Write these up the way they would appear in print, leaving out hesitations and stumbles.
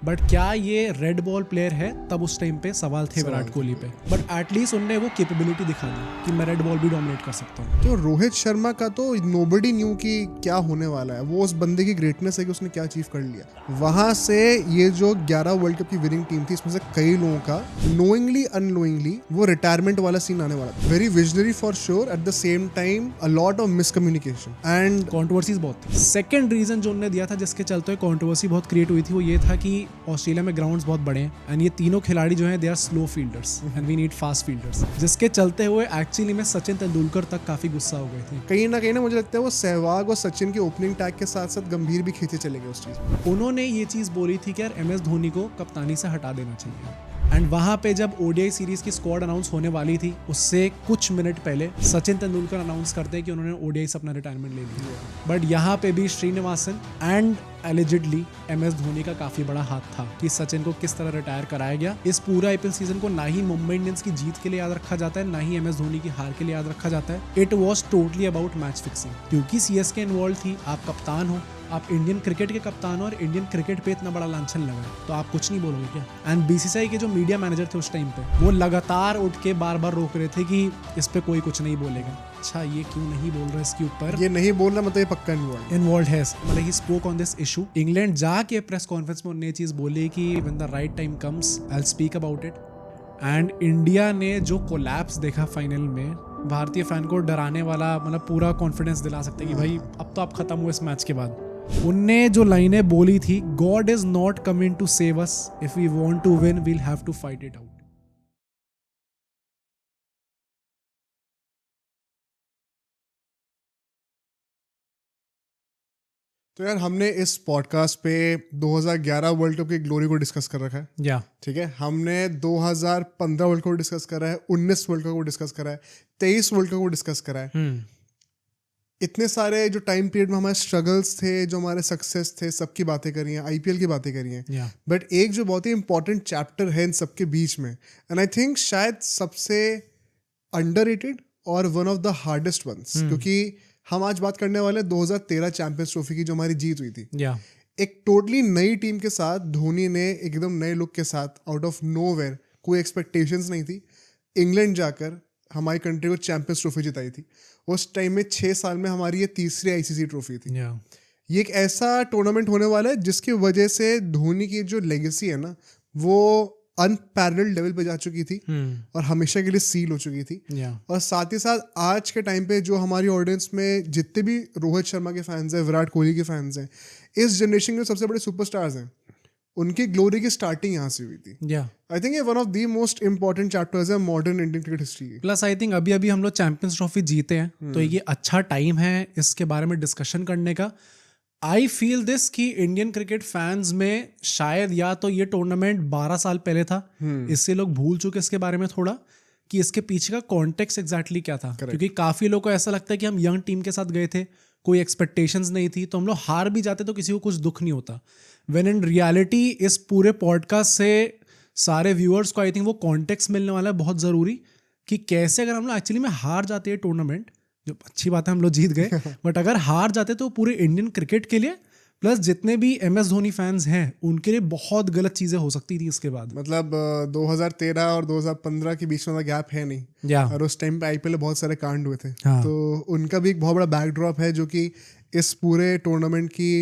But क्या ये red ball player है, तब उस टाइम पे सवाल थे विराट कोहली पे, बट एटलीस्ट उनने वो कैपेबिलिटी दिखा दी कि मैं रेड बॉल भी डोमिनेट कर सकता हूँ। तो रोहित शर्मा का तो नोबडी न्यू कि क्या होने वाला है, वो उस बंदे की ग्रेटनेस है कि उसने क्या अचीव कर लिया। वहां से ये जो 11 वर्ल्ड कप की विनिंग टीम थी, इसमें से कई लोगों का नोइंगली अननोइंगली वो रिटायरमेंट वाला सीन आने वाला था। Very visionary for sure, eight the same time a lot of miscommunication and controversies बहुत थी। सेकंड रीजन जो उन्होंने दिया था जिसके चलते कंट्रोवर्सी बहुत क्रिएट हुई थी, वो ये था कि ऑस्ट्रेलिया में ग्राउंड्स बहुत बड़े हैं एंड ये तीनों खिलाड़ी जो हैं they are slow fielders and we need fast fielders, जिसके चलते हुए एक्चुअली में सचिन तेंदुलकर तक काफी गुस्सा हो गए थे। कहीं ना मुझे लगता है वो सहवाग और सचिन के ओपनिंग टैग के साथ साथ गंभीर भी खींचे चले गए उस चीज में। उन्होंने ये चीज बोली थी कि यार MS धोनी को कप्तानी से हटा देना चाहिए। एंड वहां पे जब ODI सीरीज की स्क्वाड अनाउंस होने वाली थी, उससे कुछ मिनट पहले सचिन तेंदुलकर अनाउंस करते हैं कि उन्होंने ODI से अपना रिटायरमेंट ले लिया। बट यहाँ पे भी Srinivasan and allegedly MS Dhoni का काफी बड़ा हाथ था कि सचिन को किस तरह रिटायर कराया गया। इस पूरा IPL सीजन को ना ही मुंबई इंडियंस की जीत के लिए याद रखा जाता है, ना ही MS धोनी की हार के लिए याद रखा जाता है। It was totally about match fixing, क्योंकि CSK इन्वॉल्व थी। आप कप्तान हो, आप इंडियन क्रिकेट के कप्तान हो और इंडियन क्रिकेट पे इतना बड़ा लांछन लगा है, तो आप कुछ नहीं बोलोगे क्या? एंड BCCI के जो मीडिया मैनेजर थे उस टाइम पे, वो लगातार उठ के बार बार रोक रहे थे कि इस पे कोई कुछ नहीं बोलेगा। अच्छा, ये क्यों नहीं बोल रहा इसके ऊपर? ये नहीं बोल रहा मतलब ये पक्का इन्वॉल्व है, मतलब he spoke on this issue. England जाके प्रेस कॉन्फ्रेंस में उन्होंने ये चीज बोली कि when the right time comes I will speak about it. And India ने जो कोलैप्स देखा फाइनल में, भारतीय फैन को डराने वाला, मतलब पूरा कॉन्फिडेंस दिला सकते हैं कि भाई अब तो आप खत्म हुए इस मैच के बाद। उनने जो लाइनें बोली थी, god is not coming to save us, if we want to win we'll have to fight it out. तो यार हमने इस पॉडकास्ट पे 2011 वर्ल्ड कप की ग्लोरी को डिस्कस कर रखा है। या ठीक है, हमने 2015 वर्ल्ड कप को डिस्कस करा है, 19 वर्ल्ड कप को डिस्कस करा है, 23 वर्ल्ड कप को डिस्कस करा है। इतने सारे जो टाइम पीरियड में हमारे स्ट्रगल्स थे, जो हमारे सक्सेस थे, सबकी बातें करी हैं, IPL की बातें करी हैं। बट एक जो बहुत ही इंपॉर्टेंट चैप्टर है इन सबके बीच में, एंड आई थिंक शायद सबसे अंडररेटेड और one of the hardest ones, क्योंकि हम आज बात करने वाले 2013 चैंपियंस ट्रॉफी की जो हमारी जीत हुई थी। एक टोटली नई टीम के साथ धोनी ने एकदम नए लुक के साथ, आउट ऑफ नोवेयर, कोई एक्सपेक्टेशंस नहीं थी, इंग्लैंड जाकर हमारी कंट्री को चैंपियंस ट्रॉफी जिताई थी। उस टाइम में 6 साल में हमारी ये तीसरी ICC ट्रॉफी थी। ये एक ऐसा टूर्नामेंट होने वाला है जिसकी वजह से धोनी की जो लेगेसी है ना, वो अनपैरेलल्ड लेवल पे जा चुकी थी और हमेशा के लिए सील हो चुकी थी। और साथ ही साथ आज के टाइम पे जो हमारी ऑडियंस में जितने भी रोहित शर्मा के फैंस हैं, विराट कोहली के फैंस हैं, इस जनरेशन के सबसे बड़े सुपरस्टार्स हैं, उनकी ग्लोरी की स्टार्टिंग यहाँ से हुई थी। आई थिंक ये one of the most important chapters है मॉडर्न इंडियन क्रिकेट हिस्ट्री की। प्लस आई थिंक अभी हम लोग चैंपियंस ट्रॉफी जीते हैं, तो ये अच्छा टाइम है इसके बारे में डिस्कशन करने का। आई फील दिस कि इंडियन क्रिकेट फैंस में शायद या तो ये टूर्नामेंट 12 साल पहले था, इससे लोग भूल चुके इसके बारे में थोड़ा, कि इसके पीछे का कॉन्टेक्स्ट एग्जैक्टली क्या था। क्योंकि काफी लोगों को ऐसा लगता है कि हम यंग टीम के साथ गए थे, कोई एक्सपेक्टेशंस नहीं थी, तो हम लोग हार भी जाते तो किसी को कुछ दुख नहीं होता। व्हेन इन रियलिटी इस पूरे पॉडकास्ट से सारे व्यूअर्स को आई थिंक वो कॉन्टेक्स्ट मिलने वाला है बहुत ज़रूरी, कि कैसे अगर हम लोग एक्चुअली में हार जाते हैं टूर्नामेंट, जो अच्छी बात है हम लोग जीत गए, बट अगर हार जाते तो पूरे इंडियन क्रिकेट के लिए, प्लस जितने भी MS धोनी फैंस हैं उनके लिए बहुत गलत चीज़ें हो सकती थी इसके बाद। मतलब 2013 और 2015 के बीच में गैप है नहीं, और उस टाइम पे IPL में बहुत सारे कांड हुए थे। तो उनका भी एक बहुत बड़ा बैकड्रॉप है जो कि इस पूरे टूर्नामेंट की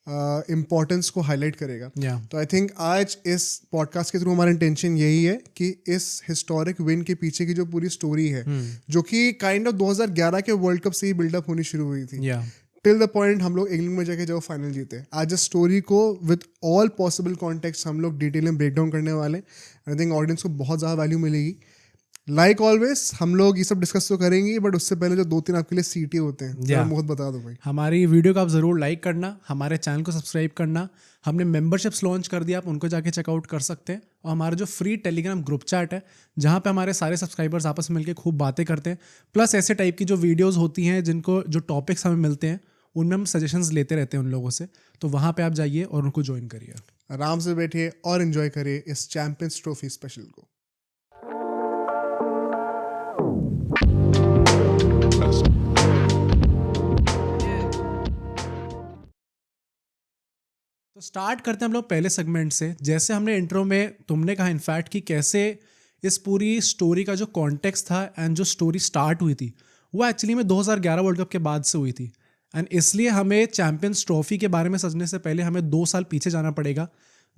इम्पोर्टेंस को हाईलाइट करेगा। तो आई थिंक आज इस पॉडकास्ट के थ्रू हमारा इंटेंशन यही है कि इस हिस्टोरिक विन के पीछे की जो पूरी स्टोरी है, जो कि काइंड ऑफ 2011 के वर्ल्ड कप से ही बिल्डअप होनी शुरू हुई थी, टिल द पॉइंट हम लोग इंग्लैंड में जाके जब फाइनल जीते। आज इस स्टोरी को विद ऑल पॉसिबल कॉन्टेक्स्ट हम लोग डिटेल में ब्रेक डाउन करने वाले। आई थिंक ऑडियंस को बहुत ज़्यादा वैल्यू मिलेगी। लाइक ऑलवेज हम लोग ये सब डिस्कस तो करेंगे, बट उससे पहले जो 2-3 आपके लिए सीटी होते हैं, बहुत बता दो भाई। हमारी वीडियो को आप ज़रूर लाइक करना, हमारे चैनल को सब्सक्राइब करना। हमने मेंबरशिप्स लॉन्च कर दिया, आप उनको जाके चेकआउट कर सकते हैं। और हमारा जो फ्री टेलीग्राम ग्रुप चैट है, जहाँ पे हमारे सारे सब्सक्राइबर्स आपस में मिलकर खूब बातें करते हैं, प्लस ऐसे टाइप की जो वीडियोज़ होती हैं जिनको जो टॉपिक्स हमें मिलते हैं उनमें हम सजेशंस लेते रहते हैं उन लोगों से, तो वहाँ पे आप जाइए और उनको ज्वाइन करिए। आराम से बैठिए और एंजॉय करिए इस चैंपियंस ट्रॉफी स्पेशल को। तो स्टार्ट करते हैं हम लोग पहले सेगमेंट से। जैसे हमने इंट्रो में तुमने कहा इनफैक्ट कि कैसे इस पूरी स्टोरी का जो कॉन्टेक्स्ट था एंड जो स्टोरी स्टार्ट हुई थी वो एक्चुअली में 2011 वर्ल्ड कप के बाद से हुई थी। एंड इसलिए हमें चैंपियंस ट्रॉफी के बारे में समझने से पहले हमें 2 साल पीछे जाना पड़ेगा।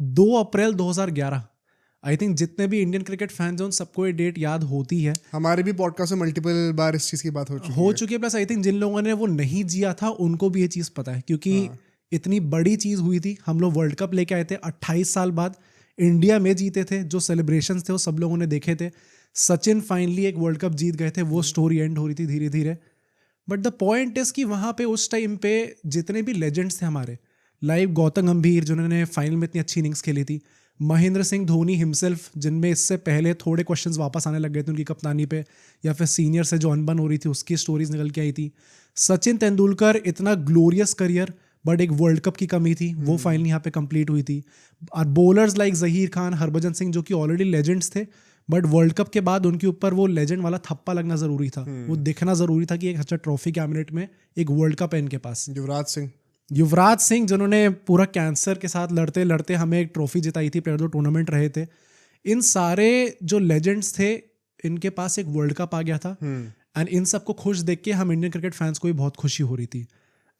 2 अप्रैल 2011। आई थिंक जितने भी इंडियन क्रिकेट फैंस हैं उन सबको ये डेट याद होती है। हमारे भी पॉडकास्ट में मल्टीपल बार इस चीज़ की बात हो चुकी है। प्लस आई थिंक जिन लोगों ने वो नहीं जिया था उनको भी ये चीज़ पता है, क्योंकि इतनी बड़ी चीज़ हुई थी। हम लोग वर्ल्ड कप लेके आए थे 28 साल बाद, इंडिया में जीते थे, जो सेलिब्रेशंस थे वो सब लोगों ने देखे थे। सचिन फाइनली एक वर्ल्ड कप जीत गए थे, वो स्टोरी एंड हो रही थी धीरे धीरे। बट द पॉइंट इज कि वहाँ पे उस टाइम पे जितने भी लेजेंड्स थे हमारे, लाइक गौतम गंभीर जिन्होंने फाइनल में इतनी अच्छी इनिंग्स खेली थी, महेंद्र सिंह धोनी हिमसेल्फ जिनमें इससे पहले थोड़े क्वेश्चंस वापस आने लग गए थे उनकी कप्तानी पे, या फिर सीनियर से जो अनबन हो रही थी उसकी स्टोरीज निकल के आई थी। सचिन तेंदुलकर इतना ग्लोरियस करियर, बट एक वर्ल्ड कप की कमी थी, वो फाइनल यहाँ पे कंप्लीट हुई थी। और बॉलर्स लाइक जहीर खान, हरभजन सिंह जो कि ऑलरेडी लेजेंड्स थे, बट वर्ल्ड कप के बाद उनके ऊपर वो लेजेंड वाला थप्पा लगना जरूरी था। वो दिखना जरूरी था कि एक अच्छा ट्रॉफी कैबिनेट में एक वर्ल्ड कप है इनके पास। युवराज सिंह जिन्होंने पूरा कैंसर के साथ लड़ते लड़ते हमें एक ट्रॉफी जिताई थी, प्लेयर ऑफ द टूर्नामेंट रहे थे। इन सारे जो लेजेंड्स थे इनके पास एक वर्ल्ड कप आ गया था। एंड इन सबको खुश देख के हम इंडियन क्रिकेट फैंस को भी बहुत खुशी हो रही थी।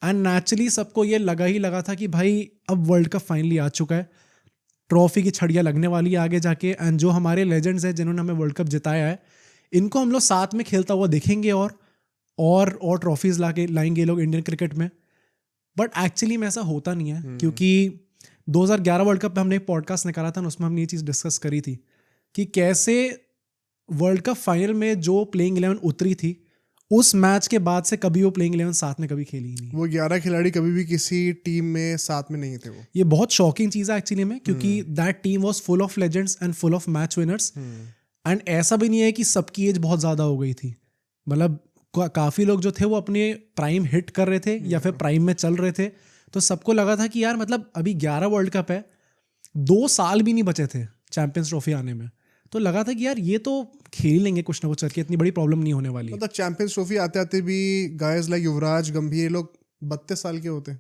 एंड नेचुरली सबको ये लगा था कि भाई अब वर्ल्ड कप फाइनली आ चुका है, ट्रॉफी की छड़ियाँ लगने वाली है आगे जाके। एंड जो हमारे लेजेंड्स हैं जिन्होंने हमें वर्ल्ड कप जिताया है, इनको हम लोग साथ में खेलता हुआ देखेंगे और ट्रॉफीज लाएंगे लोग इंडियन क्रिकेट में। बट एक्चुअली में ऐसा होता नहीं है, क्योंकि 2011 वर्ल्ड कप में हमने एक पॉडकास्ट निकाला था, उसमें हमने ये चीज़ डिस्कस करी थी कि कैसे वर्ल्ड कप फाइनल में जो प्लेइंग 11 उतरी थी, उस मैच के बाद से कभी वो प्लेइंग 11 साथ में कभी खेली नहीं। वो 11 खिलाड़ी कभी भी किसी टीम में साथ में नहीं थे। वो ये बहुत शॉकिंग चीज़ है एक्चुअली में, क्योंकि that team was full of legends and full of match winners. And ऐसा भी नहीं है कि सबकी एज बहुत ज़्यादा हो गई थी, मतलब काफ़ी लोग जो थे वो अपने प्राइम हिट कर रहे थे या फिर प्राइम में चल रहे थे। तो सबको लगा था कि यार मतलब अभी 11 वर्ल्ड कप है, 2 साल भी नहीं बचे थे चैंपियंस ट्रॉफी आने में, तो लगा था कि यार ये तो खेल लेंगे कुछ ना कुछ करके, इतनी बड़ी प्रॉब्लम नहीं होने वाली। मतलब चैंपियंस ट्रॉफी आते आते भी गायज लाइक युवराज गंभीर, ये लोग 32 साल के होते,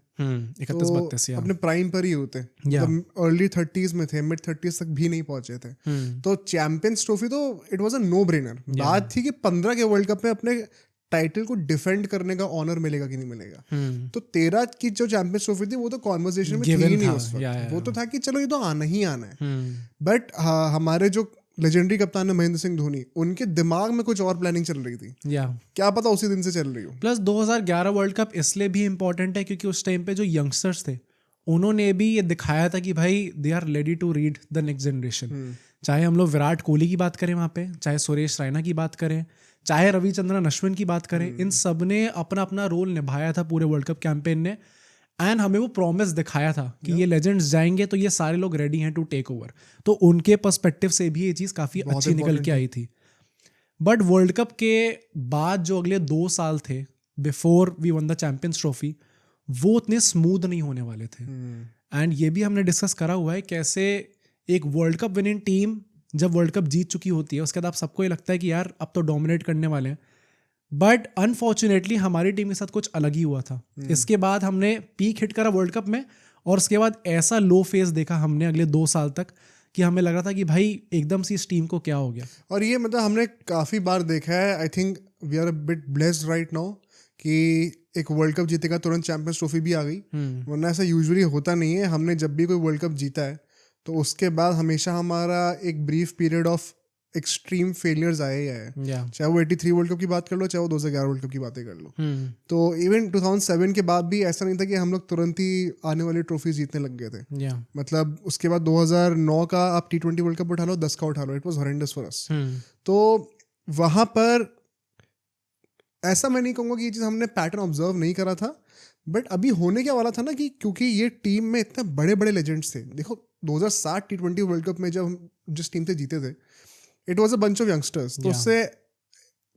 31-32 अपने प्राइम पर ही होते, अर्ली 30s में थे, मिड 30s तक भी नहीं पहुंचे थे। तो चैंपियंस ट्रॉफी तो it was a no brainer. बात थी कि 15 के वर्ल्ड कप में अपने टाइटल को डिफेंड करने का ऑनर मिलेगा कि नहीं मिलेगा। तो 13 की जो चैंपियंस ट्रॉफी थी वो तो कॉन्वर्सेशन में थी नहीं उस वक्त। वो तो था कि चलो ये तो आना ही आना है। बट हमारे जो लेजेंडरी कप्तान है महेंद्र सिंह धोनी, उनके दिमाग में कुछ और प्लानिंग चल रही थी, क्या पता उसी दिन से चल रही हो। प्लस 2011 वर्ल्ड कप इसलिए भी इम्पोर्टेंट है क्योंकि उस टाइम पे जो यंगस्टर्स थे उन्होंने भी ये दिखाया था कि भाई they are ready to read the next generation. चाहे हम लोग विराट कोहली की बात करें वहाँ पे, चाहे सुरेश रैना की बात करें, चाहे रविचंद्रन अश्विन की बात करें, इन सब ने अपना अपना रोल निभाया था पूरे वर्ल्ड कप कैंपेन ने। एंड हमें वो प्रॉमिस दिखाया था कि ये लेजेंड्स जाएंगे तो ये सारे लोग रेडी हैं टू टेक ओवर। तो उनके पर्सपेक्टिव से भी ये चीज़ काफ़ी अच्छी निकल के आई थी। बट वर्ल्ड कप के बाद जो अगले 2 साल थे before we won the champions Trophy, वो उतने स्मूथ नहीं होने वाले थे। एंड ये भी हमने डिस्कस करा हुआ है कैसे एक वर्ल्ड कप विनिंग टीम जब वर्ल्ड कप जीत चुकी होती है उसके बाद सबको ये लगता है कि यार अब तो डोमिनेट करने वाले हैं। बट अनफॉर्चुनेटली हमारी टीम के साथ कुछ अलग ही हुआ था। इसके बाद हमने पीक हिट करा वर्ल्ड कप में, और उसके बाद ऐसा लो फेज देखा हमने अगले 2 साल तक कि हमें लग रहा था कि भाई एकदम से इस टीम को क्या हो गया। और ये मतलब हमने काफ़ी बार देखा है। I think we are a bit blessed right now कि एक वर्ल्ड कप जीतेगा तुरंत चैंपियंस ट्रॉफी भी आ गई, वरना ऐसा यूजुअली होता नहीं है। हमने जब भी कोई वर्ल्ड कप जीता है तो उसके बाद हमेशा हमारा एक brief period of extreme failures आए ही आए। चाहे वो 83 वर्ल्ड कप की बात कर लो, चाहे वो 2011 वर्ल्ड कप की बातें कर लो। तो इवन 2007 के बाद भी ऐसा नहीं था कि हम लोग तुरंत ही आने वाली ट्रॉफी जीतने लग गए थे। मतलब उसके बाद 2009 का आप T20 वर्ल्ड कप उठा लो, 10 का उठा लो, it was horrendous for us. तो वहाँ पर ऐसा मैं नहीं कहूँगा कि ये चीज़ हमने पैटर्न ऑब्जर्व नहीं करा था, बट अभी होने क्या वाला था ना कि क्योंकि ये टीम में इतने बड़े बड़े लेजेंड्स थे। देखो 2007 T20 वर्ल्ड कप में जब हम जिस टीम से जीते थे, it was a bunch of youngsters. तो उससे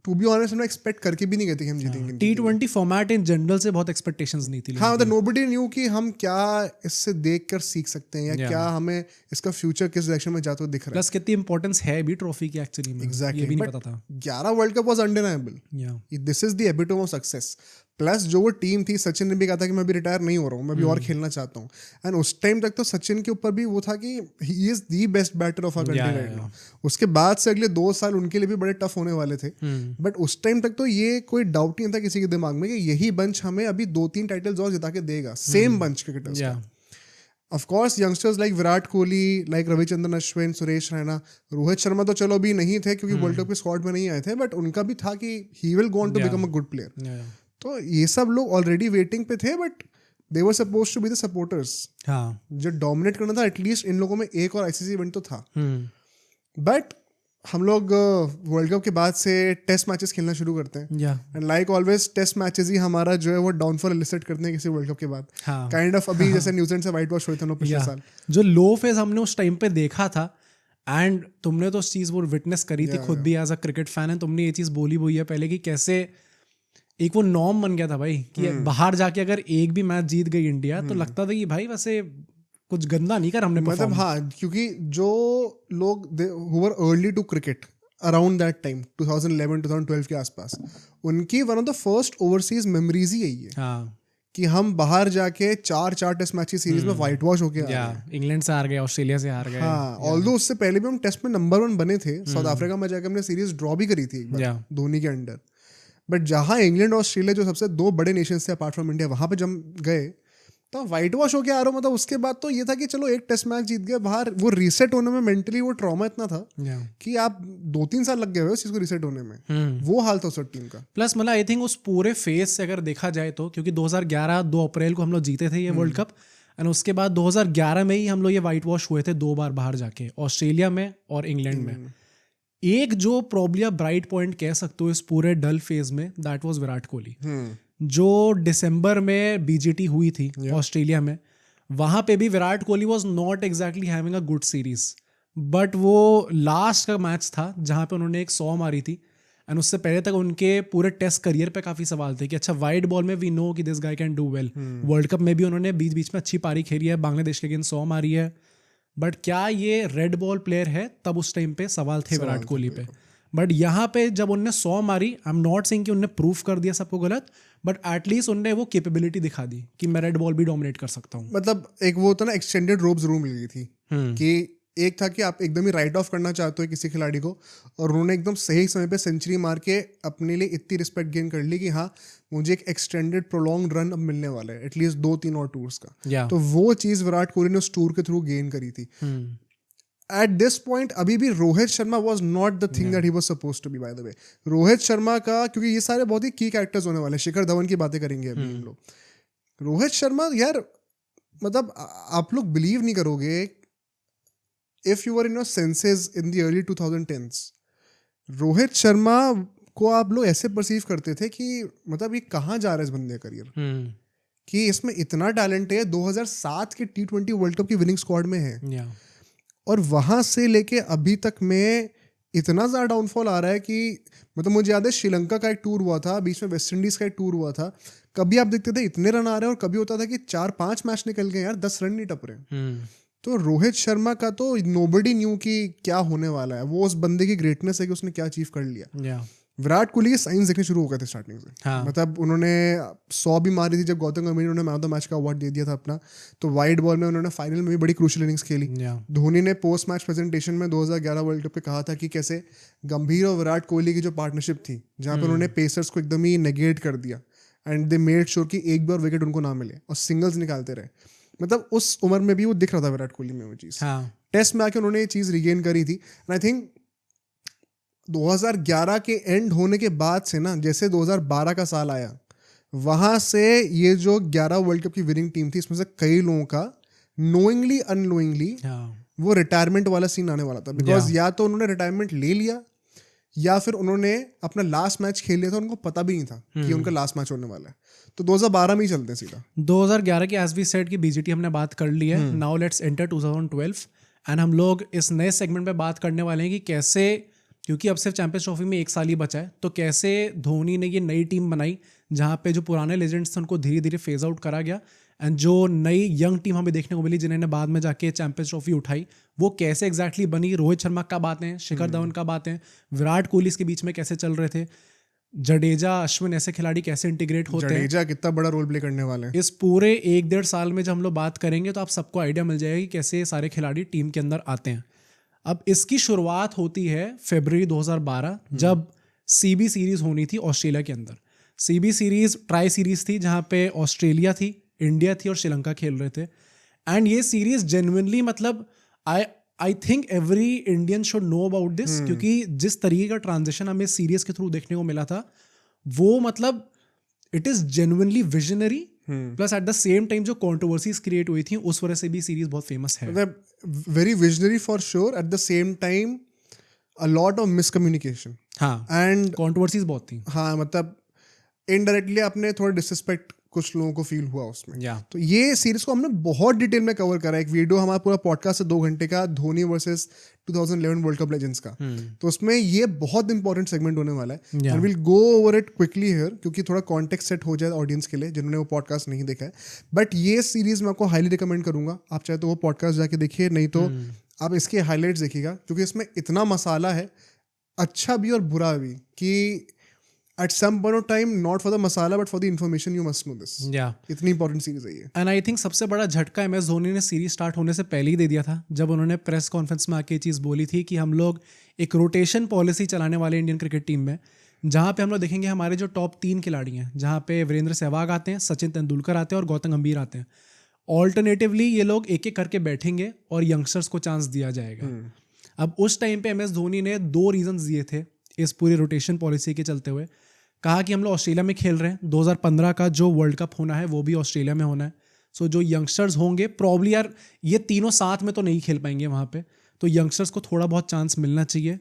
टू बी ऑनेस्ट हम एक्सपेक्ट करके भी नहीं गए थे कि हम जीतेंगे। T20 फॉर्मेट इन जनरल से बहुत एक्सपेक्टेशंस नहीं थी। हाँ, मतलब नोबडी न्यू कि हम क्या इससे देखकर सीख सकते हैं या क्या हमें इसका फ्यूचर किस डायरेक्शन में जाते हुए दिख रहा है। प्लस कितनी इंपॉर्टेंस है भी ट्रॉफी की एक्चुअली में, एग्जैक्टली, ये भी नहीं पता था। 11 world cup was undeniable. This is the epitome of success. Plus जो वो टीम थी, सचिन ने भी कहा था कि मैं अभी रिटायर नहीं हो रहा हूँ, मैं अभी और खेलना चाहता हूँ। एंड उस टाइम तक तो सचिन के ऊपर भी वो था कि he is the best batter of our country right now. उसके बाद से अगले 2 साल उनके लिए भी बड़े टफ होने वाले थे, बट उस टाइम तक तो ये कोई डाउट नहीं था किसी के दिमाग में कि यही बंच हमें अभी 2-3 टाइटल्स और जिता के देगा, सेम बंच क्रिकेटर्स का। Of course youngsters like Virat Kohli, like Ravichandran Ashwin, Suresh Raina, Rohit Sharma तो चलो अभी नहीं थे क्योंकि वर्ल्ड कप के स्क्वाड में नहीं आए थे, बट उनका भी था कि he will go on to become a good player. तो ये सब लोग ऑलरेडी वेटिंग पे थे, but they were supposed to be the supporters. हाँ, जो डोमिनेट करना था एटलीस्ट इन लोगों में एक और आईसीसी इवेंट तो था। बट हम लोग वर्ल्ड कप के बाद से टेस्ट मैचेस खेलना शुरू करते हैं, and like always test matches ही हमारा जो है वो डाउनफॉल इलिसिट करते हैं किसी वर्ल्ड कप के बाद। काइंड ऑफ अभी जैसे न्यूजीलैंड से वाइट वॉश हुए थे पिछले साल, जो लो फेज हमने उस टाइम पे देखा था, एंड तुमने तो उस चीज़ वो विटनेस करी थी खुद भी एज अ क्रिकेट फैन है। तुमने ये चीज़ बोली हुई है पहले कि कैसे एक वो नॉर्म बन गया था भाई कि बाहर जाके अगर एक भी मैच जीत गई इंडिया तो लगता था कि भाई वैसे कुछ गंदा नहीं कर हमने, मतलब हाँ, क्योंकि जो लोग who were early to cricket around that time 2011-2012 के आसपास, उनकी one of the first overseas memories ही यही है। हाँ, कि हम बाहर जाके 4 टेस्ट मैच की सीरीज में व्हाइट वॉश होके आए, इंग्लैंड से हार गए, ऑस्ट्रेलिया से हार गए। हाँ, ऑल्दो उससे पहले भी हम टेस्ट में नंबर 1 बने थे। साउथ अफ्रीका में जाकर हमने सीरीज ड्रॉ भी करी थी एक बार धोनी के अंडर। बट जहाँ इंग्लैंड और ऑस्ट्रेलिया जो सबसे 2 बड़े नेशंस थे अपार्ट फ्रॉम इंडिया, वहां पे जब गए तो व्हाइट वॉश होके आ रहा हूँ। मतलब उसके बाद तो ये था कि चलो एक टेस्ट मैच जीत गए बाहर, वो रीसेट होने में मेंटली वो ट्रॉमा इतना था कि आप 2-3 साल लग गए हुए उस चीज को रीसेट होने में। वो हाल था उस टीम का। प्लस मतलब आई थिंक उस पूरे फेज से अगर देखा जाए तो, क्योंकि 2011 2 अप्रैल को हम लोग जीते थे ये वर्ल्ड कप, एंड उसके बाद 2011 में ही हम लोग ये व्हाइट वॉश हुए थे 2 बार बाहर जाके, ऑस्ट्रेलिया में और इंग्लैंड में। एक जो प्रॉब्लम या ब्राइट पॉइंट कह सकते हो इस पूरे डल फेज में, दैट वाज विराट कोहली। जो दिसंबर में बीजीटी हुई थी ऑस्ट्रेलिया में, वहां पे भी Virat Kohli was not exactly having a good series, but वो लास्ट का मैच था जहां पे उन्होंने एक 100 मारी थी, एंड उससे पहले तक उनके पूरे टेस्ट करियर पे काफी सवाल थे कि अच्छा वाइड बॉल में वी नो कि this guy can do well. World cup में भी उन्होंने बीच बीच में अच्छी पारी खेली है, बांग्लादेश के अगेंस्ट 100 मारी है, बट क्या ये रेड बॉल प्लेयर है, तब उस टाइम पे सवाल थे विराट कोहली पे। बट यहाँ पे जब उनने 100 मारी, आई एम नॉट सेइंग कि उनने प्रूफ कर दिया सबको गलत, बट एटलीस्ट उनने वो कैपेबिलिटी दिखा दी कि मैं रेड बॉल भी डोमिनेट कर सकता हूँ। मतलब एक वो था ना, एक्सटेंडेड रोप जरूर मिल गई थी कि एक था कि आप एकदम ही राइट ऑफ करना चाहते हो किसी खिलाड़ी को, और उन्होंने एकदम सही समय पे सेंचुरी मार के अपने लिए इतनी रिस्पेक्ट गेन कर ली कि हाँ मुझे एक एक्सटेंडेड प्रोलॉन्ग रन अब मिलने वाला है, एटलीस्ट 2-3 और टूर्स का। तो वो चीज़ विराट कोहली ने उस टूर के थ्रू गेन करी थी। एट दिस पॉइंट अभी भी Rohit Sharma was not the thing that he was suppose to be. By the way, Rohit Sharma का, क्योंकि ये सारे बहुत ही की कैरेक्टर्स होने वाले हैं, शिखर धवन की बातें करेंगे अभी हम लोग। रोहित शर्मा यार, मतलब आप लोग बिलीव नहीं करोगे, if you were in your senses in the early 2010s, Rohit Sharma को आप लोग ऐसे परसीव करते थे कि मतलब ये कहाँ जा रहा है इस बंदे का करियर, कि इसमें इतना टैलेंट है, 2007 के T20 वर्ल्ड कप की विनिंग स्क्वाड में है, और वहां से लेके अभी तक में इतना ज़्यादा डाउनफॉल आ रहा है कि मतलब मुझे याद है श्रीलंका का एक टूर हुआ था, बीच में वेस्ट इंडीज़ का एक टूर हुआ था, कभी आप देखते थे इतने रन आ रहे हैं और कभी होता था कि 4-5 मैच निकल गए यार 10 रन नहीं टप रहे। तो रोहित शर्मा का तो नोबडी न्यू कि क्या होने वाला है, वो उस बंदे की ग्रेटनेस है कि उसने क्या अचीव कर लिया। विराट कोहली के साइंस देखने शुरू हो गए थे स्टार्टिंग से। मतलब उन्होंने 100 भी मारी थी जब गौतम गंभीर ने उन्हें मैन ऑफ द मैच का अवार्ड दे दिया था अपना, तो वाइड बॉल में उन्होंने फाइनल में भी बड़ी क्रूशियल इनिंग्स खेली। धोनी ने पोस्ट मैच प्रेजेंटेशन में 2011 वर्ल्ड कप पे कहा था कि कैसे गंभीर और विराट कोहली की जो पार्टनरशिप थी, जहाँ पर उन्होंने पेसर्स को एकदम ही नेगेट कर दिया, एंड दे मेड श्योर कि एक भी और विकेट उनको ना मिले और सिंगल्स निकालते रहे। मतलब उस उम्र में भी वो दिख रहा था विराट कोहली में वो चीज़। टेस्ट में आके उन्होंने ये चीज़ रिगेन करी थी, एंड आई थिंक 2011 के एंड होने के बाद से ना, जैसे 2012 का साल आया, वहां से ये जो 11 वर्ल्ड कप की विनिंग टीम थी, इसमें से कई लोगों का नोइंगली अननोइंगली वो रिटायरमेंट वाला सीन आने वाला था। बिकॉज या तो उन्होंने रिटायरमेंट ले लिया या फिर उन्होंने अपना लास्ट मैच खेल लिया था, उनको पता भी नहीं था कि उनका लास्ट मैच होने वाला है। तो 2012 में ही चलते हैं सीधा। 2011 की एज वी सेड की बीजीटी हमने बात कर ली है। नाउ लेट्स एंटर 2012 एंड हम लोग इस नए सेगमेंट पे बात करने वाले हैं कि कैसे, क्योंकि अब सिर्फ चैंपियंस ट्रॉफी में 1 साल ही बचा है, तो कैसे धोनी ने ये नई टीम बनाई जहाँ पे जो पुराने लेजेंड्स थे उनको धीरे धीरे फेज आउट करा गया, एंड जो नई यंग टीम हमें देखने को मिली जिन्होंने बाद में जाके चैंपियंस ट्रॉफी उठाई, वो कैसे एग्जैक्टली बनी। रोहित शर्मा का बातें, शिखर धवन का बातें, विराट कोहली इसके बीच में कैसे चल रहे थे। जडेजा, अश्विन ऐसे खिलाड़ी कैसे इंटीग्रेट होते हैं। जडेजा कितना बड़ा रोल प्ले करने वाले हैं इस पूरे 1-1.5 साल में जब हम लोग बात करेंगे तो आप सबको आइडिया मिल जाएगा कि कैसे ये सारे खिलाड़ी टीम के अंदर आते हैं। अब इसकी शुरुआत होती है फरवरी 2012 जब सीबी सीरीज होनी थी ऑस्ट्रेलिया के अंदर। सीबी सीरीज ट्राई सीरीज थी जहाँ पे ऑस्ट्रेलिया थी, इंडिया थी और श्रीलंका खेल रहे थे। एंड ये सीरीज जेन्युइनली मतलब I think every Indian should know about this, क्योंकि जिस तरीके का ट्रांजिशन हमें सीरीज के थ्रू देखने को मिला था वो मतलब it is genuinely visionary, plus at the same time जो कंट्रोवर्सीज क्रिएट हुई थी उस वजह से भी सीरीज बहुत फेमस है। मतलब very visionary for sure, eight the same time a lot of miscommunication. हाँ, एंड कंट्रोवर्सीज बहुत थी। हाँ, मतलब इनडायरेक्टली आपने थोड़ा डिसरिस्पेक्ट कुछ लोगों को फील हुआ उसमें। तो ये सीरीज को हमने बहुत डिटेल में कवर करा है। एक वीडियो हमारा पूरा पॉडकास्ट है 2 घंटे का, Dhoni versus 2011 world cup legends का। तो उसमें ये बहुत इंपॉर्टेंट सेगमेंट होने वाला है and will go over it quickly here, क्योंकि थोड़ा कॉन्टेक्स्ट सेट हो जाए ऑडियंस के लिए जिन्होंने वो पॉडकास्ट नहीं देखा है। बट ये सीरीज मैं आपको हाईली रिकमेंड करूंगा, आप चाहे तो वो पॉडकास्ट जाके देखिए, नहीं तो आप इसके हाईलाइट्स देखिएगा, क्योंकि इसमें इतना मसाला है, अच्छा भी और बुरा भी, कि at some point of time, not for the masala but for the information you must know this. इतनी इंपॉर्टेंट सीरीज है ये। एंड आई थिंक सबसे बड़ा झटका MS धोनी ने सीरीज स्टार्ट होने से पहले ही दे दिया था, जब उन्होंने प्रेस कॉन्फ्रेंस में आके ये चीज़ बोली थी कि हम लोग एक रोटेशन पॉलिसी चलाने वाले इंडियन क्रिकेट टीम में, जहाँ पे हम लोग देखेंगे हमारे जो टॉप 3 खिलाड़ी हैं, जहाँ पे वीरेंद्र सहवाग आते हैं, सचिन तेंदुलकर आते हैं और गौतम गंभीर आते हैं। ऑल्टरनेटिवली ये लोग एक एक करके बैठेंगे और यंगस्टर्स को चांस दिया जाएगा। अब उस टाइम पे MS धोनी ने 2 रीजंस दिए थे इस पूरी रोटेशन पॉलिसी के चलते हुए। कहा कि हम लोग ऑस्ट्रेलिया में खेल रहे हैं, 2015 का जो वर्ल्ड कप होना है वो भी ऑस्ट्रेलिया में होना है, सो जो यंगस्टर्स होंगे प्रॉब्ली यार ये तीनों साथ में तो नहीं खेल पाएंगे वहाँ पे, तो यंगस्टर्स को थोड़ा बहुत चांस मिलना चाहिए।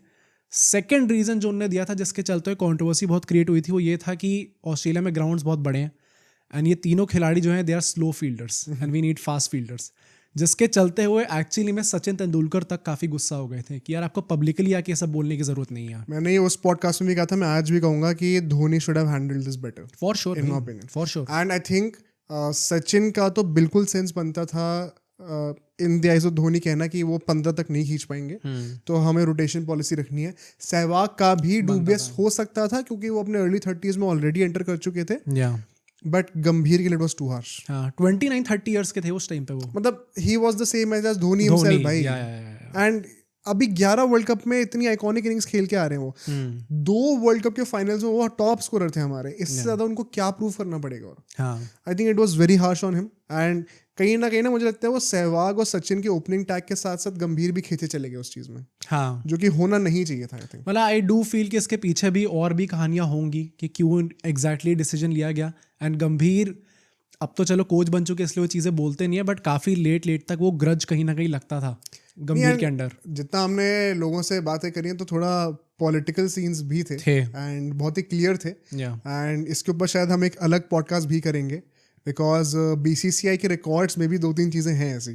सेकेंड रीज़न जो उन्होंने दिया था जिसके चलते हुए कॉन्ट्रोवर्सी बहुत क्रिएट हुई थी वो ये था कि ऑस्ट्रेलिया में ग्राउंड्स बहुत बड़े हैं एंड ये तीनों खिलाड़ी जो हैं they are slow fielders and we need fast fielders, जिसके चलते हुए एक्चुअली में सचिन तेंदुलकर तक काफ़ी गुस्सा हो गए थे कि यार आपको पब्लिकली आके ये सब बोलने की जरूरत नहीं है। मैंने ये उस पॉडकास्ट में भी कहा था, मैं आज भी कहूंगा कि Dhoni should have handled this better for sure, in my opinion, for sure. And I think Sachin का तो बिल्कुल सेंस बनता था in the eyes of Dhoni कहना कि वो 15 तक नहीं खींच पाएंगे, तो हमें रोटेशन पॉलिसी रखनी है। सहवाग का भी डूबियस हो सकता था क्योंकि वो अपने अर्ली 30s में ऑलरेडी एंटर कर चुके थे, बट गंभीर के लिए it was too harsh. 29-30 years के थे उस टाइम पे वो, मतलब he was the same age Dhoni himself भाई। एंड अभी 11 वर्ल्ड कप में इतनी आइकॉनिक इनिंग्स खेल के आ रहे हैं वो, 2 वर्ल्ड कप के फाइनल्स में वो टॉप स्कोरर थे हमारे, इससे ज्यादा उनको क्या प्रूव करना पड़ेगा। और आई think it was very harsh on him, and कहीं ना मुझे लगता है वो सहवाग और सचिन के ओपनिंग टैग के साथ साथ गंभीर भी खींचे चले गए उस चीज में, जो कि होना नहीं चाहिए था। आई थिंक मतलब आई डू फील कि इसके पीछे भी और भी कहानियां होंगी कि क्यों एग्जैक्टली डिसीजन लिया गया। एंड गंभीर अब तो चलो कोच बन चुके इसलिए वो चीज़ें बोलते नहीं है, बट काफ़ी लेट तक वो ग्रज कहीं ना कहीं लगता था गंभीर के अंडर। जितना हमने लोगों से बातें करी हैं तो थोड़ा पॉलिटिकल सीन्स भी थे एंड बहुत ही क्लियर थे, एंड इसके ऊपर शायद हम एक अलग पॉडकास्ट भी करेंगे, बिकॉज BCCI के रिकॉर्ड्स में भी 2-3 चीज़ें हैं ऐसी।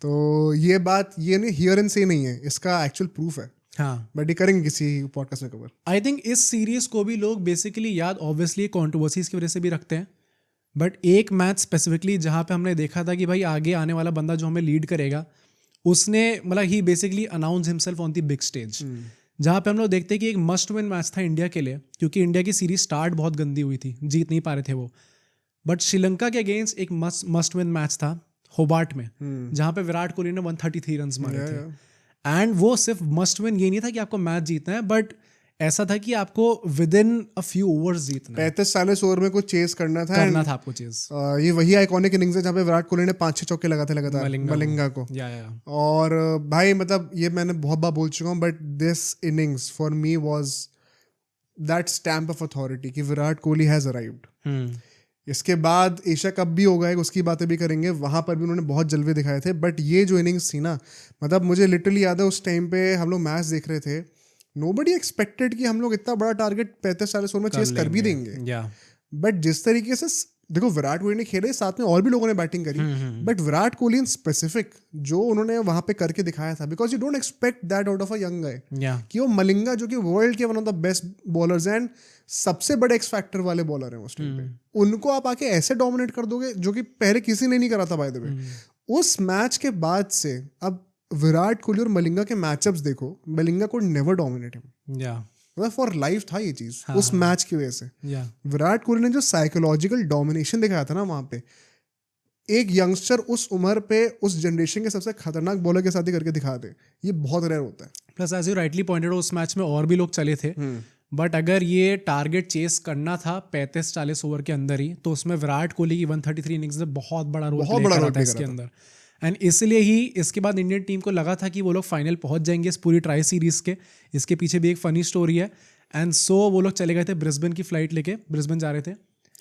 तो ये बात ये नहीं हियर एंड से नहीं है, इसका एक्चुअल प्रूफ है। हाँ, बट ये करेंगे किसी पॉडकास्ट में कवर। आई थिंक इस सीरीज को भी लोग बेसिकली याद ऑब्वियसली कंट्रोवर्सीज की वजह से भी रखते हैं, बट एक मैच स्पेसिफिकली जहाँ पे हमने देखा था कि भाई आगे आने वाला बंदा जो हमें लीड करेगा उसने मतलब ही basically announce himself on the big stage, जहाँ पे हम लोग देखते हैं कि एक मस्ट विन मैच था इंडिया के लिए, क्योंकि इंडिया की सीरीज स्टार्ट बहुत गंदी हुई थी, जीत नहीं पा रहे थे वो। बट श्रीलंका के अगेंस्ट एक मस्ट विन मैच था होबार्ट में, जहाँ पे विराट कोहली ने 133 रन मारे थे। एंड वो सिर्फ मस्ट विन ये नहीं था कि आपको मैच जीतना है, बट ऐसा था कि आपको with in a few overs जीतना है, 35-40 ओवर में कुछ चेस करना था आपको चेस। ये वही आइकॉनिक इनिंग्स है जहाँ पे विराट कोहली ने 5-6 चौके लगाते लगातार मलिंगा को। और भाई मतलब ये मैंने बहुत बार बोल चुका हूँ, but this innings for me was that stamp of authority कि विराट कोहली हैज अराइव्ड। इसके बाद एशिया कप भी होगा, उसकी बातें भी करेंगे, वहाँ पर भी उन्होंने बहुत जलवे दिखाए थे। बट ये जो इनिंग्स थी ना, मतलब मुझे लिटरली याद है उस टाइम पे हम लोग मैच देख रहे थे, नोबडी एक्सपेक्टेड कि हम लोग इतना बड़ा टारगेट 35-40 ओवर में चेस कर भी देंगे। बट जिस तरीके से देखो विराट कोहली ने खेले, साथ में और भी लोगों ने बैटिंग करी, but Virat Kohli in specific जो उन्होंने वहां पे करके दिखाया था, because you don't expect that out of a young guy, कि वो मलिंगा जो कि वर्ल्ड के one of the best bowlers and सबसे बड़े एक्स फैक्टर वाले बॉलर हैं उस टाइम पे, उनको आप आके ऐसे डोमिनेट कर दोगे जो कि पहले किसी ने नहीं करा था बाय द वे। उस मैच के बाद से अब विराट कोहली और मलिंगा के मैचअप्स देखो, मलिंगा को नेवर डोमिनेट हिम। मतलब फॉर लाइफ था ये चीज हाँ, उस मैच की वजह से। या विराट कोहली ने जो साइकोलॉजिकल डोमिनेशन दिखाया था ना वहां पे, एक यंगस्टर उस उम्र पे उस जनरेशन के सबसे खतरनाक बॉलर के साथ ही करके दिखा दे, ये बहुत रेयर होता है। Plus as you rightly pointed उस मैच में और भी लोग चले थे, बट अगर ये टारगेट चेस करना था 35-40 ओवर के अंदर ही, तो उसमें विराट कोहली की 133 इनिंग्स ने बहुत बड़ा रोल प्ले करा इसके अंदर। एंड इसलिए ही इसके बाद इंडियन टीम को लगा था कि वो लोग फाइनल पहुंच जाएंगे इस पूरी ट्राई सीरीज के। इसके पीछे भी एक फनी स्टोरी है। एंड सो वो लोग चले गए थे ब्रिस्बेन की फ्लाइट लेके, ब्रिस्बेन जा रहे थे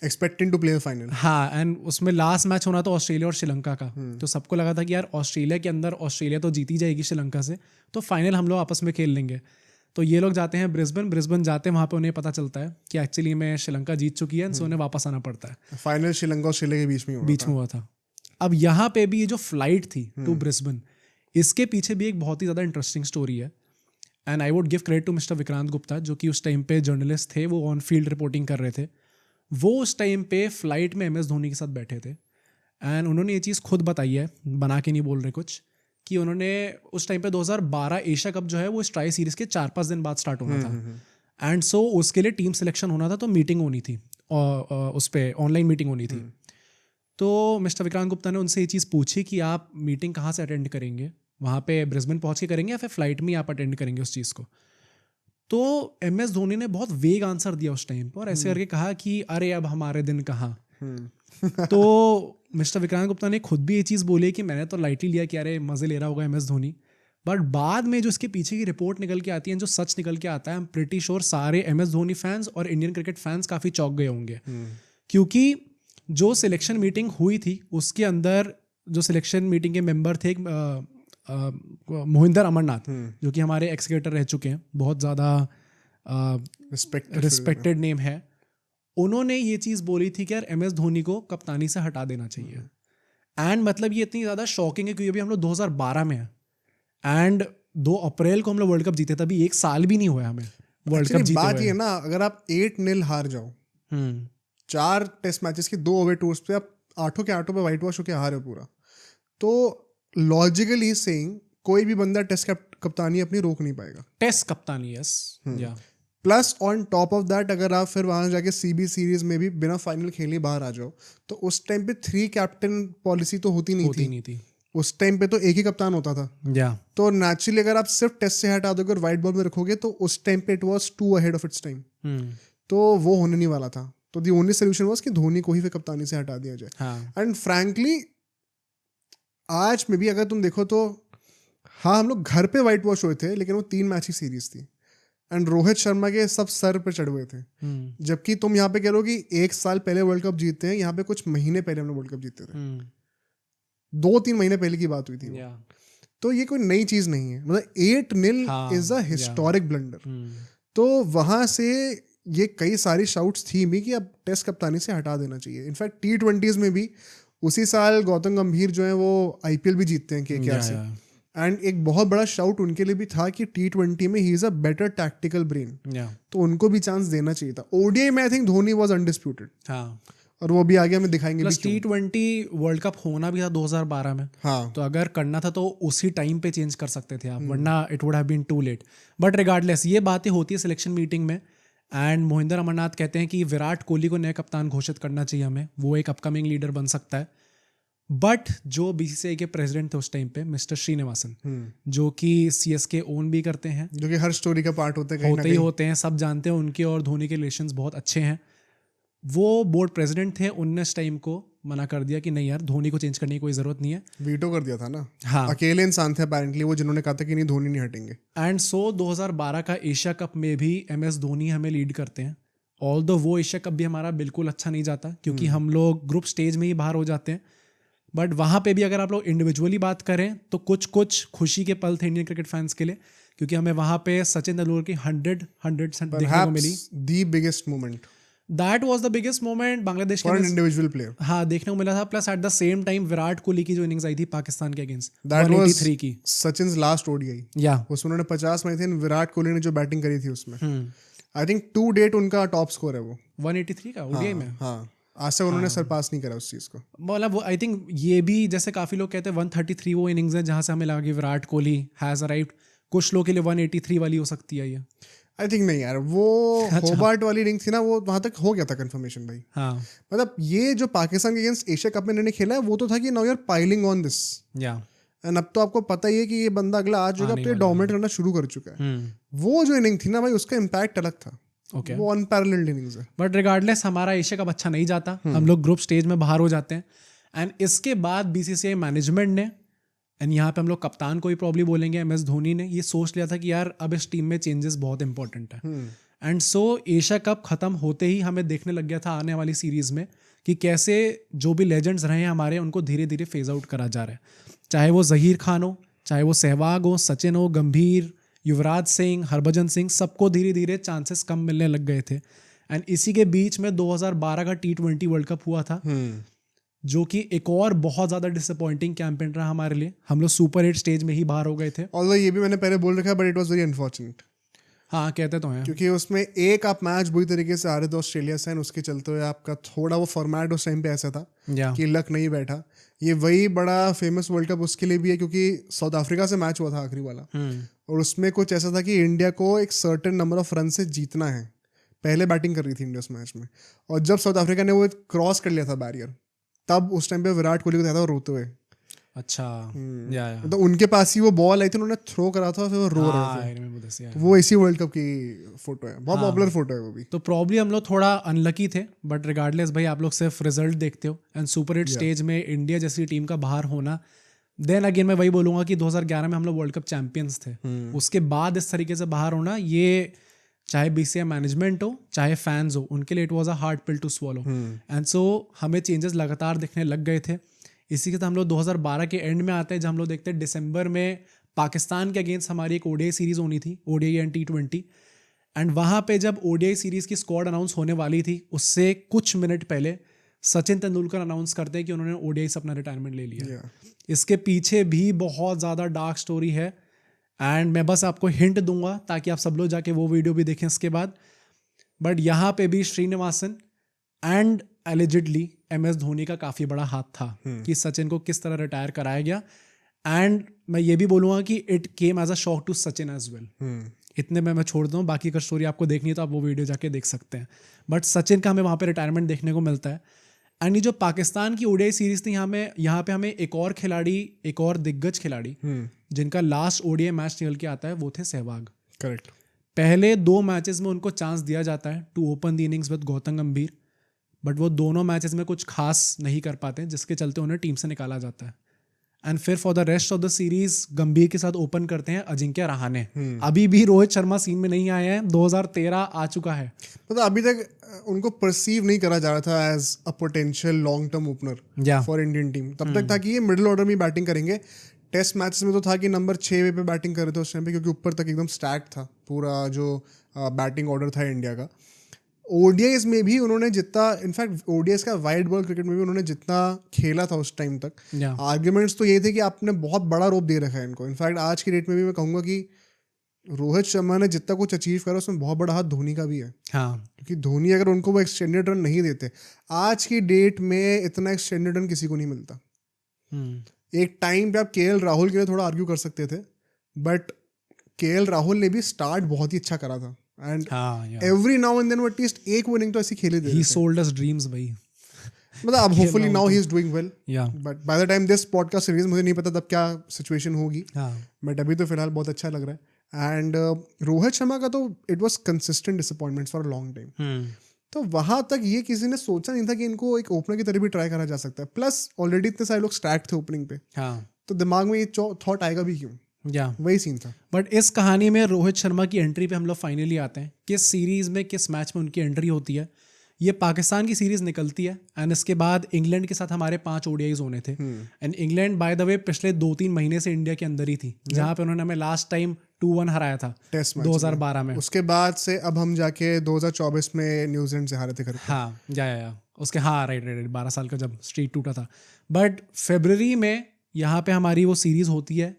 एक्सपेक्टिंग टू प्ले फाइनल। हाँ, एंड उसमें लास्ट मैच होना था ऑस्ट्रेलिया और श्रीलंका का। तो सबको लगा था कि यार ऑस्ट्रेलिया के अंदर ऑस्ट्रेलिया तो जीती जाएगी श्रीलंका से, तो फाइनल हम लोग आपस में खेल लेंगे। तो ये लोग जाते हैं ब्रिस्बेन जाते हैं, वहाँ पे उन्हें पता चलता है कि एक्चुअली में श्रीलंका जीत चुकी है, सो उन्हें वापस आना पड़ता है। फाइनल श्रीलंका ऑस्ट्रेलिया के बीच में हुआ था। अब यहाँ पे भी ये जो फ्लाइट थी टू ब्रिस्बेन, इसके पीछे भी एक बहुत ही ज़्यादा इंटरेस्टिंग स्टोरी है। And I would give credit to mister Vikrant Gupta, जो कि उस टाइम पे जर्नलिस्ट थे, वो ऑन फील्ड रिपोर्टिंग कर रहे थे। वो उस टाइम पे फ्लाइट में MS धोनी के साथ बैठे थे। एंड उन्होंने ये चीज़ खुद बताई है, बना के नहीं बोल रहे कुछ, कि उन्होंने उस टाइम पे 2012 एशिया कप जो है वो इस ट्राई सीरीज़ के 4-5 दिन बाद स्टार्ट होना था। एंड सो उसके लिए टीम सिलेक्शन होना था, तो मीटिंग होनी थी और उस पर ऑनलाइन मीटिंग होनी थी। तो मिस्टर विक्रांत गुप्ता ने उनसे ये चीज़ पूछी कि आप मीटिंग कहाँ से अटेंड करेंगे, वहाँ पे ब्रिस्बेन पहुँच के करेंगे या फिर फ्लाइट में आप अटेंड करेंगे उस चीज़ को। तो MS धोनी ने बहुत वेग आंसर दिया उस टाइम पर और ऐसे करके कहा कि अरे अब हमारे दिन कहाँ। तो मिस्टर विक्रांत गुप्ता ने खुद भी ये चीज़ बोली कि मैंने तो लाइटली लिया कि अरे मज़े ले रहा होगा MS धोनी, बट बाद में जो इसके पीछे की रिपोर्ट निकल के आती है, जो सच निकल के आता है, आई एम प्रिटी श्योर सारे MS धोनी फैंस और इंडियन क्रिकेट फैंस काफ़ी चौंक गए होंगे। क्योंकि जो सिलेक्शन मीटिंग हुई थी उसके अंदर जो सिलेक्शन मीटिंग के मेंबर थे, मोहिंदर अमरनाथ, जो कि हमारे एक्सक्रिकेटर रह चुके हैं, बहुत ज़्यादा रिस्पेक्टेड नेम है, उन्होंने ये चीज़ बोली थी कि यार MS धोनी को कप्तानी से हटा देना चाहिए। एंड मतलब ये इतनी ज़्यादा शॉकिंग है क्योंकि अभी हम लोग 2012 में हैं एंड 2 अप्रैल को हम लोग वर्ल्ड कप जीते, तभी 1 साल भी नहीं हुआ हमें वर्ल्ड कप जीते। बात ये ना, अगर आप 8-0 हार जाओ 4 टेस्ट मैचेस की 2 अवे टूर्स पे, आप 8 के 8 पे वाइट वॉश होकर हारे पूरा, तो लॉजिकली सेइंग कोई भी बंदा टेस्ट कप्तानी अपनी रोक नहीं पाएगा। टेस्ट कप्तानी, यस, या plus on top of that अगर आप फिर वहां जाके CB सीरीज में भी बिना फाइनल खेले बाहर आ जाओ, तो उस टाइम पे 3 कैप्टन पॉलिसी तो होती नहीं थी। उस टाइम पे तो एक ही कप्तान होता था। या तो नेचुरली अगर आप सिर्फ टेस्ट से हटा दोगे और व्हाइट बॉल में रखोगे, तो उस टाइम पे it was too ahead of its time, तो वो होने नहीं वाला था। तो दी ओनली सोल्यूशन वाज कि धोनी को ही फिर कप्तानी से हटा दिया जाए। एंड फ्रैंकली आज में भी अगर तुम देखो तो हाँ, हम लोग घर पे वाइट वॉश हुए थे, लेकिन वो 3 मैच की सीरीज थी एंड रोहित शर्मा के सब सर पे चढ़ हुए थे। जबकि तुम यहाँ पे कह रहे हो कि 1 साल पहले वर्ल्ड कप जीते हैं, यहाँ पे कुछ महीने पहले हमने वर्ल्ड कप जीते थे, 2-3 महीने पहले की बात हुई थी। तो ये कोई नई चीज नहीं है, मतलब 8-0 इज अ हिस्टोरिक ब्लंडर। तो वहां से ये कई सारी शाउट्स थी भी कि अब टेस्ट कप्तानी से हटा देना चाहिए। इनफैक्ट T20s में भी उसी साल गौतम गंभीर जो है वो IPL भी जीतते हैं KKR से, एंड एक बहुत बड़ा शाउट उनके लिए भी था कि T20 में ही is a better tactical brain, तो उनको भी चांस देना चाहिए था। ODI में I think Dhoni was undisputed, और वो भी आगे हमें दिखाएंगे। प्लस T20 वर्ल्ड कप होना भी था 2012 में, तो अगर करना था तो उसी टाइम पे चेंज कर सकते थे आप, वरना it would have been too late. But regardless ये बातें होती है सिलेक्शन मीटिंग में, एंड मोहिंदर अमरनाथ कहते हैं कि विराट कोहली को नया कप्तान घोषित करना चाहिए हमें, वो एक अपकमिंग लीडर बन सकता है। बट जो BCCI के प्रेसिडेंट थे उस टाइम पे मिस्टर श्रीनिवासन, जो कि CSK ओन भी करते हैं, जो कि हर स्टोरी का पार्ट होते हैं, सब जानते हैं, उनके और धोनी के रिलेशंस बहुत अच्छे हैं, वो बोर्ड प्रेसिडेंट थे। उनने इस टाइम को मना कर दिया कि नहीं यार, धोनी को चेंज करने की कोई जरूरत नहीं है, वीटो कर दिया था ना। हाँ, अकेले इंसान थे अपेरेंटली वो, जिन्होंने कहा था कि नहीं, धोनी नहीं हटेंगे। एंड सो 2012 का एशिया कप में भी MS धोनी हमें लीड करते हैं। ऑल्दो वो एशिया कप भी हमारा बिल्कुल अच्छा नहीं जाता क्योंकि हम लोग ग्रुप स्टेज में ही बाहर हो जाते हैं, बट वहाँ पे भी अगर आप लोग इंडिविजुअली बात करें तो कुछ खुशी के पल थे इंडियन क्रिकेट फैंस के लिए, क्योंकि हमें वहाँ पे सचिन तेंदुलकर की 100 देखने को मिली। The biggest moment, that was the biggest moment Bangladesh के इंडिविजुअल प्लेयर, हाँ, देखने को मिला था। Plus at the same time Virat Kohli की जो इनिंग्स आई थी पाकिस्तान के अगेंस्ट, दैट 183 की, सचिन्स लास्ट ODI, उसमें उन्होंने 50 मारे थे। विराट कोहली ने जो बैटिंग करी थी उसमें आई थिंक टू डेट उनका टॉप स्कोर है वो 183 का ODI में। हाँ, आज तक उन्होंने सरपास नहीं करा उस चीज को। मतलब वो आई थिंक ये भी, जैसे काफी लोग कहते हैं 133 वो इनिंग्स है जहां से हमें लगा कि विराट कोहली हैज अराइव्ड, कुछ लोग के लिए 183 वाली हो सकती है ये। आई थिंक नहीं यार, वो होबार्ट वाली रिंग थी ना, वो वहां तक हो गया था कंफर्मेशन भाई। हाँ मतलब ये जो पाकिस्तान के अगेंस्ट एशिया कप में इन्होंने खेला है, वो तो था कि now you are piling on this, या एंड अब तो आपको पता ही है कि ये बंदा अगला आ चुका, अब तो ये डोमिनेट करना शुरू कर चुका है। वो जो इनिंग थी ना भाई, उसका इम्पैक्ट अलग था। ओके, वो अनपैरेलल्ड इनिंग्स है। बट रिगार्डलेस हमारा एशिया कप अच्छा नहीं जाता, हम लोग ग्रुप स्टेज में बाहर हो जाते हैं। एंड इसके बाद बीसीसीआई मैनेजमेंट ने, एंड यहाँ पे हम लोग कप्तान को ही प्रॉब्ली बोलेंगे, MS धोनी ने ये सोच लिया था कि यार अब इस टीम में चेंजेस बहुत इंपॉर्टेंट है। एंड सो एशिया कप खत्म होते ही हमें देखने लग गया था आने वाली सीरीज में कि कैसे जो भी लेजेंड्स रहे हैं हमारे, उनको धीरे धीरे फेज आउट करा जा रहा है। चाहे वो जहीर खान हो, चाहे वो सहवाग हो, सचिन हो, गंभीर, युवराज सिंह, हरभजन सिंह, सबको धीरे धीरे चांसेस कम मिलने लग गए थे। एंड इसी के बीच में 2012 का T20 वर्ल्ड कप हुआ था, जो कि एक और बहुत ज़्यादा डिसअपॉइंटिंग कैंपेन रहा हमारे लिए। हम लोग सुपर 8 स्टेज में ही बाहर हो गए थे। ऑल्दो ये भी मैंने पहले बोल रखा है, but it was very unfortunate. हाँ कहते तो हैं, क्योंकि उसमें एक आप मैच बुरी तरीके से आ रहे थे ऑस्ट्रेलिया से, and उसके चलते हुए आपका थोड़ा वो फॉर्मेट उस टाइम पे ऐसा था कि लक नहीं बैठा। ये वही बड़ा फेमस वर्ल्ड कप उसके लिए भी है, क्योंकि साउथ अफ्रीका से मैच हुआ था आखिरी वाला, और उसमें कुछ ऐसा था कि इंडिया को एक सर्टेन नंबर ऑफ रन से जीतना है। पहले बैटिंग कर रही थी इंडिया उस मैच में, और जब साउथ अफ्रीका ने वो क्रॉस कर लिया था बैरियर, तब उस टाइम पे विराट कोहली को देखा था रोते हुए। अच्छा या तो उनके पास ही वो बॉल आई थी, उन्होंने थ्रो करा था, फिर वो रो रहे थे। तो वो इसी वर्ल्ड कप की फोटो है, बहुत पॉपुलर फोटो है वो भी। तो प्रॉब्ली हम लोग थोड़ा अनलकी थे, बट रिगार्डलेस भाई आप लोग सिर्फ रिजल्ट देखते हो, एंड सुपर 8 स्टेज में इंडिया जैसी टीम का बाहर होना, देन अगेन मैं वही बोलूंगा कि 2011 में हम लोग वर्ल्ड कप चैंपियंस थे। उसके बाद इस तरीके से बाहर होना, ये चाहे BCCI मैनेजमेंट हो, चाहे फैंस हो, उनके लिए it was a hard pill to swallow. And so हमें चेंजेस लगातार दिखने लग गए थे। इसी के साथ हम लोग 2012 के एंड में आते हैं, जब हम लोग देखते हैं दिसंबर में पाकिस्तान के अगेंस्ट हमारी एक ODI सीरीज होनी थी, ODI एंड T20। एंड वहाँ पे जब ODI सीरीज की स्क्वाड अनाउंस होने वाली थी, उससे कुछ मिनट पहले सचिन तेंदुलकर अनाउंस करते हैं कि उन्होंने ODI से अपना रिटायरमेंट ले लिया। इसके पीछे भी बहुत ज़्यादा डार्क स्टोरी है, एंड मैं बस आपको हिंट दूंगा ताकि आप सब लोग जाके वो वीडियो भी देखें इसके बाद। बट यहाँ पे भी Srinivasan and allegedly MS Dhoni का काफ़ी बड़ा हाथ था कि सचिन को किस तरह रिटायर कराया गया। एंड मैं ये भी बोलूँगा कि it came as a shock to Sachin as well. इतने में मैं छोड़ दूँ, बाकी का स्टोरी आपको देखनी है तो आप वो वीडियो जाके देख सकते हैं। बट सचिन का हमें वहाँ पे रिटायरमेंट देखने को मिलता है। एंड ये जो पाकिस्तान की ODI सीरीज थी, यहाँ पे हमें एक और खिलाड़ी, एक और दिग्गज खिलाड़ी जिनका लास्ट ODI मैच निकल के आता है, वो थे सहवाग। करेक्ट। पहले 2 मैचेस में उनको चांस दिया जाता है to open the innings with Gautam Gambhir, but वो दोनों मैचेस में कुछ खास नहीं कर पाते, जिसके चलते उन्हें टीम से निकाला जाता है। एंड फिर for the rest of the series गंभीर के साथ ओपन करते हैं अजिंक्य रहाणे। अभी भी रोहित शर्मा सीन में नहीं आए हैं, 2013 आ चुका है। मतलब अभी तक उनको परसीव नहीं करा जा रहा था as a potential long term opener for Indian team. तब तक था कि ये मिडिल ऑर्डर में बैटिंग करेंगे। टेस्ट मैचेस में तो था कि नंबर 6 पे बैटिंग कर रहे थे उस टाइम पे, क्योंकि ऊपर तक एकदम स्टैक था पूरा जो बैटिंग ऑर्डर था इंडिया का। ODIs में भी उन्होंने जितना, इनफैक्ट ODIs का वाइड बॉल क्रिकेट में भी उन्होंने जितना खेला था उस टाइम तक, आर्ग्यूमेंट्स तो ये थे कि आपने बहुत बड़ा रोप दे रखा है इनको। इनफैक्ट आज की डेट में भी मैं कहूँगा कि रोहित शर्मा ने जितना कुछ अचीव करा उसमें बहुत बड़ा हाथ धोनी का भी है। क्योंकि धोनी अगर उनको वो एक्सटेंडेड रन नहीं देते, आज की डेट में इतना एक्सटेंडेड रन किसी को नहीं मिलता। एक टाइम पे आप KL राहुल के लिए थोड़ा आर्ग्यू कर सकते थे, बट KL राहुल ने भी स्टार्ट बहुत ही अच्छा करा था, and every now and then वो एटलीस्ट एक विनिंग तो ऐसी खेले दे। ही सोल्ड अस ड्रीम्स भाई। मतलब अब hopefully now he is doing well, but by the time this podcast series मुझे नहीं पता तब क्या सिचुएशन होगी, बट अभी तो फिलहाल बहुत अच्छा लग रहा है। एंड रोहित शर्मा का तो it was consistent disappointment for a long time. तो वहां तक ये किसी ने सोचा नहीं था कि इनको एक ओपनर की तरह भी ट्राई करा जा सकता है। प्लस ऑलरेडी इतने सारे लोग स्टैक थे ओपनिंग पे, तो दिमाग में ये थॉट आएगा भी क्यों, वही सीन था। बट इस कहानी में रोहित शर्मा की एंट्री पे हम लोग फाइनली आते हैं। किस सीरीज में, किस मैच में उनकी एंट्री होती है। ये पाकिस्तान की सीरीज निकलती है, एंड इसके बाद इंग्लैंड के साथ हमारे 5 ODIs होने थे। एंड इंग्लैंड बाय द वे पिछले 2-3 महीने से इंडिया के अंदर ही थी, जहाँ पे उन्होंने हमें लास्ट टाइम 2-1 हराया था टेस्ट मैच 2012 में। उसके बाद से अब हम जाके 2024 में न्यूजीलैंड से हारे थे करके। उसके राइट 12 साल का जब स्ट्रीक टूटा था। बट फरवरी में यहाँ पे हमारी वो सीरीज होती है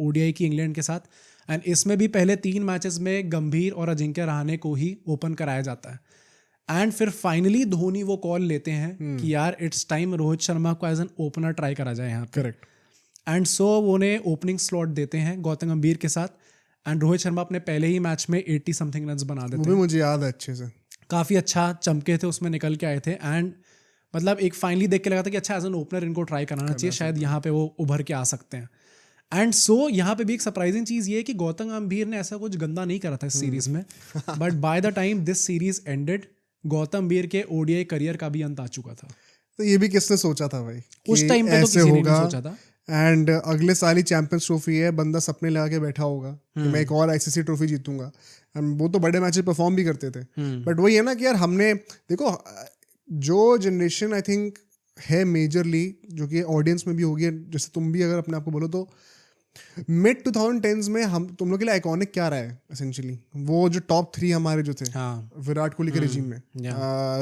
ODI की इंग्लैंड के साथ, एंड इसमें भी पहले 3 मैचेस में गंभीर और अजिंक्य रहाणे को ही ओपन कराया जाता है। एंड फिर फाइनली धोनी वो कॉल लेते हैं कि यार इट्स टाइम रोहित शर्मा को एज एन ओपनर ट्राई करा जाए यहाँ पे। करेक्ट। एंड सो वो उन्हें ओपनिंग स्लॉट देते हैं गौतम गंभीर के साथ। एंड रोहित शर्मा अपने पहले ही मैच में 80 समथिंग रन बना वो देते भी हैं, मुझे याद है अच्छे से। काफ़ी अच्छा चमके थे उसमें, निकल के आए थे। एंड मतलब एक फाइनली देख के लगा था कि अच्छा एज एन ओपनर इनको ट्राई कराना चाहिए, शायद यहाँ पे वो उभर के आ सकते हैं। एंड सो यहाँ पे भी एक सरप्राइजिंग चीज़ ये है कि गौतम गंभीर ने ऐसा कुछ गंदा नहीं करा था इस सीरीज में, but by the time this series ended Gautam गंभीर के ओडीआई करियर का भी अंत आ चुका था। तो ये भी किसने सोचा था भाई उस कि टाइम पे तो ऐसे किसी ने होगा? नहीं सोचा था। एंड अगले साल ही चैंपियंस ट्रॉफी है, बंदा सपने लगा के बैठा होगा कि मैं एक और आईसीसी ट्रॉफी जीतूंगा। एंड वो तो बड़े मैचेस परफॉर्म भी करते थे, बट वही है ना कि यार हमने देखो जो जनरेशन आई थिंक है मेजरली, जो कि ऑडियंस में भी होगी, जैसे तुम भी अगर अपने आप को बोलो तो मिड 2010s में हम तुम लोग के लिए आइकॉनिक क्या रहा है एसेंशियली, वो जो टॉप 3 हमारे जो थे विराट कोहली के रेजिम में,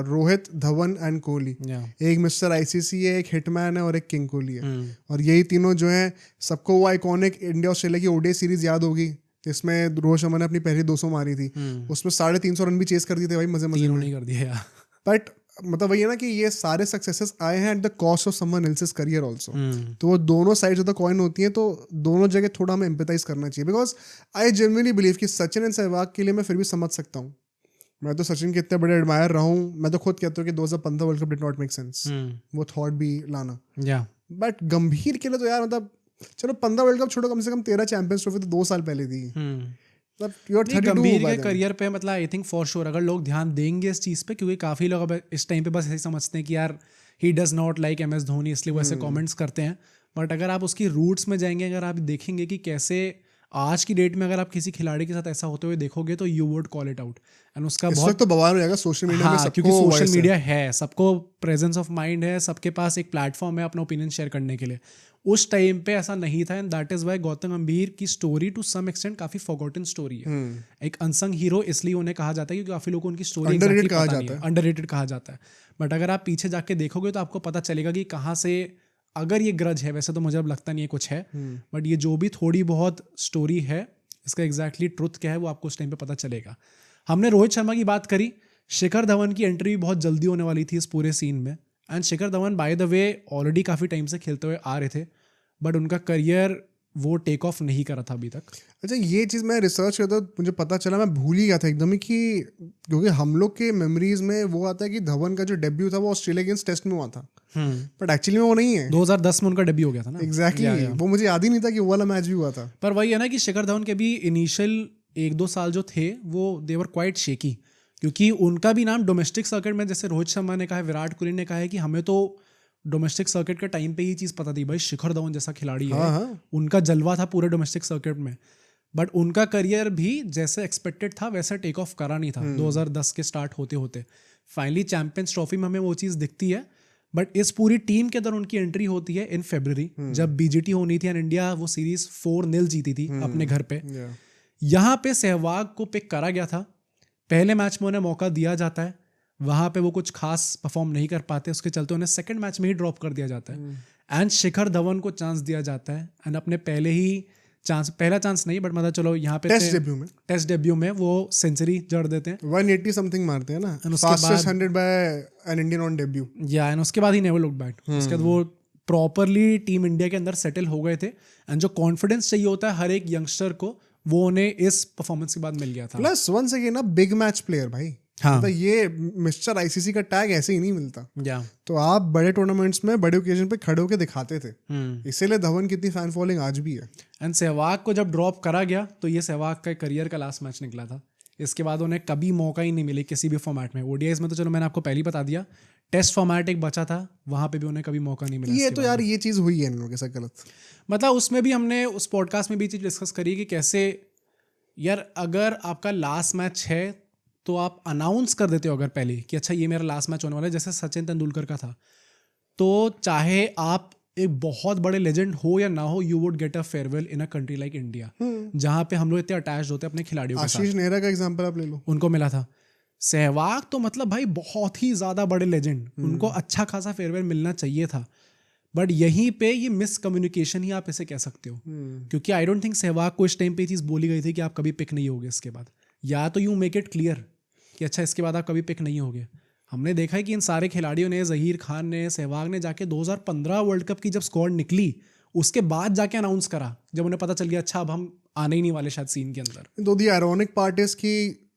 रोहित, धवन एंड कोहली, एक मिस्टर आईसीसी है, एक हिटमैन है और एक किंग कोहली है। और यही तीनों जो है सबको वो आइकॉनिक इंडिया ऑस्ट्रेलिया की ओडीआई सीरीज याद होगी, जिसमें रोहित शर्मा ने अपनी पहली 200 मारी थी, उसमें 350 रन भी चेस कर दिए थे भाई, मजे मजे में कर दिया। बट मतलब वही है ना कि ये सारे सक्सेसेस आए हैं at the cost of someone else's career also. तो वो दोनों साइड्स ऑफ द कॉइन होती हैं, तो दोनों जगह थोड़ा हमें एम्पैथाइज करना चाहिए। बिकॉज आई जेन्युइनली बिलीव कि सचिन एंड सहवाग के लिए मैं फिर भी समझ सकता हूँ। मैं तो सचिन के इतने बड़े एडमायर रहा हूँ, मैं तो खुद कहता हूँ कि 2015 world cup did not make sense, वो थॉट भी लाना। बट गंभीर के लिए तो यार मतलब चलो 15 वर्ल्ड कप छोड़ो, कम से कम 13 चैंपियंस ट्रॉफी तो 2 साल पहले दी। गंभीर के करियर पे मतलब आई थिंक फॉर श्योर अगर लोग ध्यान देंगे इस चीज़ पे, क्योंकि काफ़ी लोग अब इस टाइम पे बस ऐसे समझते हैं कि यार he does not like MS Dhoni, इसलिए वो ऐसे कमेंट्स करते हैं। बट अगर आप उसकी रूट्स में जाएंगे, अगर आप देखेंगे कि कैसे आज की डेट में अगर आप किसी खिलाड़ी के साथ ऐसा होते हुए देखोगे तो you would call it out. And उसका बहुत तो बवाल हो जाएगा सोशल मीडिया में, क्योंकि सोशल मीडिया है, सबको प्रेजेंस ऑफ माइंड है, सबके पास एक प्लेटफॉर्म है अपना ओपिनियन शेयर करने के लिए। उस टाइम पे ऐसा नहीं था, and that is why Gautam Gambhir की स्टोरी टू सम एक्सटेंट काफी फॉरगॉटन स्टोरी है। एक अनसंग हीरो इसलिए उन्हें कहा जाता है क्योंकि काफी लोगों को उनकी स्टोरी अंडररेटेड कहा जाता है। बट अगर आप पीछे जाके देखोगे तो आपको पता चलेगा कि कहाँ से, अगर ये ग्रज है, वैसे तो मुझे अब लगता नहीं है कुछ है, बट ये जो भी थोड़ी बहुत स्टोरी है, इसका एग्जैक्टली ट्रुथ क्या है वो आपको उस टाइम पे पता चलेगा। हमने रोहित शर्मा की बात करी, शिखर धवन की एंट्री बहुत जल्दी होने वाली थी इस पूरे सीन में। And Shikhar Dhawan bye the way already काफ़ी टाइम से खेलते हुए आ रहे थे, बट उनका करियर वो टेक ऑफ नहीं करा था अभी तक। अच्छा, ये चीज़ मैं रिसर्च करता मुझे पता चला, मैं भूल ही गया था एकदम ही कि क्योंकि हम लोग के मेमोरीज में वो आता है कि धवन का जो डेब्यू था वो ऑस्ट्रेलिया अगेंस्ट टेस्ट में हुआ था, बट एक्चुअली में वो नहीं है। 2010 में उनका डेब्यू हो गया था ना। एग्जैक्टली, वो मुझे याद ही नहीं था कि वो वाला मैच भी हुआ था। पर वही है ना कि शिखर धवन के भी इनिशियल 1-2 साल जो थे वो दे वर क्वाइट शेकी, क्योंकि उनका भी नाम डोमेस्टिक सर्किट में, जैसे रोहित शर्मा ने कहा है, विराट कोहली ने कहा है कि हमें तो डोमेस्टिक सर्किट के टाइम पे ही चीज़ पता थी भाई, शिखर धवन जैसा खिलाड़ी है, उनका जलवा था पूरे डोमेस्टिक सर्किट में। बट उनका करियर भी जैसे एक्सपेक्टेड था वैसा टेक ऑफ करा नहीं था 2010 के स्टार्ट होते होते। फाइनली चैंपियंस ट्रॉफी में हमें वो चीज़ दिखती है, बट इस पूरी टीम के अंदर उनकी एंट्री होती है इन फरवरी, जब BGT होनी थी एंड इंडिया वो सीरीज 4-0 जीती थी अपने घर पे। यहाँ पे सहवाग को पिक करा गया था, पहले मैच में उन्हें मौका दिया जाता है, वहाँ पे वो कुछ खास परफॉर्म नहीं कर पाते, उसके चलते उन्हें सेकंड मैच में ही ड्रॉप कर दिया जाता है। एंड शिखर धवन को चांस दिया जाता है, एंड अपने पहला चांस नहीं, बट मतलब चलो यहाँ पे टेस्ट डेब्यू में वो सेंचुरी जड़ देते हैं, 180 समथिंग मारते हैं ना, fastest 100 by an Indian on debut. या एंड उसके बाद ही नेवर लुक बैक। उसके बाद वो प्रॉपरली टीम इंडिया के अंदर सेटल हो गए थे, एंड जो कॉन्फिडेंस चाहिए होता है हर एक यंगस्टर को वो उन्हें इस परफॉर्मेंस के बाद मिल गया था। प्लस वंस अगेन ना बिग मैच प्लेयर भाई, हाँ, तो ये मिस्टर आईसीसी का टैग ऐसे ही नहीं मिलता। तो आप बड़े टूर्नामेंट्स में बड़े ओकेजन पे खड़े होकर दिखाते थे, इसीलिए धवन की इतनी फैन फॉलोइंग आज भी है। एंड सहवाग को जब ड्रॉप करा गया तो ये सहवाग का करियर का लास्ट मैच निकला था। इसके बाद उन्हें कभी मौका ही नहीं मिले किसी भी फॉर्मेट में। ओडीआईज में तो चलो मैंने आपको पहले ही बता दिया, टेस्ट फॉर्मेट एक बचा था, वहां पे भी उन्हें कभी मौका नहीं मिला। ये तो यार ये चीज़ हुई है इन लोगों के साथ गलत, मतलब उसमें भी हमने उस पॉडकास्ट में भी चीज़ डिस्कस करी कि कैसे यार अगर आपका लास्ट मैच है तो आप अनाउंस कर देते हो अगर पहले कि अच्छा ये मेरा लास्ट मैच होने वाला है, जैसे सचिन तेंदुलकर का था, तो चाहे आप एक बहुत बड़े लेजेंड हो या ना हो, you would get a farewell in a country like India, जहाँ पे हम लोग इतने अटैच्ड होते हैं अपने खिलाड़ियों के साथ। आशीष नेहरा का एग्जांपल आप ले लो, उनको मिला था। सहवाग तो मतलब भाई बहुत ही ज़्यादा बड़े लेजेंड, उनको अच्छा खासा फेयरवेल मिलना चाहिए था, बट यहीं पे ये मिसकम्युनिकेशन ही आप इसे कह सकते हो, क्योंकि आई डोंट थिंक सहवाग को इस टाइम पे ये चीज़ बोली गई थी कि आप कभी पिक नहीं होगे इसके बाद, या तो यू मेक इट क्लियर कि अच्छा इसके बाद आप कभी पिक नहीं होगे। हमने देखा है कि इन सारे खिलाड़ियों ने, जहीर खान ने, सहवाग ने जाके 2015 वर्ल्ड कप की जब स्क्वाड निकली उसके बाद जाके अनाउंस करा, जब उन्हें पता चल गया अच्छा अब हम आने ही नहीं वाले शायद सीन के अंदर। तो दी आयरॉनिक पार्ट इज कि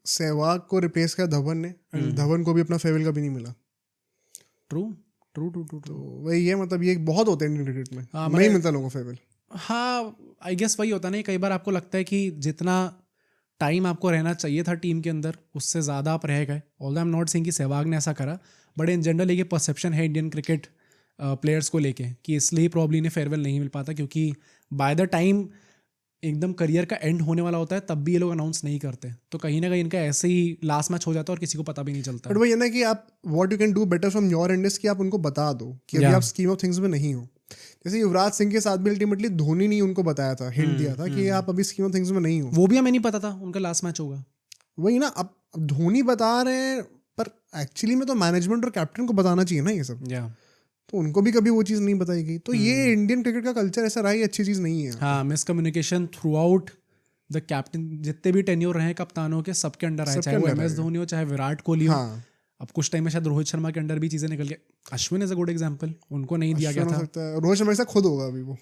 सहवाग को रिप्लेस किया धवन ने, and धवन को भी अपना फेयरवेल कभी नहीं मिला। ट्रू ट्रू ट्रू ट्रू तो वही है, मतलब ये बहुत होते हैं इंडियन क्रिकेट में, नहीं मिलता लोगों को फेयरवेल। हाँ आई गेस वही होता नहीं, कई बार आपको लगता है कि जितना टाइम आपको रहना चाहिए था टीम के अंदर उससे ज़्यादा आप रह गए। Although I am not saying कि सहवाग ने ऐसा करा, बट इन जनरल ये परसेप्शन है इंडियन क्रिकेट प्लेयर्स को लेके कि इसलिए प्रॉब्ली इन्हें फेयरवेल नहीं मिल पाता, क्योंकि बाय द टाइम एकदम करियर का एंड होने वाला होता है तब भी ये लोग अनाउंस नहीं करते, तो कहीं ना कहीं इनका ऐसे ही लास्ट मैच हो जाता है और किसी को पता भी नहीं चलता। बट वही है ना कि आप what you can do better from your and is कि आप उनको बता दो कि अभी आप स्कीम ऑफ थिंग्स में नहीं हो। जैसे युवराज सिंह के साथ भी अल्टीमेटली धोनी ने उनको बताया था, हिंट दिया था कि आप अभी स्कीम ऑफ थिंग्स में नहीं हो। वो भी हमें नहीं पता था उनका लास्ट मैच होगा। वही ना, अब धोनी बता रहे हैं पर एक्चुअली में तो मैनेजमेंट और कैप्टन को बताना चाहिए ना ये सब, तो उनको भी कभी वो चीज़ नहीं बताई गई। तो ये इंडियन क्रिकेट का कल्चर ऐसा रहा, ये अच्छी चीज़ नहीं है। हाँ, miscommunication through out the captain, जितने भी टेन्योर रहे कप्तानों के सबके अंडर आए, चाहे वो MS धोनी हो चाहे विराट कोहली हो। अब कुछ टाइम में शायद रोहित शर्मा के अंडर भी चीजें निकल गए। Ashwin is a good example, उनको नहीं दिया गया था। रोहित शर्मा के साथ खुद होगा अभी वो।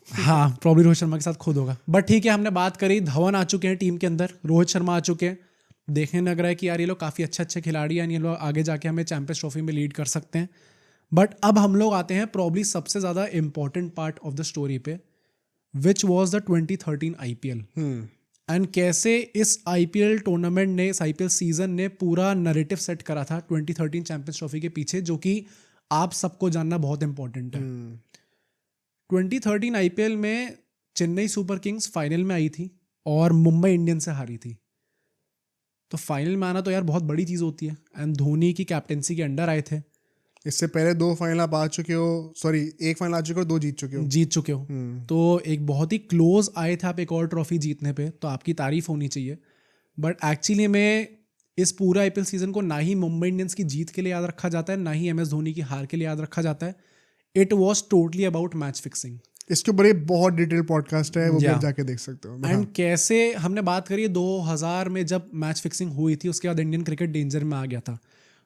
हाँ प्रॉब्ली रोहित शर्मा के साथ खुद होगा, बट ठीक है, हमने बात करी, धवन आ चुके हैं टीम के अंदर, रोहित शर्मा आ चुके हैं, देखने लग रहा है कि यार ये लोग काफ़ी अच्छे खिलाड़ी हैं, ये लोग आगे जाके हमें चैंपियंस ट्रॉफी में लीड कर सकते हैं। बट अब हम लोग आते हैं प्रॉब्ली सबसे ज़्यादा important part of the story पे, which was the 2013 IPL। And कैसे इस IPL टूर्नामेंट ने, इस IPL सीजन ने पूरा नरेटिव सेट करा था 2013 चैंपियंस ट्रॉफी के पीछे, जो कि आप सबको जानना बहुत इंपॉर्टेंट है। 2013 IPL में चेन्नई सुपर किंग्स फाइनल में आई थी और मुंबई इंडियंस से हारी थी। तो फाइनल में आना तो यार बहुत बड़ी चीज़ होती है, एंड धोनी की कैप्टेंसी के अंडर आए थे। इससे पहले 2 फाइनल आप आ चुके हो, सॉरी 1 फाइनल आ चुके हो, 2 जीत चुके हो। तो एक बहुत ही क्लोज आए थे आप एक और ट्रॉफी जीतने पे, तो आपकी तारीफ होनी चाहिए। बट एक्चुअली में इस पूरा IPL सीजन को ना ही मुंबई इंडियंस की जीत के लिए याद रखा जाता है, ना ही MS धोनी की हार के लिए याद रखा जाता है। It was totally about match fixing. इसके ऊपर एक बहुत डिटेल पॉडकास्ट है, वो भी जाके देख सकते हो। एंड कैसे हमने बात करी 2000 में जब मैच फिक्सिंग हुई थी, उसके बाद इंडियन क्रिकेट डेंजर में आ गया था।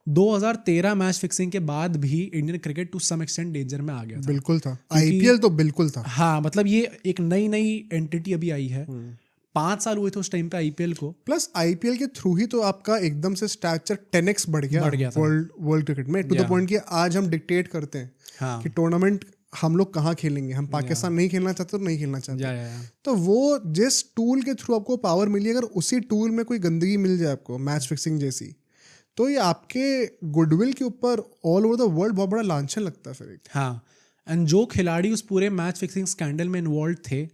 2013 मैच फिक्सिंग के बाद भी Indian cricket to some extent danger में आ गया था। बिल्कुल था, IPL तो बिल्कुल था। हाँ, मतलब ये एक नई एंटिटी अभी आई है। 5 साल हुए थे उस टाइम पे IPL को। प्लस IPL के थ्रू ही तो आपका एकदम से स्टैचर 10x बढ़ गया वर्ल्ड क्रिकेट में, टू द पॉइंट कि आज हम डिक्टेट करते हैं कि टूर्नामेंट हम लोग कहाँ खेलेंगे, हम पाकिस्तान नहीं खेलना चाहते तो नहीं खेलना चाहते। तो वो जिस टूल के थ्रू आपको पावर मिली, अगर उसी टूल में कोई गंदगी मिल जाए आपको, मैच फिक्सिंग जैसी, तो ये आपके गुडविल के ऊपर ऑल ओवर द वर्ल्ड बहुत बड़ा लांछन लगता है फिर। हाँ, एंड जो खिलाड़ी उस पूरे मैच फिक्सिंग स्कैंडल में इन्वॉल्व थे,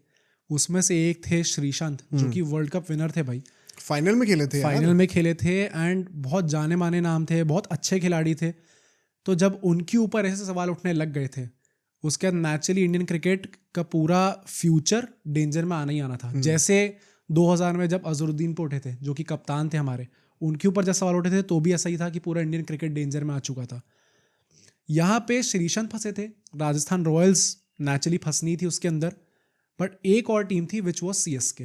उसमें से एक थे श्रीशांत, जो कि वर्ल्ड कप विनर थे भाई। फाइनल में खेले थे एंड बहुत जाने माने नाम थे, बहुत अच्छे खिलाड़ी थे। तो जब उनके ऊपर ऐसे सवाल उठने लग गए थे, उसके बाद नेचुरली इंडियन क्रिकेट का पूरा फ्यूचर डेंजर में आना ही आना था। जैसे 2000 में जब अजहरुद्दीन पे उठे थे, जो कि कप्तान थे हमारे, उनके ऊपर जब सवाल उठे थे तो भी ऐसा ही था कि पूरा इंडियन क्रिकेट डेंजर में आ चुका था। यहाँ पे श्रीशांत फंसे थे, राजस्थान रॉयल्स नेचुरली फंसनी थी उसके अंदर, बट एक और टीम थी विच वॉज CSK।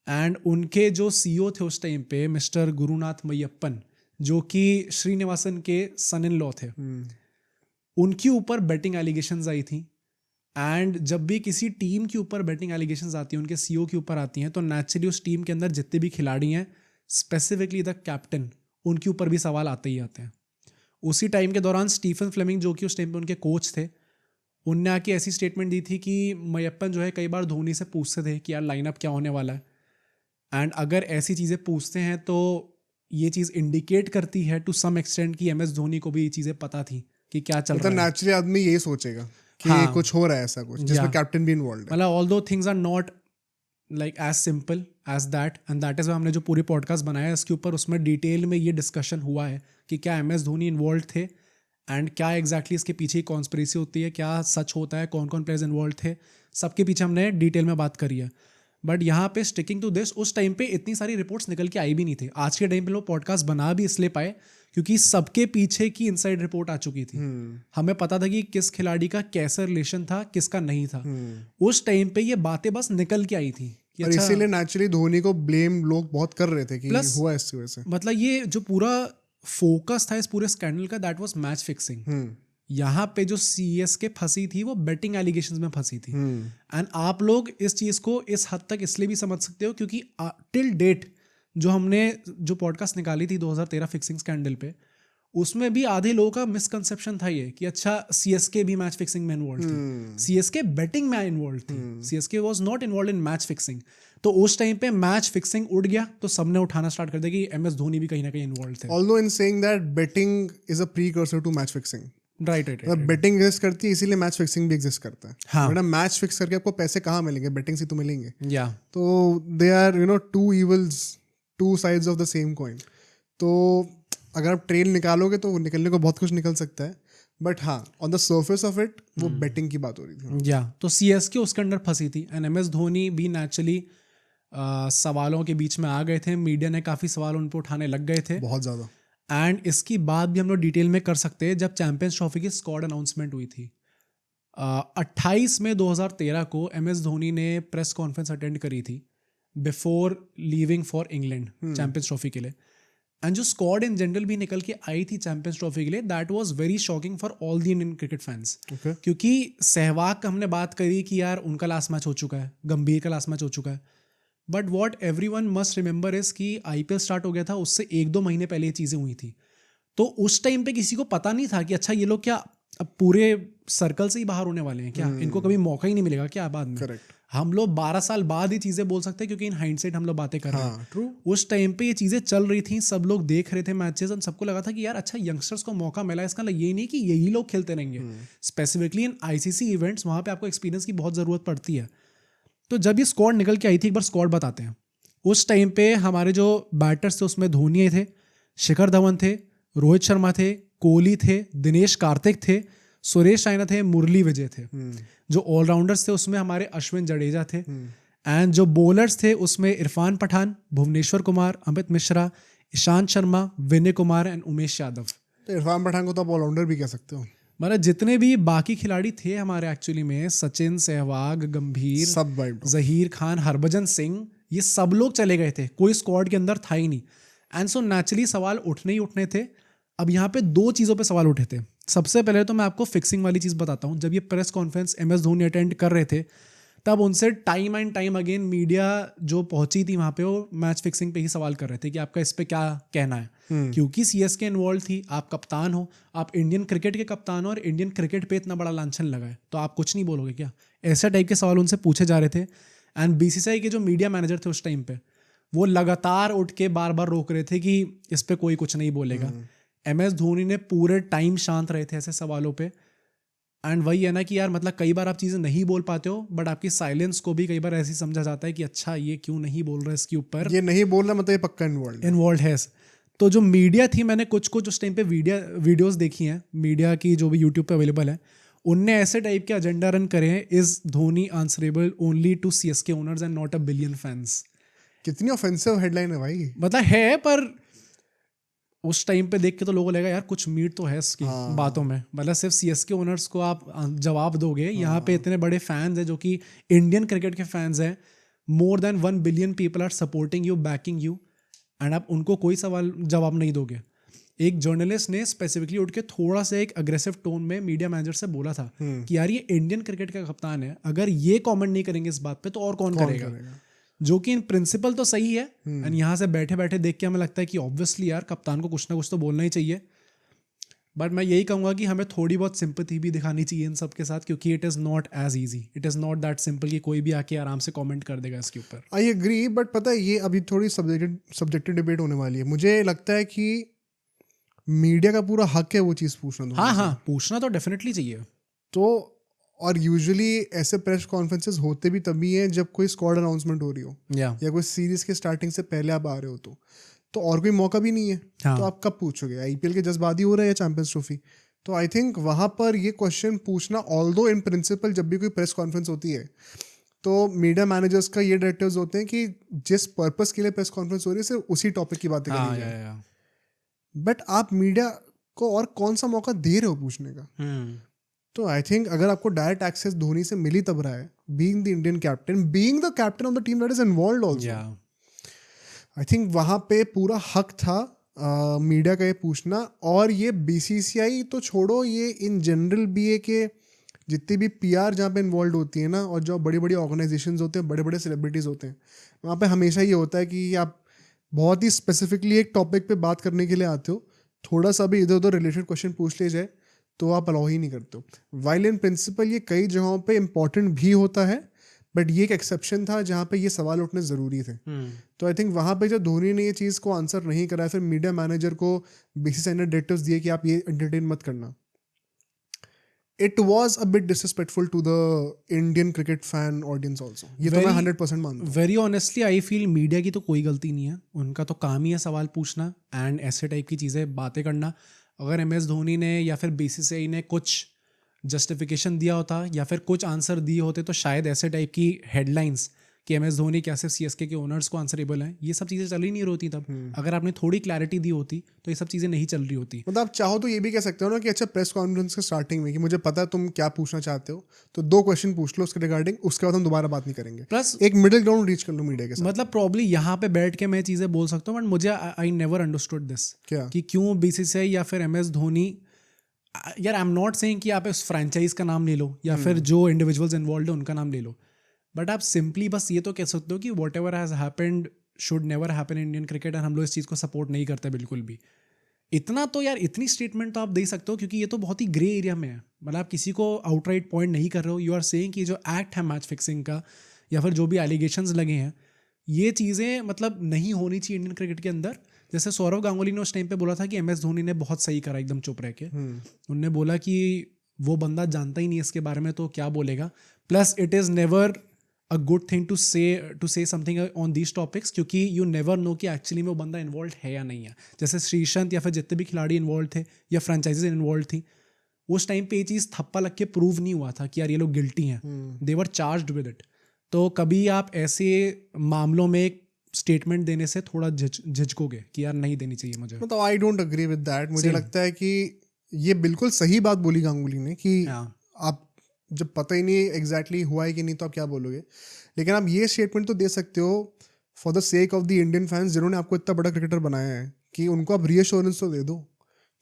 एंड उनके जो CEO थे उस टाइम पे, मिस्टर गुरुनाथ मय्यप्पन, जो कि श्रीनिवासन के सन इन लॉ थे, उनके ऊपर बेटिंग एलिगेशंस आई थी। एंड जब भी किसी टीम के ऊपर बेटिंग एलिगेशंस आती हैं, उनके CEO के ऊपर आती हैं, तो नेचुरली उस टीम के अंदर जितने भी खिलाड़ी हैं, स्पेसिफिकली द कैप्टन, उनके ऊपर भी सवाल आते ही आते हैं। उसी टाइम के दौरान स्टीफन फ्लेमिंग, जो कि उस टाइम पे उनके कोच थे, उनने आके ऐसी स्टेटमेंट दी थी कि मय्यप्पन जो है कई बार धोनी से पूछते थे कि यार लाइनअप क्या होने वाला है। एंड अगर ऐसी चीज़ें पूछते हैं तो ये चीज़ इंडिकेट करती है टू सम एक्सटेंट कि MS धोनी को भी ये चीज़ें पता थी कि क्या चल रहा है। नेचुरली आदमी यही सोचेगा कि कुछ हो रहा है ऐसा कुछ जिसमें कैप्टन भी इन्वॉल्व है। मतलब although things are not like as simple as that, and that is हमने जो पूरी पॉडकास्ट बनाया है इसके ऊपर, उसमें डिटेल में ये डिस्कशन हुआ है कि क्या MS धोनी इन्वॉल्व थे एंड क्या एग्जैक्टली इसके पीछे कॉन्स्पिरेसी होती है, क्या सच होता है, कौन कौन प्लेयर्स इन्वॉल्व थे, सबके पीछे हमने डिटेल में बात करी है। बट यहाँ पे स्टिकिंग टू दिस, उस टाइम पे इतनी सारी रिपोर्ट्स निकल के आई भी नहीं थी। आज के टाइम पे लोग पॉडकास्ट बना भी इसलिए पाए क्योंकि सबके पीछे की इनसाइड रिपोर्ट आ चुकी थी। हमें पता था कि किस खिलाड़ी का कैसा रिलेशन था, किसका नहीं था। उस टाइम पे ये बातें बस निकल के आई थी। और अच्छा, इसीलिए नेचुरली धोनी को ब्लेम लोग बहुत कर रहे थे कि हुआ इसकी वजह से। मतलब ये जो पूरा फोकस था इस पूरे स्कैंडल का, दैट वाज मैच फिक्सिंग। यहाँ पे जो CSK फंसी थी वो बेटिंग एलिगेशंस में फंसी थी। एंड आप लोग इस चीज़ को इस हद तक इसलिए भी समझ सकते हो क्योंकि टिल डेट जो हमने जो पॉडकास्ट निकाली थी 2013 फिक्सिंग स्कैंडल पे, उसमें भी आधे लोगों का मिसकंसेप्शन था ये कि अच्छा CSK भी मैच फिक्सिंग में इन्वॉल्व थी। CSK बेटिंग में इन्वॉल्व थी, CSK was not involve in match fixing. तो उस टाइम पे मैच फिक्सिंग उड़ गया तो सबने उठाना स्टार्ट कर दिया कि MS धोनी भी कहीं ना कहीं इन्वॉल्व थे। Although in saying that betting is a precursor to match fixing. Right right मतलब बेटिंग एग्जिस्ट करती है इसीलिए मैच फिक्सिंग भी एग्जिस्ट करता है। हाँ। वरना मैच फिक्स करके आपको पैसे कहाँ मिलेंगे, बेटिंग से तो मिलेंगे। या तो they are two evils, two sides of the same coin. तो अगर आप ट्रेल निकालोगे तो निकलने को बहुत कुछ निकल सकता है, बट हाँ on the surface of it वो बेटिंग की बात हो रही थी। या तो CSK उसके अंदर फंसी थी एंड MS धोनी भी नेचुरली सवालों के बीच में आ गए थे। मीडिया ने काफ़ी सवाल उन पर उठाने लग गए थे बहुत ज़्यादा। एंड इसकी बात भी हम लोग डिटेल में कर सकते हैं जब चैंपियंस ट्रॉफी की स्क्वाड अनाउंसमेंट हुई थी। 28 मई 2013 को MS धोनी ने प्रेस कॉन्फ्रेंस अटेंड करी थी before leaving for England champions trophy के लिए। एंड जो स्क्वाड इन जनरल भी निकल के आई थी चैंपियंस ट्रॉफी के लिए, that was very shocking for all the Indian cricket fans. क्योंकि सहवाग का हमने बात करी कि यार उनका लास्ट मैच हो चुका है, गंभीर का लास्ट मैच हो चुका है, but what everyone must remember is कि IPL स्टार्ट हो गया था, उससे 1-2 महीने पहले ये चीज़ें हुई थी। तो उस टाइम पे किसी को पता नहीं था कि अच्छा ये लोग क्या अब पूरे सर्कल से ही बाहर होने वाले हैं क्या, इनको कभी मौका ही नहीं मिलेगा क्या बाद में। करेक्ट। हम लोग 12 साल बाद ही चीज़ें बोल सकते हैं क्योंकि इन हाइंडसाइट हम लोग बातें कर रहे हैं। हाँ, ट्रू। उस टाइम पे ये चीज़ें चल रही थी, सब लोग देख रहे थे मैचेस और सबको लगा था कि यार अच्छा यंगस्टर्स को मौका मिला, इसका मतलब ये नहीं कि यही लोग खेलते रहेंगे। स्पेसिफिकली इन ICC इवेंट्स वहाँ पे आपको एक्सपीरियंस की बहुत ज़रूरत पड़ती है। तो जब ये स्क्वाड निकल के आई थी, एक बार स्क्वाड बताते हैं। उस टाइम पे हमारे जो बैटर्स थे उसमें धोनी थे, शिखर धवन थे, रोहित शर्मा थे, कोहली थे, दिनेश कार्तिक थे, सुरेश रैना थे, मुरली विजय थे। जो ऑलराउंडर्स थे उसमें हमारे अश्विन जडेजा थे। एंड जो बॉलर्स थे उसमें इरफान पठान, भुवनेश्वर कुमार, अमित मिश्रा, ईशांत शर्मा, विनय कुमार एंड उमेश यादव। तो इरफान पठान को तो आप ऑलराउंडर भी कह सकते हो। मतलब जितने भी बाकी खिलाड़ी थे हमारे एक्चुअली में, सचिन, सहवाग, गंभीर, सब वाइड, जहीर खान, हरभजन सिंह, ये सब लोग चले गए थे, कोई स्क्वाड के अंदर था ही नहीं। एंड सो नेचुरली सवाल उठने ही उठने थे। अब यहाँ पे 2 चीज़ों पे सवाल उठे थे। सबसे पहले तो मैं आपको फिक्सिंग वाली चीज़ बताता हूँ। जब ये press conference MS Dhoni attend कर रहे थे तब उनसे time and time again media जो पहुंची थी वहाँ पे वो मैच फिक्सिंग पे ही सवाल कर रहे थे कि आपका इस पे क्या कहना है। क्योंकि CSK इन्वॉल्व थी, आप कप्तान हो, आप इंडियन क्रिकेट के कप्तान हो और इंडियन क्रिकेट पे इतना बड़ा लांछन लगा है तो आप कुछ नहीं बोलोगे क्या, ऐसा टाइप के सवाल उनसे पूछे जा रहे थे। एंड BCCI के जो मीडिया मैनेजर थे उस टाइम पे वो लगातार उठ के बार बार रोक रहे थे कि इस पे कोई कुछ नहीं बोलेगा। MS धोनी ने पूरे टाइम शांत रहे थे ऐसे सवालों पे। एंड वही है ना कि यार मतलब कई बार आप चीज़ें नहीं बोल पाते हो, बट आपकी साइलेंस को भी कई बार ऐसे समझा जाता है कि अच्छा ये क्यों नहीं बोल रहा है इसके ऊपर, ये नहीं बोल रहा मतलब ये पक्का इन्वॉल्व है। तो जो मीडिया थी, मैंने कुछ उस टाइम पे वीडियोस देखी हैं मीडिया की जो भी यूट्यूब पे अवेलेबल है, उनने ऐसे टाइप के एजेंडा रन करे हैं, is Dhoni answerable only to CSK owners and not a billion fans. कितनी ऑफेंसिव हेडलाइन है भाई। मतलब है, पर उस टाइम पे देख के तो लोगों को लगा यार कुछ मीट तो है इसकी बातों में। मतलब सिर्फ CSK ओनर्स को आप जवाब दोगे, यहाँ पे इतने बड़े फैंस हैं जो कि इंडियन क्रिकेट के फैंस हैं, more than 1 billion people are supporting you, backing you, and आप उनको कोई सवाल जवाब नहीं दोगे। एक जर्नलिस्ट ने स्पेसिफिकली उठ के थोड़ा सा एक अग्रेसिव टोन में मीडिया मैनेजर से बोला था कि यार ये इंडियन क्रिकेट का कप्तान है, अगर ये कमेंट नहीं करेंगे इस बात पे तो और कौन करेगा? जो कि इन प्रिंसिपल तो सही है। एंड यहाँ से बैठे बैठे देख के हमें लगता है कि ऑब्वियसली यार कप्तान को कुछ ना कुछ तो बोलना ही चाहिए। बट मैं यही कहूँगा कि हमें थोड़ी बहुत सिंपैथी भी दिखानी चाहिए इन सब के साथ, क्योंकि it is not as easy, it is not that simple कि कोई भी आके आराम से कमेंट कर देगा इसके ऊपर। आई एग्री, बट पता है ये अभी थोड़ी सब्जेक्टिव डिबेट होने वाली है। मुझे लगता है कि मीडिया का पूरा हक है वो चीज़ पूछना। हाँ, पूछना तो डेफिनेटली चाहिए। तो और यूजुअली ऐसे प्रेस कॉन्फ्रेंसेस होते भी तभी हैं जब कोई स्क्वाड अनाउंसमेंट हो रही हो या कोई सीरीज के स्टार्टिंग से पहले आप आ रहे हो, तो और कोई मौका भी नहीं है। तो आप कब पूछोगे? IPL के जज्बाती हो रहे हैं चैंपियंस ट्रॉफी, तो आई थिंक वहाँ पर ये क्वेश्चन पूछना, ऑल्दो इन प्रिंसिपल जब भी कोई प्रेस कॉन्फ्रेंस होती है तो मीडिया मैनेजर्स का ये डायरेक्टिव्स होते हैं कि जिस पर्पस के लिए प्रेस कॉन्फ्रेंस हो रही है सिर्फ उसी टॉपिक की बातें करी जाए। बट आप मीडिया को और कौन सा मौका दे रहे हो पूछने का? तो आई थिंक अगर आपको डायरेक्ट एक्सेस धोनी से मिल ही तब रहा है, being the Indian captain, being the captain of the team that is involved also, I think वहां पे पूरा हक था मीडिया का ये पूछना, और ये बीसीसीआई तो छोड़ो, ये इन जनरल भी है कि जितनी भी पीआर जहाँ पे इन्वॉल्व होती है ना, और जो बड़ी बड़ी ऑर्गेनाइजेशंस होते हैं, बड़े बड़े सेलिब्रिटीज़ होते हैं, वहाँ पे हमेशा ये होता है कि आप बहुत ही स्पेसिफिकली एक टॉपिक पे बात करने के लिए आते हो, थोड़ा सा भी इधर उधर रिलेटेड क्वेश्चन पूछ ले जाए तो आप अलाउ ही नहीं करते हो। वाइल इन प्रिंसिपल ये कई जगहों पे इम्पॉर्टेंट भी होता है, बट ये एक एक्सेप्शन था जहाँ पे ये सवाल उठने ज़रूरी थे। तो आई थिंक वहाँ पे जब धोनी ने ये चीज़ को आंसर नहीं करा, फिर मीडिया मैनेजर को बीसीसीआई ने डायरेक्टिव्स दिए कि आप ये एंटरटेन मत करना, it was a bit disrespectful to the Indian cricket fan audience also. ये तो मैं 100% मानता हूँ। Very honestly I feel media की तो कोई गलती नहीं है, उनका तो काम ही है सवाल पूछना एंड ऐसे टाइप की चीज़ें बातें करना। अगर MS धोनी ने या फिर बीसीसीआई ने कुछ जस्टिफिकेशन दिया होता या फिर कुछ आंसर दिए होते तो शायद ऐसे टाइप की हेडलाइंस कि MS धोनी कैसे CSK के ओनर्स को आंसरेबल हैं, ये सब चीज़ें चल ही नहीं होती तब। अगर आपने थोड़ी क्लैरिटी दी होती तो ये सब चीज़ें नहीं चल रही होती। मतलब आप चाहो तो ये भी कह सकते हो ना कि अच्छा प्रेस कॉन्फ्रेंस के स्टार्टिंग में कि मुझे पता है तुम क्या पूछना चाहते हो, तो 2 क्वेश्चन पूछ लो उसके रिगार्डिंग, उसके बाद हम दोबारा बात नहीं करेंगे। प्लस एक मिडिल ग्राउंड रीच कर लो मीडिया के साथ। मतलब प्रॉब्ली यहाँ पे बैठ के मैं चीज़ें बोल सकता हूँ, बट मुझे आई नेवर अंडरस्टूड दिस क्या कि क्यों बीसीसीआई या फिर MS धोनी, यार आई एम नॉट सेइंग कि आप इस फ्रेंचाइज का नाम ले लो या फिर जो इंडिविजुअल्स इन्वॉल्व है उनका नाम ले लो, बट आप सिंपली बस ये तो कह सकते हो कि what ever has happened should never happen Indian cricket, और हम लोग इस चीज़ को सपोर्ट नहीं करते बिल्कुल भी। इतना तो यार, इतनी स्टेटमेंट तो आप दे सकते हो, क्योंकि ये तो बहुत ही ग्रे एरिया में है। मतलब आप किसी को आउटराइट पॉइंट नहीं कर रहे हो, यू आर सेइंग कि जो एक्ट है मैच फिक्सिंग का या फिर जो भी एलिगेशंस लगे हैं, ये चीज़ें मतलब नहीं होनी चाहिए इंडियन क्रिकेट के अंदर। जैसे सौरव गांगुली ने उस टाइम पे बोला था कि MS धोनी ने बहुत सही करा एकदम चुप रह के। उनने बोला कि वो बंदा जानता ही नहीं इसके बारे में तो क्या बोलेगा। Plus it is never a good thing to say something on these topics, क्योंकि यू नेवर नो कि एक्चुअली में वो बंदा इन्वॉल्व है या नहीं है। जैसे श्रीशांत या फिर जितने भी खिलाड़ी इन्वॉल्व थे या फ्रेंचाइजीज इन्वॉल्व थी, उस टाइम पे ये चीज़ थप्पा लग के प्रूव नहीं हुआ था कि यार ये लोग गिल्टी हैं, दे वर चार्ज्ड विद इट। तो कभी आप ऐसे मामलों में एक स्टेटमेंट देने से थोड़ा झिझकोगे कि यार नहीं देनी चाहिए मुझे। मतलब I don't agree with that. मुझे लगता है कि ये बिल्कुल सही बात बोली गांगुली ने कि आप जब पता ही नहीं एग्जैक्टली हुआ है कि नहीं तो आप क्या बोलोगे, लेकिन आप ये स्टेटमेंट तो दे सकते हो for the sake of the Indian fans जिन्होंने आपको इतना बड़ा क्रिकेटर बनाया है, कि उनको आप रीअश्योरेंस तो दे दो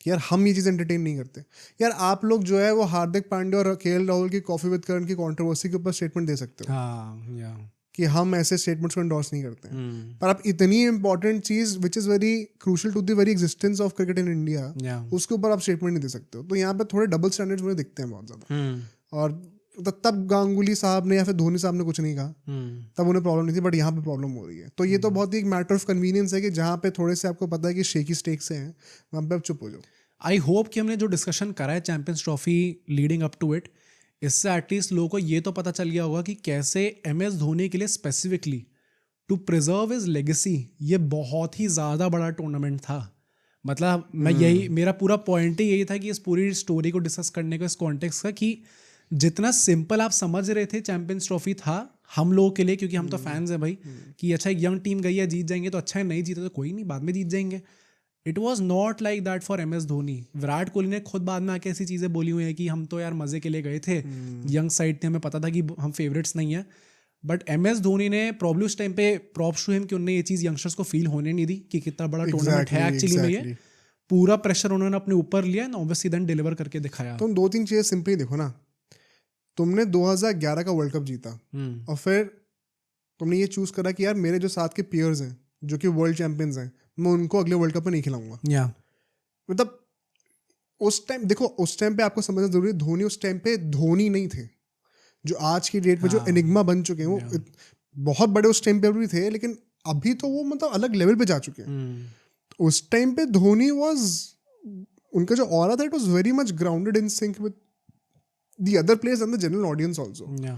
कि यार हम ये चीज़ एंटरटेन नहीं करते। यार आप लोग जो है वो हार्दिक पांड्या और KL राहुल की कॉफी विद करण की कंट्रोवर्सी के ऊपर स्टेटमेंट दे सकते हो कि हम ऐसे स्टेटमेंट्स को एंडोर्स नहीं करते हैं, पर आप इतनी इंपॉर्टेंट चीज which is very crucial to the very existence of cricket in India, उसके ऊपर आप स्टेटमेंट नहीं दे सकते हो। तो यहाँ पे थोड़े डबल स्टैंडर्ड्स मुझे दिखते हैं बहुत ज्यादा। और तब गांगुली साहब ने या फिर धोनी साहब ने कुछ नहीं कहा, तब उन्हें प्रॉब्लम नहीं थी, बट यहाँ पे प्रॉब्लम हो रही है। तो ये तो बहुत ही एक मैटर ऑफ कन्वीनियंस है कि जहाँ पे थोड़े से आपको पता है कि शेकी स्टेक्स हैं, वहाँ पे आप चुप हो जाओ। आई होप कि हमने जो डिस्कशन करा है Champions Trophy leading up to it, इससे एटलीस्ट लोगों को ये तो पता चल गया होगा कि कैसे MS धोनी के लिए specifically to preserve his legacy ये बहुत ही ज़्यादा बड़ा टूर्नामेंट था। मतलब मैं यही, मेरा पूरा पॉइंट ही यही था कि इस पूरी स्टोरी को डिस्कस करने का, इस कॉन्टेक्स्ट का, कि जितना सिंपल आप समझ रहे थे चैंपियंस ट्रॉफी था हम लोगों के लिए, क्योंकि हम तो फैंस हैं भाई, कि अच्छा एक यंग टीम गई है जीत जाएंगे तो अच्छा है, नहीं जीते तो कोई नहीं बाद में जीत जाएंगे। It was not like that for MS Dhoni. Virat Kohli ने खुद बाद में आके ऐसी चीज़ें बोली हुई हैं कि हम तो यार मज़े के लिए गए थे, यंग साइड थे, हमें पता था कि हम फेवरेट्स नहीं हैं। बट MS धोनी ने प्रॉब्लम उस टाइम पे प्रॉप्स टू हिम कि उन्होंने ये चीज़ यंगस्टर्स को फील होने नहीं दी कि कितना बड़ा टूर्नामेंट है एक्चुअली में। ये पूरा प्रेशर उन्होंने अपने ऊपर लिया एंड ऑब्वियसली देन डिलीवर करके दिखाया। तुम 2-3 चीज़ें सिंपली देखो ना, तुमने 2011 का वर्ल्ड कप जीता और फिर तुमने ये चूज करा कि यार मेरे जो साथ के पीयर्स हैं जो कि वर्ल्ड चैंपियंस हैं, मैं उनको अगले वर्ल्ड कप में नहीं खिलाऊंगा। मतलब उस टाइम देखो, उस टाइम पे आपको समझना जरूरी है, धोनी उस टाइम पे धोनी नहीं थे जो आज की डेट में जो एनिग्मा बन चुके हैं। वो बहुत बड़े उस टाइम पे भी थे, लेकिन अभी तो वो मतलब अलग लेवल पे जा चुके हैं। तो उस टाइम पे धोनी वाज, उनका जो ऑरा था it was very much grounded in sync with the other players and the general audience also.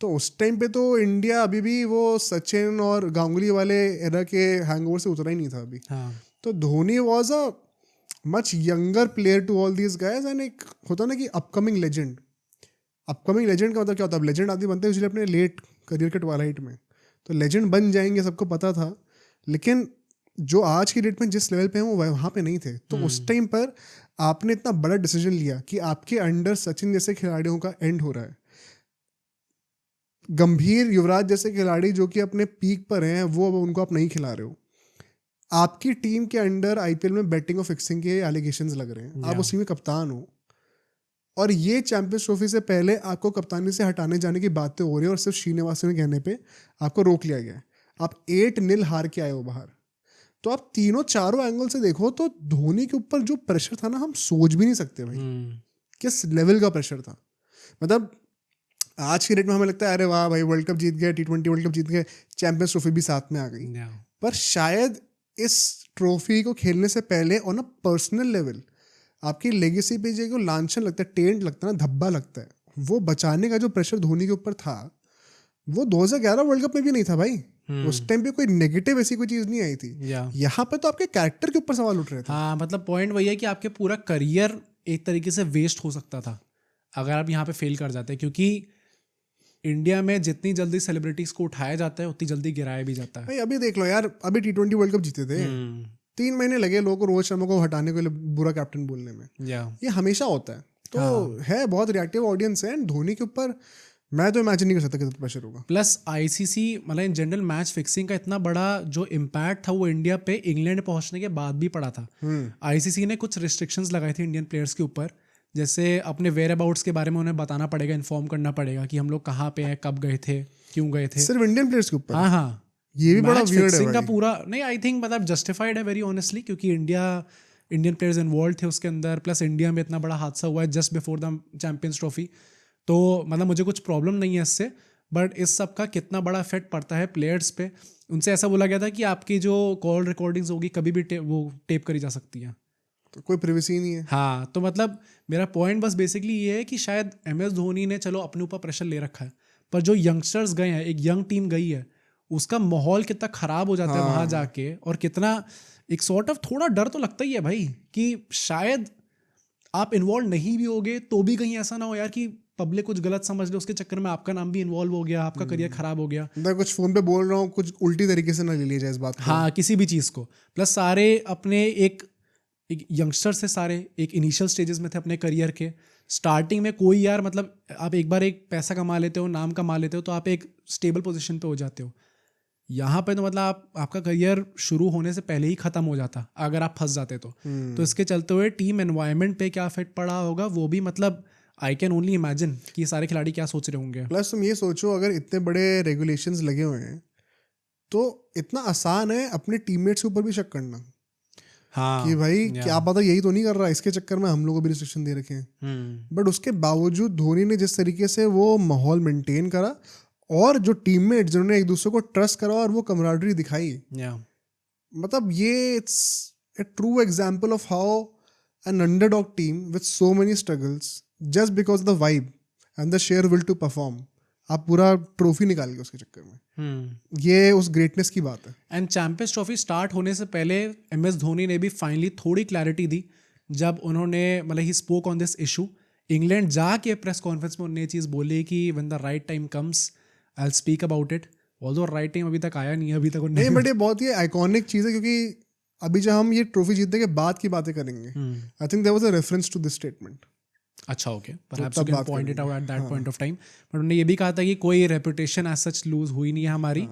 तो उस टाइम पे तो इंडिया अभी भी वो सचिन और गांगुली वाले एरा के हैंगओवर से उतरा ही नहीं था अभी। तो Dhoni was a much younger player to all these guys, and एक होता ना कि अपकमिंग लेजेंड। अपकमिंग लेजेंड का मतलब क्या होता है? लेजेंड आदमी बनते हैं यूजुअली अपने लेट करियर के ट्वाइलाइट में, तो लेजेंड बन जाएंगे सबको पता था, लेकिन जो आज की डेट में जिस लेवल पे हैं वो वहाँ पे नहीं थे। तो उस टाइम पर आपने इतना बड़ा डिसीजन लिया कि आपके अंडर सचिन जैसे खिलाड़ियों का एंड हो रहा है, गंभीर, युवराज जैसे खिलाड़ी जो कि अपने पीक पर हैं, वो अब उनको आप नहीं खिला रहे हो। आपकी टीम के अंडर आईपीएल में बैटिंग और फिक्सिंग के एलिगेशंस लग रहे हैं, आप उसी में कप्तान हो, और ये चैंपियंस ट्रॉफी से पहले आपको कप्तानी से हटाने जाने की बातें हो रही हैं और सिर्फ श्रीनिवासन के कहने पे आपको रोक लिया गया है। आप 8-0 हार के आए हो बाहर। तो आप तीनों चारों एंगल से देखो तो धोनी के ऊपर जो प्रेशर था ना, हम सोच भी नहीं सकते भाई किस लेवल का प्रेशर था। मतलब आज के डेट में हमें लगता है अरे वाह भाई वर्ल्ड कप जीत गए, T20 वर्ल्ड कप जीत गए, चैंपियंस ट्रॉफी भी साथ में आ गई। पर शायद इस ट्रॉफी को खेलने से पहले ऑन अ पर्सनल लेवल आपकी लेगेसी पे जो लांछन लगता है, टेंट लगता है ना, धब्बा लगता है, वो बचाने का जो प्रेशर धोनी के ऊपर था वो 2011 वर्ल्ड कप में भी नहीं था भाई। उस टाइम पे कोई नेगेटिव ऐसी कोई चीज नहीं आई थी। यहाँ पे तो आपके कैरेक्टर के ऊपर सवाल उठ रहे थे। हाँ, मतलब पॉइंट वही है कि आपके पूरा करियर एक तरीके से वेस्ट हो सकता था अगर आप यहाँ पे फेल कर जाते, क्योंकि इंडिया में जितनी जल्दी सेलिब्रिटीज को उठाया जाता है उतनी जल्दी गिराया भी जाता है। भाई अभी देख लो यार, अभी T20 वर्ल्ड कप जीते थे, 3 महीने लगे लोगों को रोहित शर्मा को हटाने के लिए बुरा कैप्टन बोलने में। ये हमेशा होता है। तो है बहुत रिएक्टिव ऑडियंस है, धोनी के ऊपर मैं तो इमेजिन नहीं कर सकता कितना प्रेशर होगा। प्लस आईसीसी मतलब इन जनरल मैच फिक्सिंग का इतना बड़ा जो इम्पैक्ट था वो इंडिया पे इंग्लैंड पहुंचने के बाद भी पड़ा था। आईसीसी ने कुछ रिस्ट्रिक्शंस लगाई थी इंडियन प्लेयर्स के ऊपर, जैसे अपने वेयर अबाउट्स के बारे में उन्हें बताना पड़ेगा, इन्फॉर्म करना पड़ेगा कि हम लोग कहाँ पे हैं, कब गए थे, क्यों गए थे। सिर्फ इंडियन प्लेयर्स के ऊपर? हाँ, ये भी बड़ा वियर्ड है का पूरा नहीं, आई थिंक मतलब जस्टिफाइड है वेरी ऑनेस्टली, क्योंकि इंडियन प्लेयर्स इन्वॉल्व थे उसके अंदर, प्लस इंडिया में इतना बड़ा हादसा हुआ है just before the champions trophy. तो मतलब मुझे कुछ प्रॉब्लम नहीं है इससे, बट इस सब का कितना बड़ा इफेक्ट पड़ता है प्लेयर्स पे। उनसे ऐसा बोला गया था कि आपकी जो कॉल रिकॉर्डिंग्स होगी कभी भी वो टेप करी जा सकती है, तो कोई प्राइवेसी नहीं है। हाँ, तो मतलब मेरा पॉइंट बस बेसिकली ये है कि शायद MS धोनी ने चलो अपने ऊपर प्रेशर ले रखा है, पर जो यंगस्टर्स गए हैं, एक यंग टीम गई है, उसका माहौल कितना खराब हो जाता है वहां जाके, और कितना एक सॉर्ट ऑफ थोड़ा डर तो लगता ही है भाई कि शायद आप इन्वॉल्व नहीं भी होगे तो भी कहीं ऐसा ना हो यार कि पब्लिक कुछ गलत समझ ले, उसके चक्कर में आपका नाम भी इन्वॉल्व हो गया, आपका करियर खराब हो गया। मैं कुछ फोन पे बोल रहा हूँ, कुछ उल्टी तरीके से ना ले लिया जाए इस बात को। हाँ, किसी भी चीज़ को। प्लस सारे अपने एक यंगस्टर से, सारे एक इनिशियल स्टेजेस में थे अपने करियर के, स्टार्टिंग में कोई यार मतलब आप एक बार एक पैसा कमा लेते हो, नाम कमा लेते हो, तो आप एक स्टेबल पोजीशन पे हो जाते हो। यहाँ पे तो मतलब आपका करियर शुरू होने से पहले ही खत्म हो जाता अगर आप फंस जाते तो इसके चलते हुए टीम एनवायरनमेंट पे क्या इफेक्ट पड़ा होगा वो भी मतलब आई कैन ओनली इमेजिन कि सारे खिलाड़ी क्या सोच रहे होंगे। प्लस तुम ये सोचो अगर इतने बड़े रेगुलेशंस लगे हुए हैं तो इतना आसान है अपने टीममेट्स के ऊपर भी शक करना। हाँ, कि भाई क्या पता यही तो नहीं कर रहा, इसके चक्कर में हम लोग को भी रिस्ट्रिक्शन दे रखे हैं। बट उसके बावजूद धोनी ने जिस तरीके से वो माहौल मेंटेन करा और जो टीममेट जिन्होंने एक दूसरे को ट्रस्ट करा और वो कमराडरी दिखाई, मतलब ये it's a true example of how an underdog team with so many struggles just because the vibe and the sheer will to perform, आप पूरा ट्रॉफी निकाल गए उसके चक्कर में। ये उस ग्रेटनेस की बात है। एंड चैंपियंस ट्रॉफी स्टार्ट होने से पहले MS धोनी ने भी फाइनली थोड़ी क्लैरिटी दी जब उन्होंने मतलब he spoke on this issue. England जाके प्रेस कॉन्फ्रेंस में उन्होंने ये चीज़ बोली कि when the right time comes I will speak about it. Although right time अभी तक आया नहीं है, अभी तक नहीं, बट ये बहुत ही आइकॉनिक चीज़ है क्योंकि अभी जब हम ये ट्रॉफी जीतने के बाद की बातें करेंगे, I think there was a reference to this statement. अच्छा, okay, perhaps you can point it out at that point of time. But उन्होंने ये भी कहा था कि कोई रेपुटेशन एज सच लूज हुई नहीं है हमारी।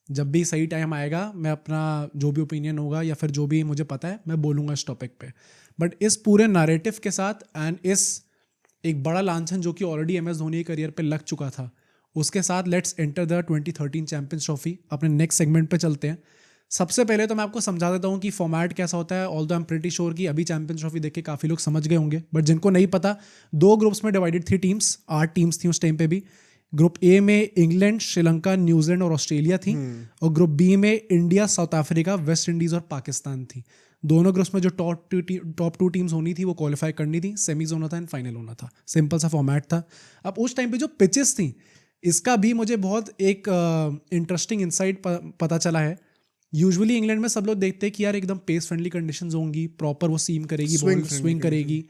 जब भी सही टाइम आएगा मैं अपना जो भी ओपिनियन होगा या फिर जो भी मुझे पता है मैं बोलूँगा इस टॉपिक पे। बट इस पूरे नैरेटिव के साथ एंड इस एक बड़ा लांछन जो कि ऑलरेडी MS धोनी के करियर पे लग चुका था, उसके साथ let's enter the 2013 champions trophy. अपने नेक्स्ट सेगमेंट पे चलते हैं। सबसे पहले तो मैं आपको समझा देता हूँ कि फॉर्मेट कैसा होता है। Although I am pretty sure कि अभी चैंपियंस ट्रॉफी देख के काफ़ी लोग समझ गए होंगे, बट जिनको नहीं पता, 2 ग्रुप्स में डिवाइडेड थी टीम्स, 8 टीम्स थी उस टाइम पे भी। ग्रुप A में इंग्लैंड, श्रीलंका, न्यूजीलैंड और ऑस्ट्रेलिया थी, और ग्रुप B में India, south Africa, West Indies और पाकिस्तान थी। दोनों ग्रुप्स में जो टॉप 2 टीम्स होनी थी वो क्वालिफाई करनी थी, सेमीज होना था एंड फाइनल होना था। सिंपल सा फॉर्मेट था। अब उस टाइम पे जो पिचेस थी इसका भी मुझे बहुत एक इंटरेस्टिंग इंसाइट पता चला है। यूजुअली इंग्लैंड में सब लोग देखते हैं कि यार एकदम पेस फ्रेंडली कंडीशंस होंगी, प्रॉपर वो सीम करेगी, बॉल स्विंग करेगी,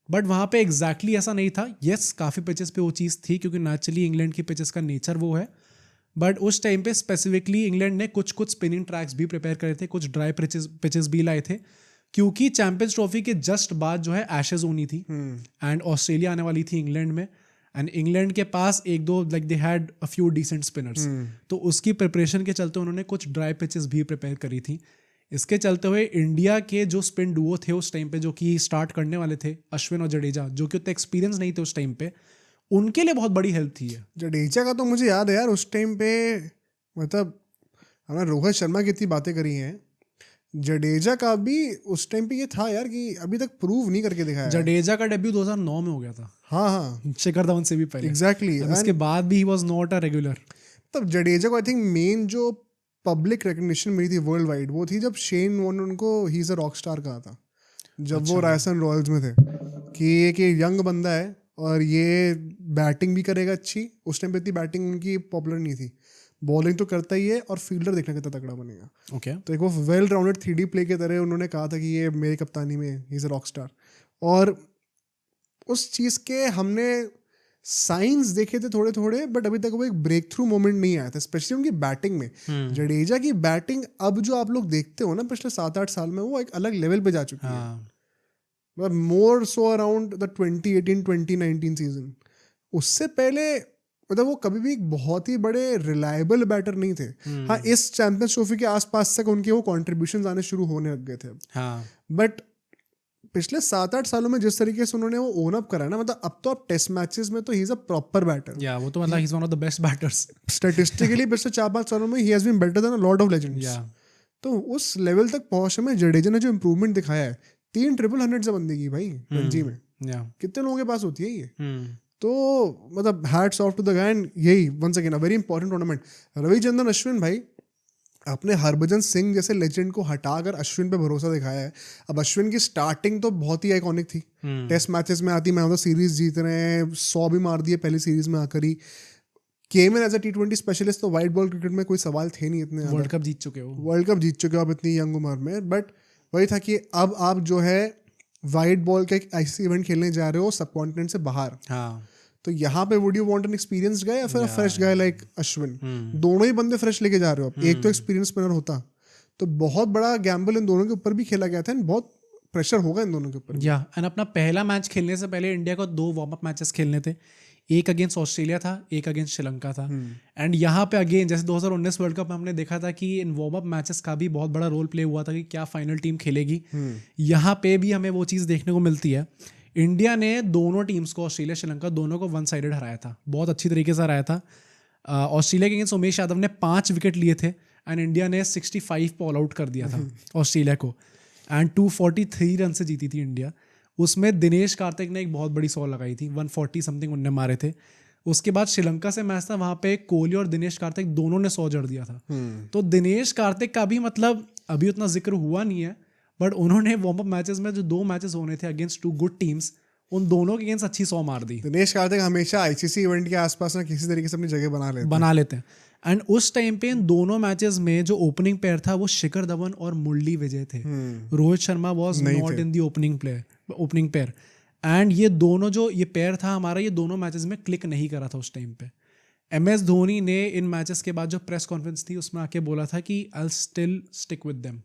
बट वहाँ पे एग्जैक्टली ऐसा नहीं था। येस, काफ़ी पिचेस पे वो चीज़ थी क्योंकि नेचुरली इंग्लैंड की पिचेस का नेचर वो है, बट उस टाइम पे स्पेसिफिकली इंग्लैंड ने कुछ स्पिनिंग ट्रैक्स भी प्रिपेयर करे थे, कुछ ड्राई पिचेस भी लाए थे, क्योंकि चैंपियंस ट्रॉफी के जस्ट बाद जो है एशेज होनी थी एंड ऑस्ट्रेलिया आने वाली थी इंग्लैंड में, एंड इंग्लैंड के पास 1-2 like they had a few decent spinners, तो उसकी प्रिपरेशन के चलते उन्होंने कुछ ड्राई पिचेस भी प्रिपेयर करी थी। इसके चलते हुए इंडिया के जो स्पिन डुओ थे उस टाइम पे, जो कि स्टार्ट करने वाले थे, अश्विन और जडेजा, जो कि उतना एक्सपीरियंस नहीं थे उस टाइम पे, उनके लिए बहुत बड़ी हेल्प थी। जडेजा का तो मुझे याद है यार उस टाइम पे, मतलब हमने रोहित शर्मा की इतनी बातें करी हैं, जडेजा का भी उस टाइम पे ये था यार कि अभी तक प्रूव नहीं करके दिखाया है। जडेजा का डेब्यू 2009 में हो गया था, हाँ हाँ शिखर धवन से भी पहले। एग्जैक्टली। उसके बाद भी he was not a regular. तब जडेजा को आई थिंक मेन जो पब्लिक रिकग्निशन मिली थी वर्ल्ड वाइड वो थी जब शेन वॉर्न उनको ही इज अ रॉक स्टार कहा था, जब वो राजस्थान रॉयल्स में थे, कि एक यंग बंदा है और ये बैटिंग भी करेगा अच्छी। उस टाइम पे इतनी बैटिंग उनकी पॉपुलर नहीं थी, बॉलिंग तो करता ही है और फील्डर देखना कितना तगड़ा बनेगा। ओके तो एक वो वेल राउंडेड 3D प्ले के तरह उन्होंने कहा था कि ये मेरी कप्तानी में ही इज अ रॉक स्टार। और उस चीज़ के हमने साइंस देखे थे थोड़े थोड़े, बट अभी तक वो एक ब्रेक थ्रू मोमेंट नहीं आया था, स्पेशली उनकी बैटिंग में। जडेजा की बैटिंग अब जो आप लोग देखते हो ना पिछले 7-8 साल में, वो एक अलग लेवल पे जा चुकी है, मोर सो अराउंड द 2018-2019 सीजन। उससे पहले मतलब वो कभी भी एक बहुत ही बड़े रिलायबल बैटर नहीं थे। हाँ, इस चैंपियंस ट्रॉफी के आसपास तक उनके वो कॉन्ट्रीब्यूशंस आने शुरू होने लग गए थे। बट पिछले 7-8 सालों में जिस तरीके से उन्होंने वो ओन अप करा है ना, मतलब अब तो आप टेस्ट मैचेस में तो he is a proper batter. या वो तो मतलब he is one of the best batters statistically पिछले 4-5 सालों में he has been better than a lot of legends. तो उस लेवल तक पहुंचने में जडेजा ने जो इम्प्रूवमेंट दिखाया है, 3 ट्रिपल 100 से बंदे की भाई रणजी में, कितने लोगों के पास होती है ये? तो मतलब hats off to the guy. And यही once again a very important tournament. Ravichandran Ashwin भाई, आपने हरभजन सिंह जैसे लेजेंड को हटाकर अश्विन पे भरोसा दिखाया है। अब अश्विन की स्टार्टिंग तो बहुत ही आइकॉनिक थी, टेस्ट मैचेस में आती, मैन ऑफ द सीरीज जीत रहे हैं, 100 भी मार दिए पहली सीरीज में आकर ही। केम इन एज अ T20 स्पेशलिस्ट, तो वाइट बॉल क्रिकेट में कोई सवाल थे नहीं इतने। वर्ल्ड कप जीत चुके हो, वर्ल्ड कप जीत चुके हो आप इतनी यंग उम्र में। बट वही था कि अब आप जो है वाइट बॉल का एक ऐसी इवेंट खेलने जा रहे हो सब कॉन्टिनेंट से बाहर। तो यहाँ पे would you want an experienced guy या फिर फ्रेश गाय लाइक अश्विन? दोनों ही बंदे फ्रेश लेके जा रहे हो आप। एक तो एक्सपीरियंस स्पिनर होता, तो बहुत बड़ा गैम्बल इन दोनों के ऊपर भी खेला गया था, बहुत प्रेशर होगा इन दोनों के ऊपर। एंड अपना पहला मैच खेलने से पहले इंडिया को 2 वार्म अप मैचेस खेलने थे, एक अगेंस्ट ऑस्ट्रेलिया था, एक अगेंस्ट श्रीलंका था। एंड यहाँ पे अगेन जैसे 2019 वर्ल्ड कप में हमने देखा था कि इन वार्म अप मैचेस का भी बहुत बड़ा रोल प्ले हुआ था कि क्या फाइनल टीम खेलेगी। यहाँ पे भी हमें वो चीज़ देखने को मिलती है। इंडिया ने दोनों टीम्स को, ऑस्ट्रेलिया श्रीलंका दोनों को 1 साइडेड हराया था, बहुत अच्छी तरीके से हराया था। ऑस्ट्रेलिया के अगेंस्ट उमेश यादव ने 5 विकेट लिए थे एंड इंडिया ने 65 पे ऑल आउट कर दिया था ऑस्ट्रेलिया को, एंड 243 रन से जीती थी इंडिया। उसमें दिनेश कार्तिक ने एक बहुत बड़ी 100 लगाई थी, 140 समथिंग उनने मारे थे। उसके बाद श्रीलंका से मैच था, वहाँ पे कोहली और दिनेश कार्तिक दोनों ने 100 जड़ दिया था। तो दिनेश कार्तिक का भी मतलब अभी उतना जिक्र हुआ नहीं है, बट उन्होंने वार्म अप मैचेस में जो 2 मैचेस होने थे अगेंस्ट 2 गुड टीम्स, उन दोनों के अगेंस्ट अच्छी 100 मार दी। दिनेश कार्तिक हमेशा ICC इवेंट के आसपास ना किसी तरीके से अपनी जगह बना लेते हैं। एंड उस टाइम पे इन दोनों मैचेस में जो ओपनिंग पेयर था वो शिखर धवन और मुरली विजय थे। Rohit Sharma was not in the opening pair. And ये दोनों जो ये पेयर था हमारा, ये दोनों मैचेस में क्लिक नहीं करा था उस टाइम पे। MS धोनी ने इन मैचेस के बाद जो प्रेस कॉन्फ्रेंस थी उसमें आके बोला था कि I will still stick with them,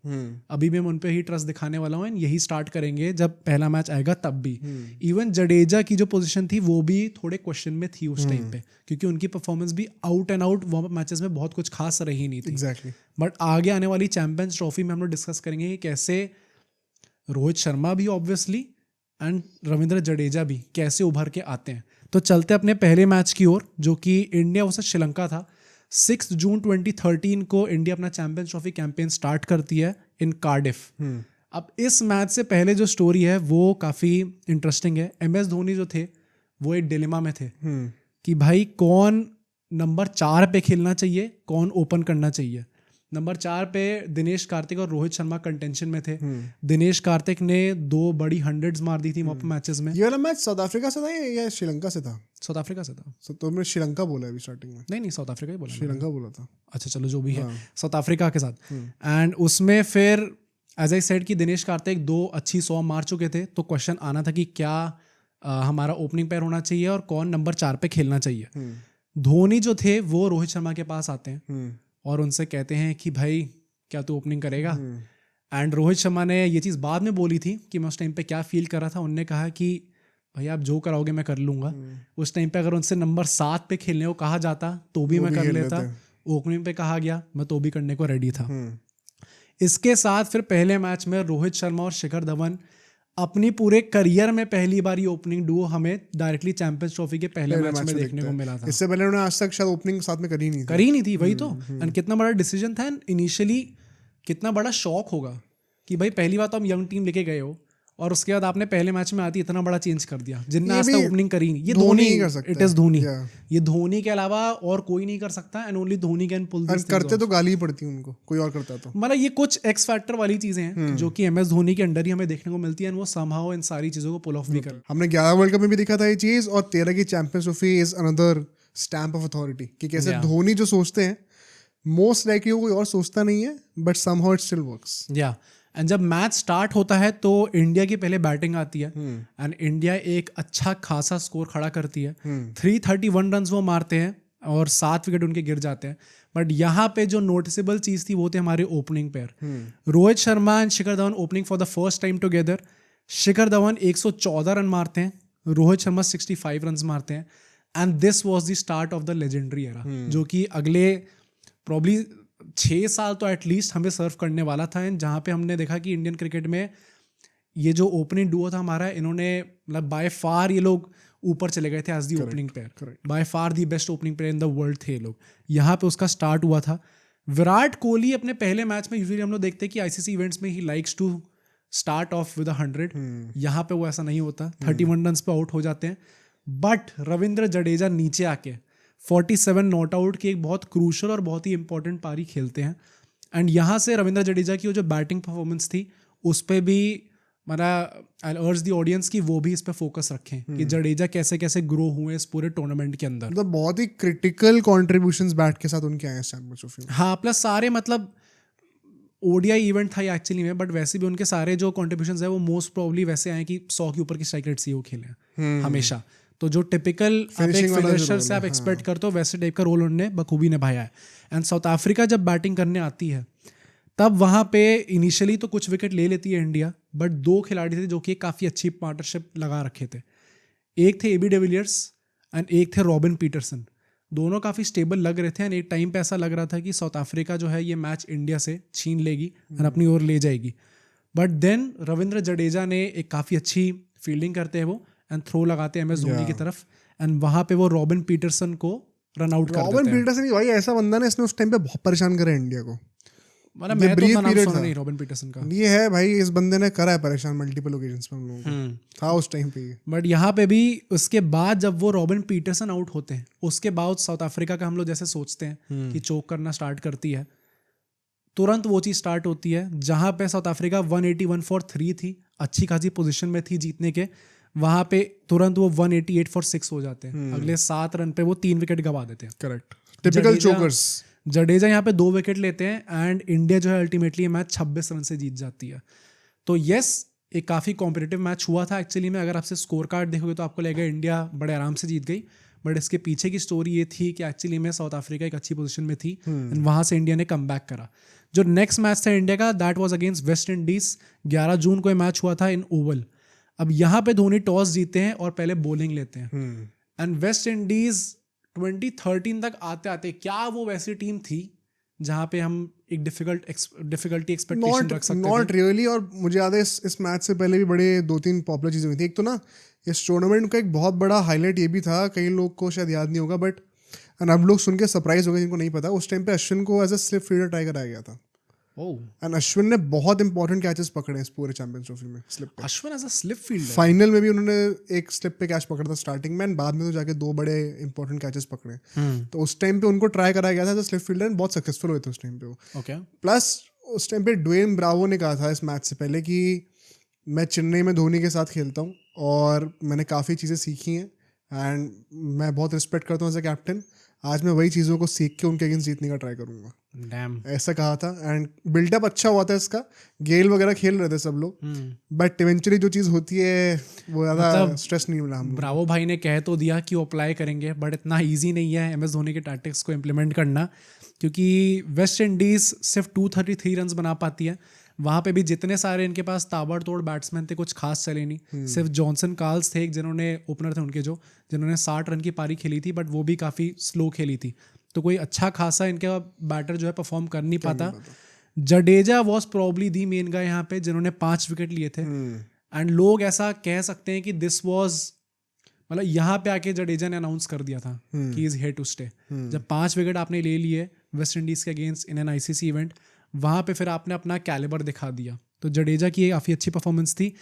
अभी भी मैं उन पे ही ट्रस्ट दिखाने वाला हूँ, यही स्टार्ट करेंगे जब पहला मैच आएगा तब भी। इवन जडेजा की जो पोजीशन थी वो भी थोड़े क्वेश्चन में थी उस टाइम पे, क्योंकि उनकी परफॉर्मेंस भी out and out warm up matches में बहुत कुछ खास रही नहीं थी। Exactly. बट आगे आने वाली चैंपियंस ट्रॉफी में हम लोग डिस्कस करेंगे कि कैसे रोहित शर्मा भी ऑब्वियसली एंड रविंद्र जडेजा भी कैसे उभर के आते हैं। तो चलते अपने पहले मैच की ओर, जो कि इंडिया वर्सेस श्रीलंका था। 6 जून 2013 को इंडिया अपना चैंपियंस ट्रॉफी कैंपेन स्टार्ट करती है इन कार्डिफ। अब इस मैच से पहले जो स्टोरी है वो काफ़ी इंटरेस्टिंग है। MS धोनी जो थे वो एक डिलेमा में थे कि भाई कौन नंबर 4 पे खेलना चाहिए, कौन ओपन करना चाहिए। नंबर 4 पे दिनेश कार्तिक और रोहित शर्मा कंटेंशन में थे। दिनेश कार्तिक ने 2 बड़ी 100s मार दी थी मैचेस में। ये वाला मैच साउथ अफ्रीका से था या श्रीलंका से था? साउथ अफ्रीका से था। तो मैंने श्रीलंका बोला अभी स्टार्टिंग में। नहीं साउथ अफ्रीका ही बोला, श्रीलंका बोला था। अच्छा चलो जो भी है, साउथ अफ्रीका के साथ। एंड उसमें फिर एज आई सेड कि दिनेश कार्तिक 2 अच्छी 100 मार चुके थे, तो क्वेश्चन आना था कि क्या हमारा ओपनिंग पेयर होना चाहिए और कौन नंबर 4 पे खेलना चाहिए। धोनी जो थे वो रोहित शर्मा के पास आते हैं और उनसे कहते हैं कि भाई क्या तू ओपनिंग करेगा। एंड रोहित शर्मा ने ये चीज़ बाद में बोली थी कि मैं उस टाइम पे क्या फील कर रहा था। उनने कहा कि भाई आप जो कराओगे मैं कर लूँगा। उस टाइम पे अगर उनसे नंबर 7 पे खेलने को कहा जाता तो भी मैं कर लेता, ओपनिंग पे कहा गया मैं तो भी करने को रेडी था। इसके साथ फिर पहले मैच में रोहित शर्मा और शिखर धवन अपनी पूरे करियर में पहली बार ये ओपनिंग डुओ हमें डायरेक्टली चैंपियंस ट्रॉफी के पहले मैच में देखने को मिला था। इससे पहले उन्होंने आज तक शायद ओपनिंग साथ में करी नहीं थी वही तो। एंड कितना बड़ा डिसीजन था, इनिशियली कितना बड़ा शॉक होगा कि भाई पहली बार तो हम यंग टीम लेके गए हो और उसके बाद आपने पहले मैच में आती इतना बड़ा चेंज कर दिया, जिनने आज तक ओपनिंग करी नहीं। ये धोनी कर सकता है, इट इज धोनी। ये धोनी के अलावा और कोई नहीं कर सकता, and only Dhoni can pull this. करते तो गाली पड़ती उनको, कोई और करता तो। मतलब ये कुछ एक्स फैक्टर वाली चीजें हैं जो कि MS धोनी के अंडर ही हमें देखने को मिलती है, एंड वो समहाउ इन सारी चीजों को पुल ऑफ भी कर। हमने 11 वर्ल्ड कप में भी दिखा था ये चीज, और 13 की champions trophy is another stamp of authority कि कैसे धोनी जो सोचते हैं मोस्ट लाइकली कोई और सोचता नहीं है, but somehow it still works. या एंड जब मैच स्टार्ट होता है तो इंडिया की पहले बैटिंग आती है एंड इंडिया एक अच्छा खासा स्कोर खड़ा करती है। 331 रन वो मारते हैं और 7 विकेट उनके गिर जाते हैं। बट यहाँ पे जो नोटिसेबल चीज़ थी वो थे हमारे opening pair. Rohit Sharma and Shikhar Dhawan opening for the first time together. Shikhar Dhawan 114 run मारते हैं, रोहित शर्मा 65 रन मारते हैं, and this was the start of the legendary era जो कि अगले प्रॉब्ली 6 साल तो एटलीस्ट हमें सर्व करने वाला था। एंड जहाँ पे हमने देखा कि इंडियन क्रिकेट में ये जो ओपनिंग डुओ था हमारा, इन्होंने मतलब बाय फार ये लोग ऊपर चले गए थे as the opening pair. By far the best opening pair in the world थे ये लोग। यहाँ पे उसका स्टार्ट हुआ था। विराट कोहली अपने पहले मैच में, यूजुअली हम लोग देखते हैं कि ICC इवेंट्स में he likes to start off with 100। यहाँ पे वो ऐसा नहीं होता, 31 रन पे आउट हो जाते हैं। बट रविंद्र जडेजा नीचे आके 47 नॉट आउट की एक बहुत क्रूशल और बहुत ही इंपॉर्टेंट पारी खेलते हैं। एंड यहाँ से रविंद्र जडेजा की वो जो बैटिंग परफॉर्मेंस थी उस पर भी मेरा आई अर्ज द ऑडियंस की वो भी इस पे फोकस रखें कि जडेजा कैसे कैसे ग्रो हुए इस पूरे टूर्नामेंट के अंदर। मतलब बहुत ही क्रिटिकल कॉन्ट्रीब्यूशंस बैट के साथ उनके आए चैंपियंस ट्रॉफी में। हाँ, प्लस सारे मतलब ODI इवेंट था ये एक्चुअली में, बट वैसे भी उनके सारे जो कॉन्ट्रीब्यूशंस है वो मोस्ट प्रोबेबली वैसे आए कि 100 के ऊपर की स्ट्राइक रेट से वो खेले हैं हमेशा। तो जो टिपिकल फिनिशर से आप एक्सपेक्ट करते हो वैसे टाइप का रोल उन्होंने बखूबी निभाया है। एंड साउथ अफ्रीका जब बैटिंग करने आती है तब वहाँ पे इनिशियली तो कुछ विकेट ले लेती है इंडिया, बट 2 खिलाड़ी थे जो कि काफ़ी अच्छी पार्टनरशिप लगा रखे थे। एक थे AB डिविलियर्स एंड एक थे रॉबिन पीटरसन। दोनों काफ़ी स्टेबल लग रहे थे एंड एक टाइम पे ऐसा लग रहा था कि साउथ अफ्रीका जो है ये मैच इंडिया से छीन लेगी और अपनी ओर ले जाएगी। बट देन रविंद्र जडेजा ने एक काफ़ी अच्छी फील्डिंग करते हैं वो एंड थ्रो लगाते हैं MS धोनी की तरफ, एंड वहाँ पे वो रॉबिन पीटरसन को रन आउट कर देते हैं। रॉबिन पीटरसन भाई ऐसा बंदा ने इसने उस टाइम पे बहुत परेशान करा इंडिया को। मतलब मैं तो नाम सुना नहीं रॉबिन पीटरसन का। ये है भाई, इस बंदे ने करा है परेशान मल्टीपल ओकेजन्स पे हम लोगों को, था उस टाइम पे। बट यहाँ पे भी उसके बाद जब वो रॉबिन पीटरसन आउट होते हैं उसके बाद साउथ अफ्रीका का हम लोग जैसे सोचते हैं कि चोक करना स्टार्ट करती है, तुरंत वो चीज़ स्टार्ट होती है। जहाँ पे साउथ अफ्रीका 181 फॉर 3 थी, अच्छी खासी पोजीशन में थी जीतने के, वहाँ पे तुरंत वो 188 फॉर 6 हो जाते हैं। अगले 7 रन पे वो 3 विकेट गंवा देते हैं। Correct, typical chokers. जडेजा यहाँ पे 2 विकेट लेते हैं एंड इंडिया जो है अल्टीमेटली मैच 26 रन से जीत जाती है। तो यस, एक काफ़ी कॉम्पिटिटिव मैच हुआ था एक्चुअली में। अगर आपसे स्कोर कार्ड देखोगे तो आपको लगेगा इंडिया बड़े आराम से जीत गई, बट इसके पीछे की स्टोरी ये थी कि एक्चुअली में साउथ अफ्रीका एक अच्छी पोजीशन में थी एंड वहाँ से इंडिया ने कम बैक करा। जो नेक्स्ट मैच था इंडिया का, that was against West Indies. 11 जून को ये मैच हुआ था इन ओवल। अब यहाँ पे धोनी टॉस जीते हैं और पहले बॉलिंग लेते हैं एंड वेस्ट इंडीज 2013 तक आते आते क्या वो वैसी टीम थी जहाँ पे हम एक डिफिकल्टी एक्सपेक्टेशन रख सकते थे। Not really. और मुझे याद है इस मैच से पहले भी बड़े 2-3 पॉपुलर चीज़ें हुई थी। एक तो ना इस टूर्नामेंट का एक बहुत बड़ा हाईलाइट ये भी था, कई लोग को शायद याद नहीं होगा बट अब लोग सुन के सरप्राइज हो गए जिनको नहीं पता, उस टाइम पे अश्विन को as a slip fielder try कराया गया था। एंड अश्विन ने बहुत इंपॉर्टेंट कैचेस पकड़े इस पूरे चैंपियंस ट्रॉफी में स्लिप पे। Ashwin as a slip fielder, final में भी उन्होंने एक स्लिप पे कैच पकड़ा था स्टार्टिंग में, बाद में तो जाके 2 बड़े इंपॉर्टेंट कैचेस पकड़े। तो उस टाइम पे उनको ट्राई कराया गया था as a slip fielder and बहुत सक्सेसफुल हुए थे उस टाइम पे वो। प्लस उस टाइम पे ड्वेन ब्रावो ने कहा था इस मैच से पहले कि मैं चेन्नई में धोनी के साथ खेलता हूँ और मैंने काफ़ी चीज़ें सीखी हैं एंड मैं बहुत रिस्पेक्ट करता हूँ एज अ कैप्टन। आज मैं वही चीज़ों को सीख के उनके अगेंस्ट जीतने का ट्राई करूँगा। ऐसा कहा था एंड बिल्डअप अच्छा हुआ था इसका। गेल वगैरह खेल रहे थे सब लोग, बट इवेंचुअली जो चीज़ होती है वो ज़्यादा स्ट्रेस नहीं मिला हम। ब्रावो भाई ने कह तो दिया कि वो अप्लाई करेंगे, बट इतना ईजी नहीं है MS धोनी के टैक्टिक्स को इम्प्लीमेंट करना, क्योंकि वेस्ट इंडीज़ सिर्फ 233 रन बना पाती है। वहाँ पे भी जितने सारे इनके पास ताबड़तोड़ बैट्समैन थे कुछ खास चले नहीं। सिर्फ जॉनसन कार्ल्स थे एक जिन्होंने ओपनर थे उनके जिन्होंने 60 रन की पारी खेली थी, बट वो भी काफ़ी स्लो खेली थी। तो कोई अच्छा खासा इनका बैटर जो है परफॉर्म कर नहीं पाता। Jadeja was probably the main guy यहाँ पे जिन्होंने 5 विकेट लिए थे एंड लोग ऐसा कह सकते हैं कि दिस वॉज मतलब यहाँ पे आके जडेजा ने अनाउंस कर दिया था कि इज हियर टू स्टे। जब 5 विकेट आपने ले लिए वेस्ट इंडीज के against in an ICC event, वहाँ पे फिर आपने अपना कैलिबर दिखा दिया। तो जडेजा की काफ़ी अच्छी परफॉर्मेंस थी।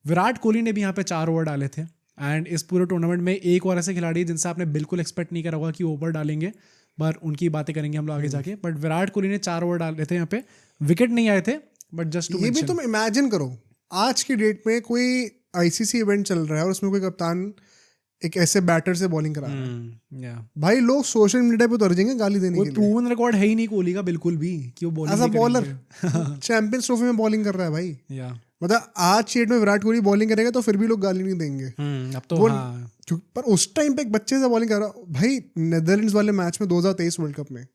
विराट कोहली ने भी यहाँ पे 4 ओवर डाले थे एंड इस पूरे टूर्नामेंट में एक और ऐसे खिलाड़ी जिनसे आपने बिल्कुल एक्सपेक्ट नहीं करा होगा कि ओवर डालेंगे, पर उनकी बातें करेंगे हम लोग आगे जाके। बट विराट कोहली ने 4 ओवर डाले थे यहाँ पे, विकेट नहीं आए थे बट जस्ट टू ये भी तुम इमेजिन करो, आज की डेट में कोई आईसीसी इवेंट चल रहा है और उसमें कोई कप्तान एक ऐसे बैटर से बॉलिंग करा रहा है, भाई लोग सोशल मीडिया पे उतर जाएंगे गाली देने के लिए। प्रूवन रिकॉर्ड है ही नहीं कोहली का बिल्कुल भी कि वो बॉलिंग ऐसा बॉलर चैंपियंस ट्रॉफी में बॉलिंग कर रहा है भाई। मतलब आज की डेट में विराट कोहली बॉलिंग करेगा तो फिर भी लोग गाली नहीं देंगे। अब तो हाँ। पर उस टाइम पे एक बच्चे से बॉलिंग कर रहा भाई, नेदरलैंड्स वाले मैच में 2023 वर्ल्ड कप में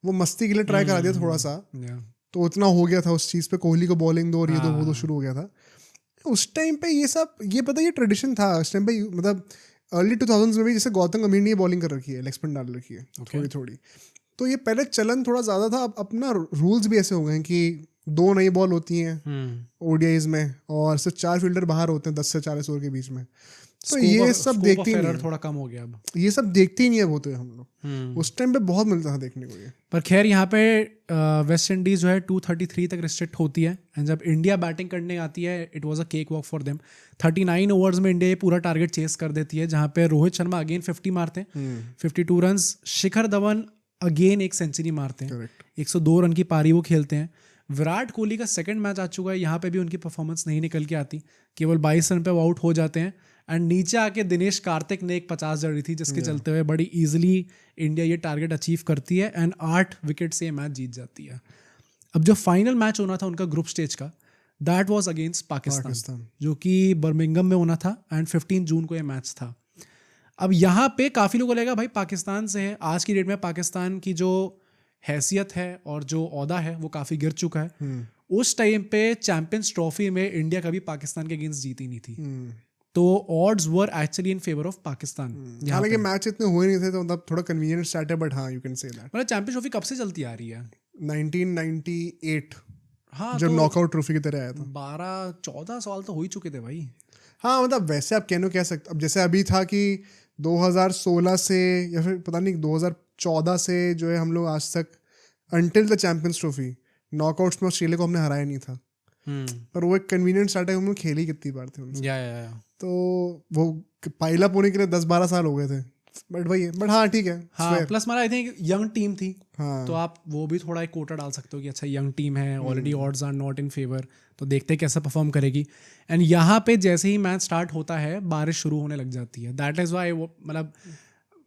वो मस्ती के लिए ट्राई करा दिया थोड़ा सा, तो उतना हो गया था उस चीज पे, कोहली को बॉलिंग दो और ये दो वो दो शुरू हो गया था उस टाइम पे। ये सब ये पता ये ट्रेडिशन था उस टाइम पे, मतलब अर्ली 2000s में भी जैसे गौतम गंभीर ने बॉलिंग कर रखी है, लेग स्पिन डाल रखी है थोड़ी थोड़ी, तो ये पहले चलन थोड़ा ज्यादा था। अब अपना रूल्स भी ऐसे हो गए हैं कि 2 नई बॉल होती हैं ओडीआईज में और सिर्फ 4 फील्डर बाहर होते हैं 10 से 40 ओवर के बीच में, तो ये सब देखते ही नहीं, थोड़ा कम हो गया अब, ये सब देखते ही नहीं अब होते हम लोग। उस टाइम पे बहुत मिलता था देखने को ये। पर खैर यहाँ पे वेस्ट इंडीज जो है 233 तक रिस्ट्रिक्ट होती है एंड जब इंडिया बैटिंग करने आती है it was a cake walk for them. 39 overs में इंडिया ये पूरा टारगेट चेस कर देती है, जहाँ पे रोहित शर्मा अगेन 50 मारते हैं 52 रन्स, शिखर धवन अगेन एक सेंचुरी मारते हैं, 102 रन की पारी वो खेलते हैं। विराट कोहली का सेकंड मैच आ चुका है, यहाँ पे भी उनकी परफॉर्मेंस नहीं निकल के आती, केवल 22 रन पे वो आउट हो जाते हैं एंड नीचे आके दिनेश कार्तिक ने एक 50 जड़ी थी जिसके चलते हुए बड़ी इजीली इंडिया ये टारगेट अचीव करती है एंड 8 विकेट से ये मैच जीत जाती है। अब जो फाइनल मैच होना था उनका ग्रुप स्टेज का, दैट वाज अगेंस्ट पाकिस्तान जो कि बर्मिंघम में होना था एंड 15 जून को ये मैच था। अब यहाँ पे काफ़ी लोगों को लगेगा भाई पाकिस्तान से है, आज की डेट में पाकिस्तान की जो हैसियत है और जो ओहदा है वो काफ़ी गिर चुका है। उस टाइम पे चैंपियंस ट्रॉफी में इंडिया कभी पाकिस्तान के अगेंस्ट जीती नहीं थी, तो odds were actually in favour of Pakistan. हालांकि मैच इतने हुए नहीं थे तो मतलब थोड़ा कन्वीनियंट स्टार्ट है, बट हाँ यू कैन से दैट। मतलब चैंपियंस ट्रॉफी कब से चलती आ रही है? 1998, हाँ, जब नॉकआउट ट्रॉफी की तरह आया था। 12-14 साल तो हो ही चुके थे भाई। हाँ मतलब वैसे आप कह सकते, अब जैसे अभी था कि 2016 से या फिर पता नहीं 2014 से जो है हम लोग आज तक until the champions trophy knockouts में ऑस्ट्रेलिया को हमने हराया नहीं था, पर वो एक कन्वीनियंट स्टार्ट है, हम लोग खेल ही कितनी बार थे उनसे। या। तो वो पाइल अप होने के लिए 10-12 साल हो गए थे, बट वही है। बट हाँ ठीक है, हाँ, प्लस हमारा आई थिंक यंग टीम थी, हाँ, तो आप वो भी थोड़ा एक कोटा डाल सकते हो कि अच्छा यंग टीम है, already odds are not in favour, तो देखते हैं कैसा परफॉर्म करेगी। एंड यहाँ पे जैसे ही मैच स्टार्ट होता है बारिश शुरू होने लग जाती है। दैट इज़ वाई वो मतलब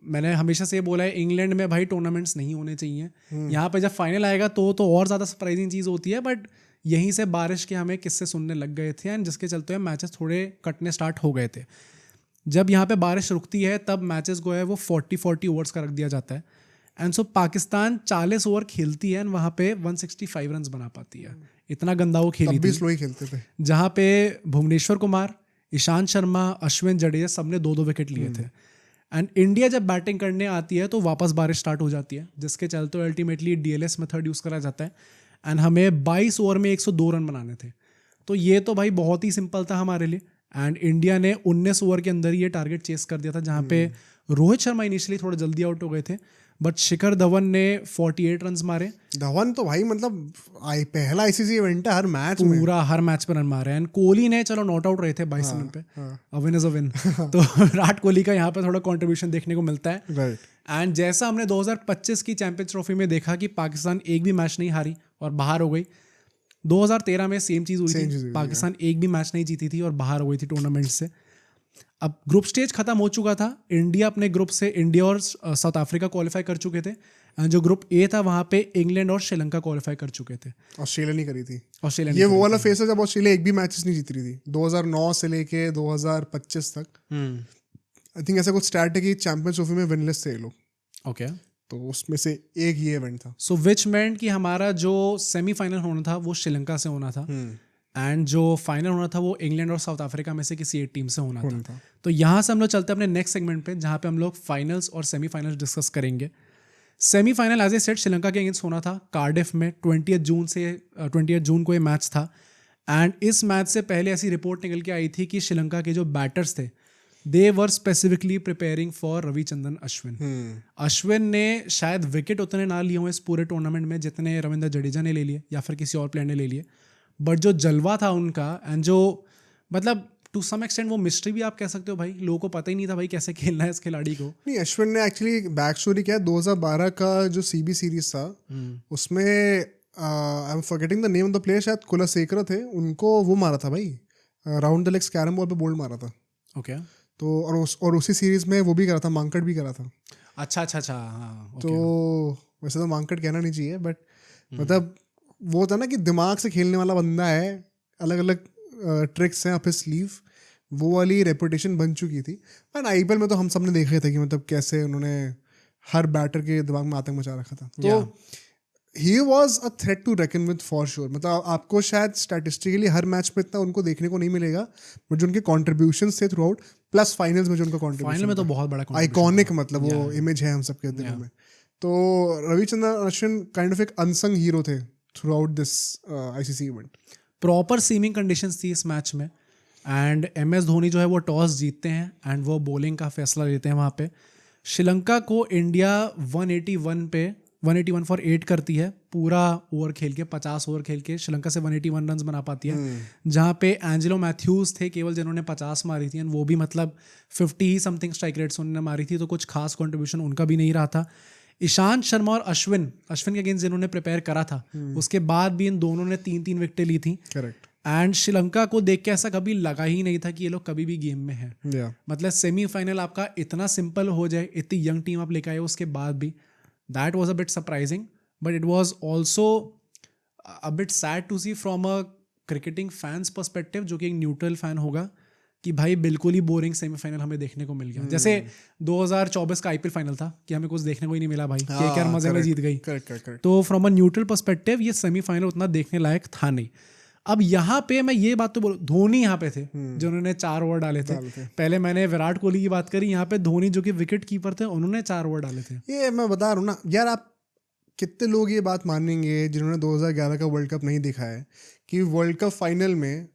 मैंने हमेशा से ये बोला है इंग्लैंड में भाई टूर्नामेंट्स नहीं होने चाहिए। यहाँ पे जब फाइनल आएगा तो और ज़्यादा सरप्राइजिंग चीज़ होती है, बट यहीं से बारिश के हमें किस्से सुनने लग गए थे एंड जिसके चलते हुए मैचेस थोड़े कटने स्टार्ट हो गए थे। जब यहाँ पे बारिश रुकती है तब मैचेस को है वो 40 ओवर्स का रख दिया जाता है एंड सो पाकिस्तान 40 ओवर खेलती है एंड वहाँ पे 165 रन बना पाती है। इतना गंदा वो खेली थी, स्लो ही खेलते थे, जहाँ पे भुवनेश्वर कुमार, ईशांत शर्मा, अश्विन, जडेजा सबने 2-2 विकेट लिए थे। एंड इंडिया जब बैटिंग करने आती है तो वापस बारिश स्टार्ट हो जाती है, जिसके चलते अल्टीमेटली DLS मेथड यूज़ करा जाता है एंड हमें 22 ओवर में 102 रन बनाने थे। तो ये तो भाई बहुत ही सिंपल था हमारे लिए एंड इंडिया ने 19 ओवर के अंदर ये टारगेट चेस कर दिया था, जहाँ पे रोहित शर्मा इनिशियली थोड़ा जल्दी आउट हो गए थे, बट शिखर धवन ने 48 रन मारे। धवन तो भाई मतलब पहला आईसीसी इवेंट है, हर मैच पे रन मारे एंड कोहली ने चलो नॉट आउट रहे थे 22 रन पे, a win is a win. तो विराट कोहली का यहाँ पे थोड़ा कंट्रीब्यूशन देखने को मिलता है। एंड जैसा हमने 2025 की चैंपियंस ट्रॉफी में देखा कि पाकिस्तान एक भी मैच नहीं हारी और बाहर हो गई, 2013 में सेम चीज़ हुई थी, पाकिस्तान एक भी मैच नहीं जीती थी और बाहर हो गई थी टूर्नामेंट से। अब ग्रुप स्टेज खत्म हो चुका था, इंडिया अपने ग्रुप से इंडिया और साउथ अफ्रीका क्वालिफाई कर चुके थे एंड जो ग्रुप ए था वहाँ पे इंग्लैंड और श्रीलंका क्वालिफाई कर चुके थे। ऑस्ट्रेलिया नहीं करी थी। ऑस्ट्रेलिया ये वो वाला फेस है जब ऑस्ट्रेलिया एक भी मैचेस नहीं जीत रही थी 2009 से लेके 2025 तक। आई थिंक ऐसा कुछ स्टार्ट है कि चैंपियंस ट्रॉफी में विनलेस थे लोग। ओके, तो उसमें से एक ये इवेंट था। सो विच मेंट कि हमारा जो सेमीफाइनल होना था वो श्रीलंका से होना था एंड जो फाइनल होना था वो इंग्लैंड और साउथ अफ्रीका में से किसी एक टीम से होना था। तो यहाँ से हम लोग चलते हैं अपने नेक्स्ट सेगमेंट पे, जहाँ पे हम लोग फाइनल्स और सेमीफाइनल्स डिस्कस करेंगे। Semifinal as a set Sri Lanka के अगेंस्ट होना था कार्डिफ में 20 जून को ये मैच था। एंड इस मैच से पहले ऐसी रिपोर्ट निकल के आई थी कि श्रीलंका के जो बैटर्स थे they were specifically preparing for Ravichandran Ashwin. Ashwin ने शायद विकेट उतने ना लिए हुए इस पूरे टूर्नामेंट में जितने रविंद्र जडेजा ने ले लिए या फिर किसी और प्लेयर ने ले लिए, बट जो जलवा था उनका एंड जो मतलब टू सम एक्सटेंट वो मिस्ट्री भी आप कह सकते हो भाई, लोगों को पता ही नहीं था भाई कैसे खेलना है इस खिलाड़ी को। नहीं, अश्विन ने एक्चुअली बैक स्टोरी क्या है, 2012 का जो सीबी सीरीज था उसमें I am forgetting the name of the player, शायद कुलशेखर थे, उनको वो मारा था भाई, round the legs carrom ball पे बोल्ड मारा था। ओके तो और उसी सीरीज में वो भी करा था, मांकड़ भी करा था। अच्छा, हाँ। तो वैसे तो मांकड़ कहना नहीं चाहिए, बट मतलब वो था ना कि दिमाग से खेलने वाला बंदा है, अलग अलग ट्रिक्स हैं अप हिज स्लीव, वो वाली रेपुटेशन बन चुकी थी। एंड आईपीएल में तो हम सब ने देखा था कि मतलब कैसे उन्होंने हर बैटर के दिमाग में आतंक मचा रखा था। तो he was a threat to reckon with for sure. मतलब आपको शायद स्टैटिस्टिकली हर मैच में इतना उनको देखने को नहीं मिलेगा, बट जो उनके कॉन्ट्रीब्यूशन थे थ्रू आउट, प्लस फाइनल्स में जो उनका कॉन्ट्रीब्यूशन, फाइनल में तो बहुत बड़ा आइकॉनिक, मतलब वो इमेज है हम सबके दिलों में। तो रविचंद्रन अश्विन काइंड ऑफ एक अनसंग हीरो थे throughout this ICC event. Proper seeming conditions थी इस मैच में एंड MS धोनी जो है वो टॉस जीतते हैं एंड वो बॉलिंग का फैसला लेते हैं वहाँ पे। श्रीलंका को इंडिया 181 फॉर 8 करती है, पूरा ओवर खेल के 50 ओवर खेल के श्रीलंका से 181 रन बना पाती है, जहाँ पे एंजेलो मैथ्यूज थे केवल जिन्होंने 50 मारी थी एंड वो भी मतलब 50 ही समथिंग स्ट्राइक रेट्स उन्होंने मारी थी, तो कुछ खास कॉन्ट्रीब्यूशन उनका भी नहीं रहा था। ईशांत शर्मा और अश्विन के अगेंस्ट जिन्होंने प्रिपेयर करा था, उसके बाद भी इन दोनों ने 3 विकेटें ली थी। करेक्ट। एंड श्रीलंका को देख के ऐसा कभी लगा ही नहीं था कि ये लोग कभी भी गेम में है। मतलब सेमीफाइनल आपका इतना सिंपल हो जाए, इतनी यंग टीम आप लेकर आए उसके बाद भी, that was a bit surprising, but it was also a bit sad to see from a cricketing fans perspective, जो कि एक न्यूट्रल फैन होगा, कि भाई बिल्कुल ही बोरिंग सेमीफाइनल हमें देखने को मिल गया। जैसे 2024 का आईपीएल फाइनल था कि हमें कुछ देखने को ही नहीं मिला भाई, केकेआर मजे में जीत गई। तो फ्रॉम अ न्यूट्रल पर्सपेक्टिव ये सेमीफाइनल उतना देखने लायक था नहीं। अब यहाँ पे मैं ये बात तो बोलूँ, धोनी यहाँ पे थे जिन्होंने 4 ओवर डाले थे। पहले मैंने विराट कोहली की बात करी, यहाँ पे धोनी जो कि विकेट कीपर थे उन्होंने 4 ओवर डाले थे। ये मैं बता रहा हूँ ना यार, आप कितने लोग ये बात मानेंगे जिन्होंने 2011 का वर्ल्ड कप नहीं देखा है कि वर्ल्ड कप फाइनल में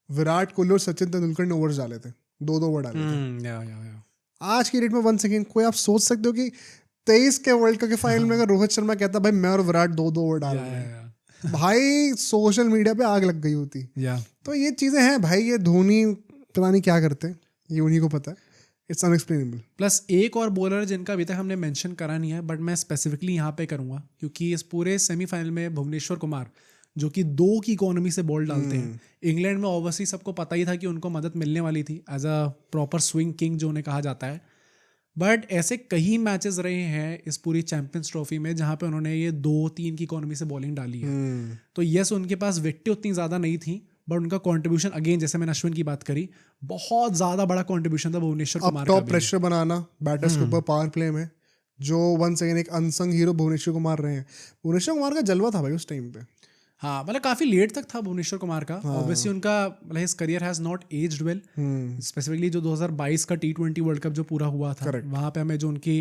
विराट कोहली और सचिन तेंदुलकर ने ओवर्स डाले थे, 2 ओवर डाले थे। आज की डेट में 1 सेकेंड कोई आप सोच सकते हो कि 23 के वर्ल्ड कप के फाइनल में अगर रोहित शर्मा कहता भाई मैं और विराट 2 ओवर डाल रहे हैं, भाई सोशल मीडिया पे आग लग गई होती। तो ये चीजें हैं भाई, ये धोनी पता नहीं क्या करते हैं, ये उन्हीं को पता है। It's unexplainable. प्लस एक और बॉलर जिनका अभी तक हमने मेंशन करा नहीं है, बट मैं स्पेसिफिकली यहाँ पे करूँगा क्योंकि इस पूरे सेमीफाइनल में भुवनेश्वर कुमार जो कि 2 की इकोनॉमी से बॉल डालते हैं, इंग्लैंड में ऑब्वियसली सबको पता ही था कि उनको मदद मिलने वाली थी as a proper swing king जो उन्हें कहा जाता है, बट ऐसे कई मैचेस रहे हैं इस पूरी चैंपियंस ट्रॉफी में जहाँ पे उन्होंने ये 2-3 की इकोनॉमी से बॉलिंग डाली है। तो यस उनके पास विकेटें उतनी ज़्यादा नहीं थी, बट उनका कंट्रीब्यूशन अगेन जैसे मैंने अश्विन की बात करी, बहुत ज़्यादा बड़ा कंट्रीब्यूशन था भुवनेश्वर कुमार का। टॉप प्रेशर बनाना बैटर्स के ऊपर पावर प्ले में, जो वंस अगेन एक अनसंग हीरो भुवनेश्वर कुमार रहे हैं। भुवनेश्वर कुमार का जलवा था भाई उस टाइम पे। हाँ, मतलब काफी लेट तक था भुवनेश्वर कुमार का। ऑब्वियसली उनका मतलब his career has not aged well, specifically जो 2022 का T20 वर्ल्ड कप जो पूरा हुआ था, वहां पे हमें जो उनकी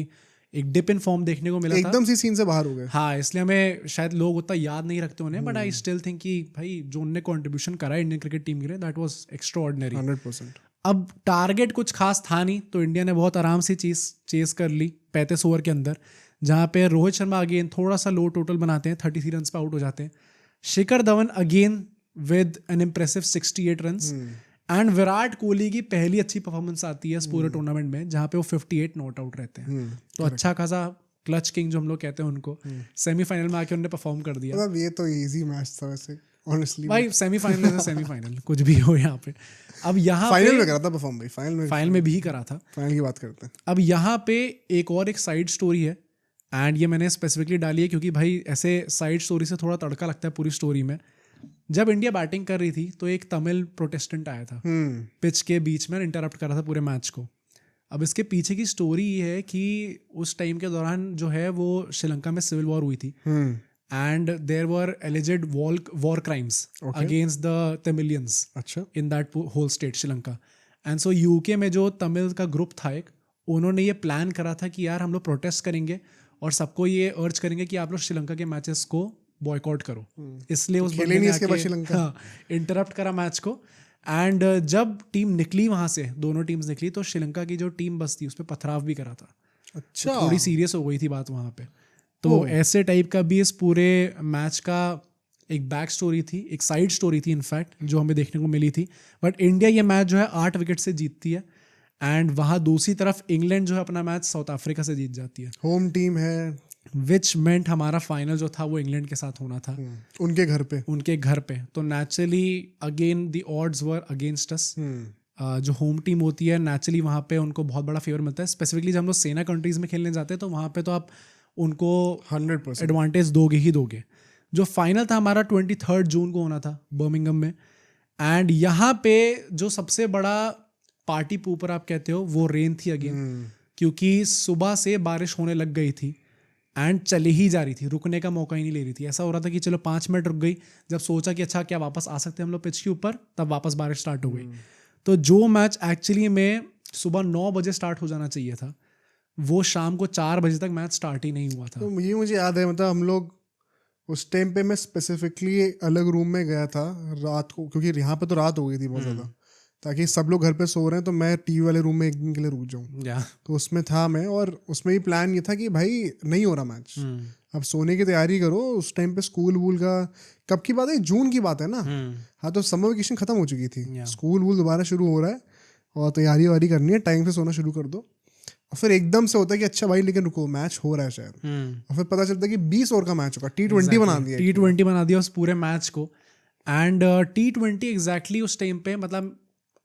एक डिप इन फॉर्म देखने को मिला था, एकदम सी सीन से बाहर हो गए। हाँ, इसलिए हमें शायद लोग उतना याद नहीं रखते उन्हें, बट आई स्टिल थिंक कि भाई जो उन्होंने कंट्रीब्यूशन करा इंडियन क्रिकेट टीम के लिए, दैट वाज एक्स्ट्राऑर्डिनरी। 100%। अब टारगेट कुछ खास था नहीं, तो इंडिया ने बहुत आराम से चेस कर ली 35 ओवर के अंदर, जहाँ पे रोहित शर्मा अगेन थोड़ा सा लो टोटल बनाते हैं, 33 रन पे आउट हो जाते हैं। Shikhar Dhawan again with an impressive 68 runs, and Virat Kohli की पहली अच्छी परफॉर्मेंस आती है इस पूरे टूर्नामेंट में, जहाँ पे वो 58 नॉट आउट रहते हैं। तो अच्छा खासा क्लच किंग जो हम लोग कहते हैं उनको, सेमीफाइनल में आके उन्होंने परफॉर्म कर दिया। मतलब ये तो इजी मैच था वैसे ऑनेस्टली भाई, सेमीफाइनल से सेमीफाइनल कुछ भी हो यहाँ पे। अब यहाँ फाइनल में करा था परफॉर्म भाई, फाइनल में भी करा था। फाइनल की बात करते हैं। अब यहाँ पे एक साइड स्टोरी है, एंड ये मैंने स्पेसिफिकली डाली है क्योंकि भाई ऐसे साइड स्टोरी से थोड़ा तड़का लगता है पूरी स्टोरी में। जब इंडिया बैटिंग कर रही थी तो एक तमिल प्रोटेस्टेंट आया था पिच के बीच में, इंटरप्ट कर रहा था पूरे मैच को। अब इसके पीछे की स्टोरी ये है कि उस टाइम के दौरान जो है वो श्रीलंका में सिविल वॉर हुई थी, and there were alleged war crimes against the Tamilians in that whole state Sri Lanka. And so UK में जो तमिल का ग्रुप था एक, उन्होंने ये प्लान करा था कि यार हम लोग प्रोटेस्ट करेंगे और सबको ये अर्ज करेंगे कि आप लोग श्रीलंका के मैचेस को बॉयकॉट करो। इसलिए उस खेले नहीं इसके बाद श्रीलंका। इंटरप्ट करा मैच को। एंड जब टीम निकली वहां से, दोनों टीम्स निकली, तो श्रीलंका की जो टीम बस थी उस पर पथराव भी करा था। अच्छा, तो थोड़ी सीरियस हो गई थी बात वहां पे। तो ऐसे टाइप का भी इस पूरे मैच का एक बैक स्टोरी थी, एक साइड स्टोरी थी इनफैक्ट, जो हमें देखने को मिली थी। बट इंडिया ये मैच जो है 8 विकेट से जीतती है। एंड वहाँ दूसरी तरफ इंग्लैंड जो है अपना मैच साउथ अफ्रीका से जीत जाती है। होम टीम है, विच मेंट हमारा फाइनल जो था वो इंग्लैंड के साथ होना था, उनके घर पे। तो naturally again the odds were against us. जो होम टीम होती है नेचुरली वहाँ पे उनको बहुत बड़ा फेवर मिलता है। स्पेसिफिकली जब हम लोग सेना कंट्रीज में खेलने जाते हैं तो वहाँ पे तो आप उनको 100% एडवांटेज दोगे ही दोगे। जो फाइनल था हमारा 23 जून को होना था बर्मिंघम में। एंड यहाँ पे जो सबसे बड़ा पार्टी पूपर आप कहते हो वो रेन थी अगेन, क्योंकि सुबह से बारिश होने लग गई थी एंड चली ही जा रही थी, रुकने का मौका ही नहीं ले रही थी। ऐसा हो रहा था कि चलो 5 मिनट रुक गई, जब सोचा कि अच्छा क्या वापस आ सकते हैं हम लोग पिच के ऊपर, तब वापस बारिश स्टार्ट हो गई। तो जो मैच एक्चुअली में सुबह 9 बजे स्टार्ट हो जाना चाहिए था, वो शाम को 4 बजे तक मैच स्टार्ट ही नहीं हुआ था। तो ये मुझे याद है, मतलब हम लोग उस टाइम पे मैं स्पेसिफिकली अलग रूम में गया था रात को, क्योंकि यहाँ पे तो रात हो गई थी बहुत ज़्यादा, ताकि सब लोग घर पे सो रहे हैं तो मैं टीवी वाले रूम में एक दिन के लिए रुक जाऊँ। तो उसमें था मैं, और उसमें भी प्लान ये था कि भाई नहीं हो रहा मैच, अब सोने की तैयारी करो। उस टाइम पे स्कूल वूल का कब की बात है, जून की बात है ना। हाँ, तो समर वेकेशन खत्म हो चुकी थी, स्कूल वूल दोबारा शुरू हो रहा है और तैयारी वारी करनी है, टाइम से सोना शुरू कर दो। और फिर एकदम से होता है कि अच्छा भाई लेकिन रुको, मैच हो रहा है शायद। और फिर पता चलता है कि 20 ओवर का मैच होगा, T20 बना दिया, T20 बना दिया उस पूरे मैच को। एंड T20 एग्जैक्टली उस टाइम पे, मतलब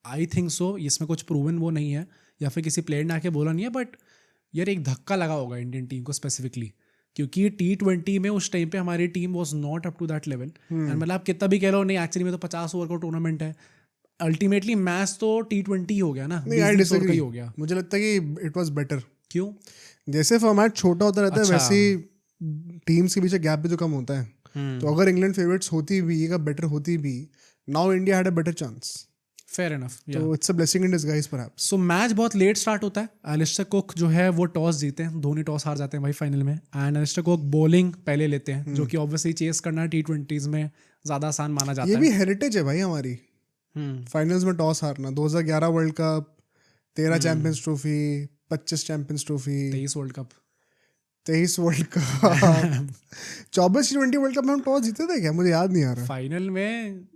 आई थिंक सो, इसमें कुछ प्रूवन वो नहीं है या फिर किसी प्लेयर ने आके बोला नहीं है, बट यार एक धक्का लगा होगा इंडियन टीम को स्पेसिफिकली, क्योंकि T20 में उस टाइम पे हमारी team was not up to that level. And मतलब आप कितना भी कह लो, नहीं एक्चुअली में तो 50 ओवर का टूर्नामेंट है, अल्टीमेटली मैच तो T20 ही हो गया ना, 20 ओवर का ही हो गया। मुझे लगता है कि इट वाज बेटर। क्यों? जैसे फॉर्मेट छोटा होता रहता है वैसे ही टीम्स के बीच गैप भी तो कम होता है। तो अगर इंग्लैंड फेवरेट्स होती भी, ये बेटर होती भी, now India had a better chance. Fair enough, तो it's a blessing in disguise perhaps. So match बहुत लेट स्टार्ट होता है। एलिस्टर कुक जो है वो टॉस जीते हैं, धोनी टॉस हार जाते हैं भाई फाइनल में। एंड एलिस्टर कुक बॉलिंग पहले लेते हैं, जो कि ऑब्वियसली चेस करना T20s में ज़्यादा आसान माना जाता है। ये भी हेरिटेज है भाई हमारी, फाइनल्स में टॉस हारना। 2011 world cup, 13 champions trophy, 25 champions trophy, 23 world cup, 24 T20 world cup में हम टॉस जीते थे क्या? मुझे याद नहीं आ रहा। फाइनल में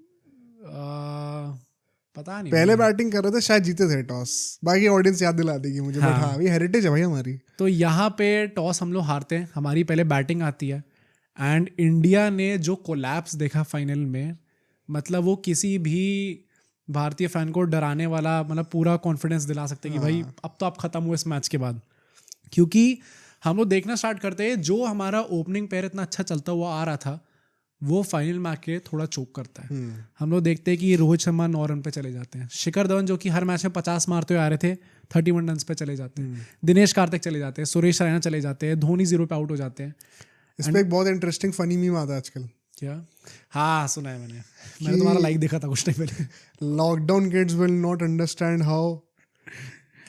पता नहीं, पहले बैटिंग कर रहे थे शायद, जीते थे टॉस। बाकी ऑडियंस याद दिला देगी मुझे, बट हाँ ये हेरिटेज है भाई हमारी। तो यहाँ पे टॉस हम लोग हारते हैं, हमारी पहले बैटिंग आती है। एंड इंडिया ने जो कोलैप्स देखा फाइनल में, मतलब वो किसी भी भारतीय फैन को डराने वाला, मतलब पूरा कॉन्फिडेंस दिला सकते कि भाई अब तो आप खत्म हुए इस मैच के बाद। क्योंकि हम लोग देखना स्टार्ट करते हैं, जो हमारा ओपनिंग पेयर इतना अच्छा चलता हुआ आ रहा था, वो फाइनल में आके थोड़ा चोक करता है। हम लोग देखते हैं कि रोहित शर्मा 9 रन पे चले जाते हैं, शिखर धवन जो कि हर मैच में 50 मारते हुए आ रहे थे 31 रन पे चले जाते हैं, दिनेश कार्तिक चले जाते हैं, सुरेश रैना चले जाते हैं, धोनी 0 पे आउट हो जाते हैं। इस पे एक बहुत इंटरेस्टिंग फनी मीम आता है आजकल। क्या? हाँ सुना है मैंने तुम्हारा लाइक देखा था कुछ टाइम पहले। Lockdown kids will not understand how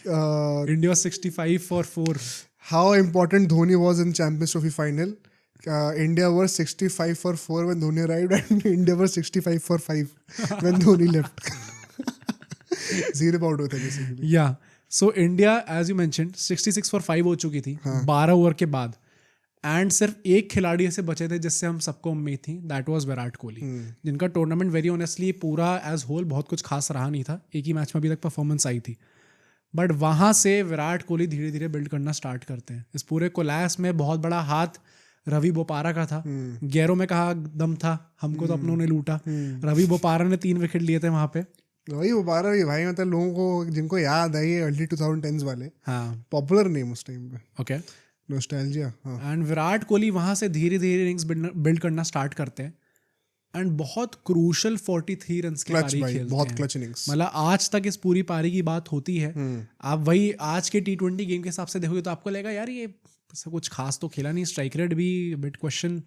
India 65 for 4 how important Dhoni was in champions trophy final. India were 65 for 4 when Dhoni arrived, and India were 65 for 5 when Dhoni left. 0 पे आउट होता है basically. Yeah, so India as you mentioned 66 for 5 हो चुकी थी 12 over के बाद। And सिर्फ एक खिलाड़ी ऐसे बचे थे जिससे हम सबको उम्मीद थी, दैट वाज विराट कोहली, जिनका टूर्नामेंट वेरी ऑनेस्टली पूरा एज होल बहुत कुछ खास रहा नहीं था, एक ही मैच में अभी तक परफॉर्मेंस आई थी। बट वहाँ से विराट कोहली धीरे धीरे बिल्ड करना स्टार्ट करते हैं। इस पूरे कोलैप्स में बहुत बड़ा हाथ रवि बोपारा का था। गैरों में कहा दम था, हमको तो अपनों ने लूटा। रवि बोपारा ने 3 विकेट लिए थे वहाँ पे। रवि बोपारा भी भाई, मतलब लोगों को जिनको याद है ये अर्ली 2010s वाले, हाँ पॉपुलर नेम उस टाइम पे। Okay, nostalgia. And Virat Kohli वहाँ से धीरे धीरे इनिंग्स बिल्ड करना स्टार्ट करते हैं। एंड बहुत क्रूशल 43 रन्स की पारी खेलते हैं, बहुत क्लच इनिंग्स। मतलब आज तक इस पूरी पारी की बात होती है। आप वही आज के T20 गेम के हिसाब से देखोगे तो आपको लगेगा यार ये सब कुछ खास तो खेला नहीं, स्ट्राइक रेट भी बिट क्वेश्चन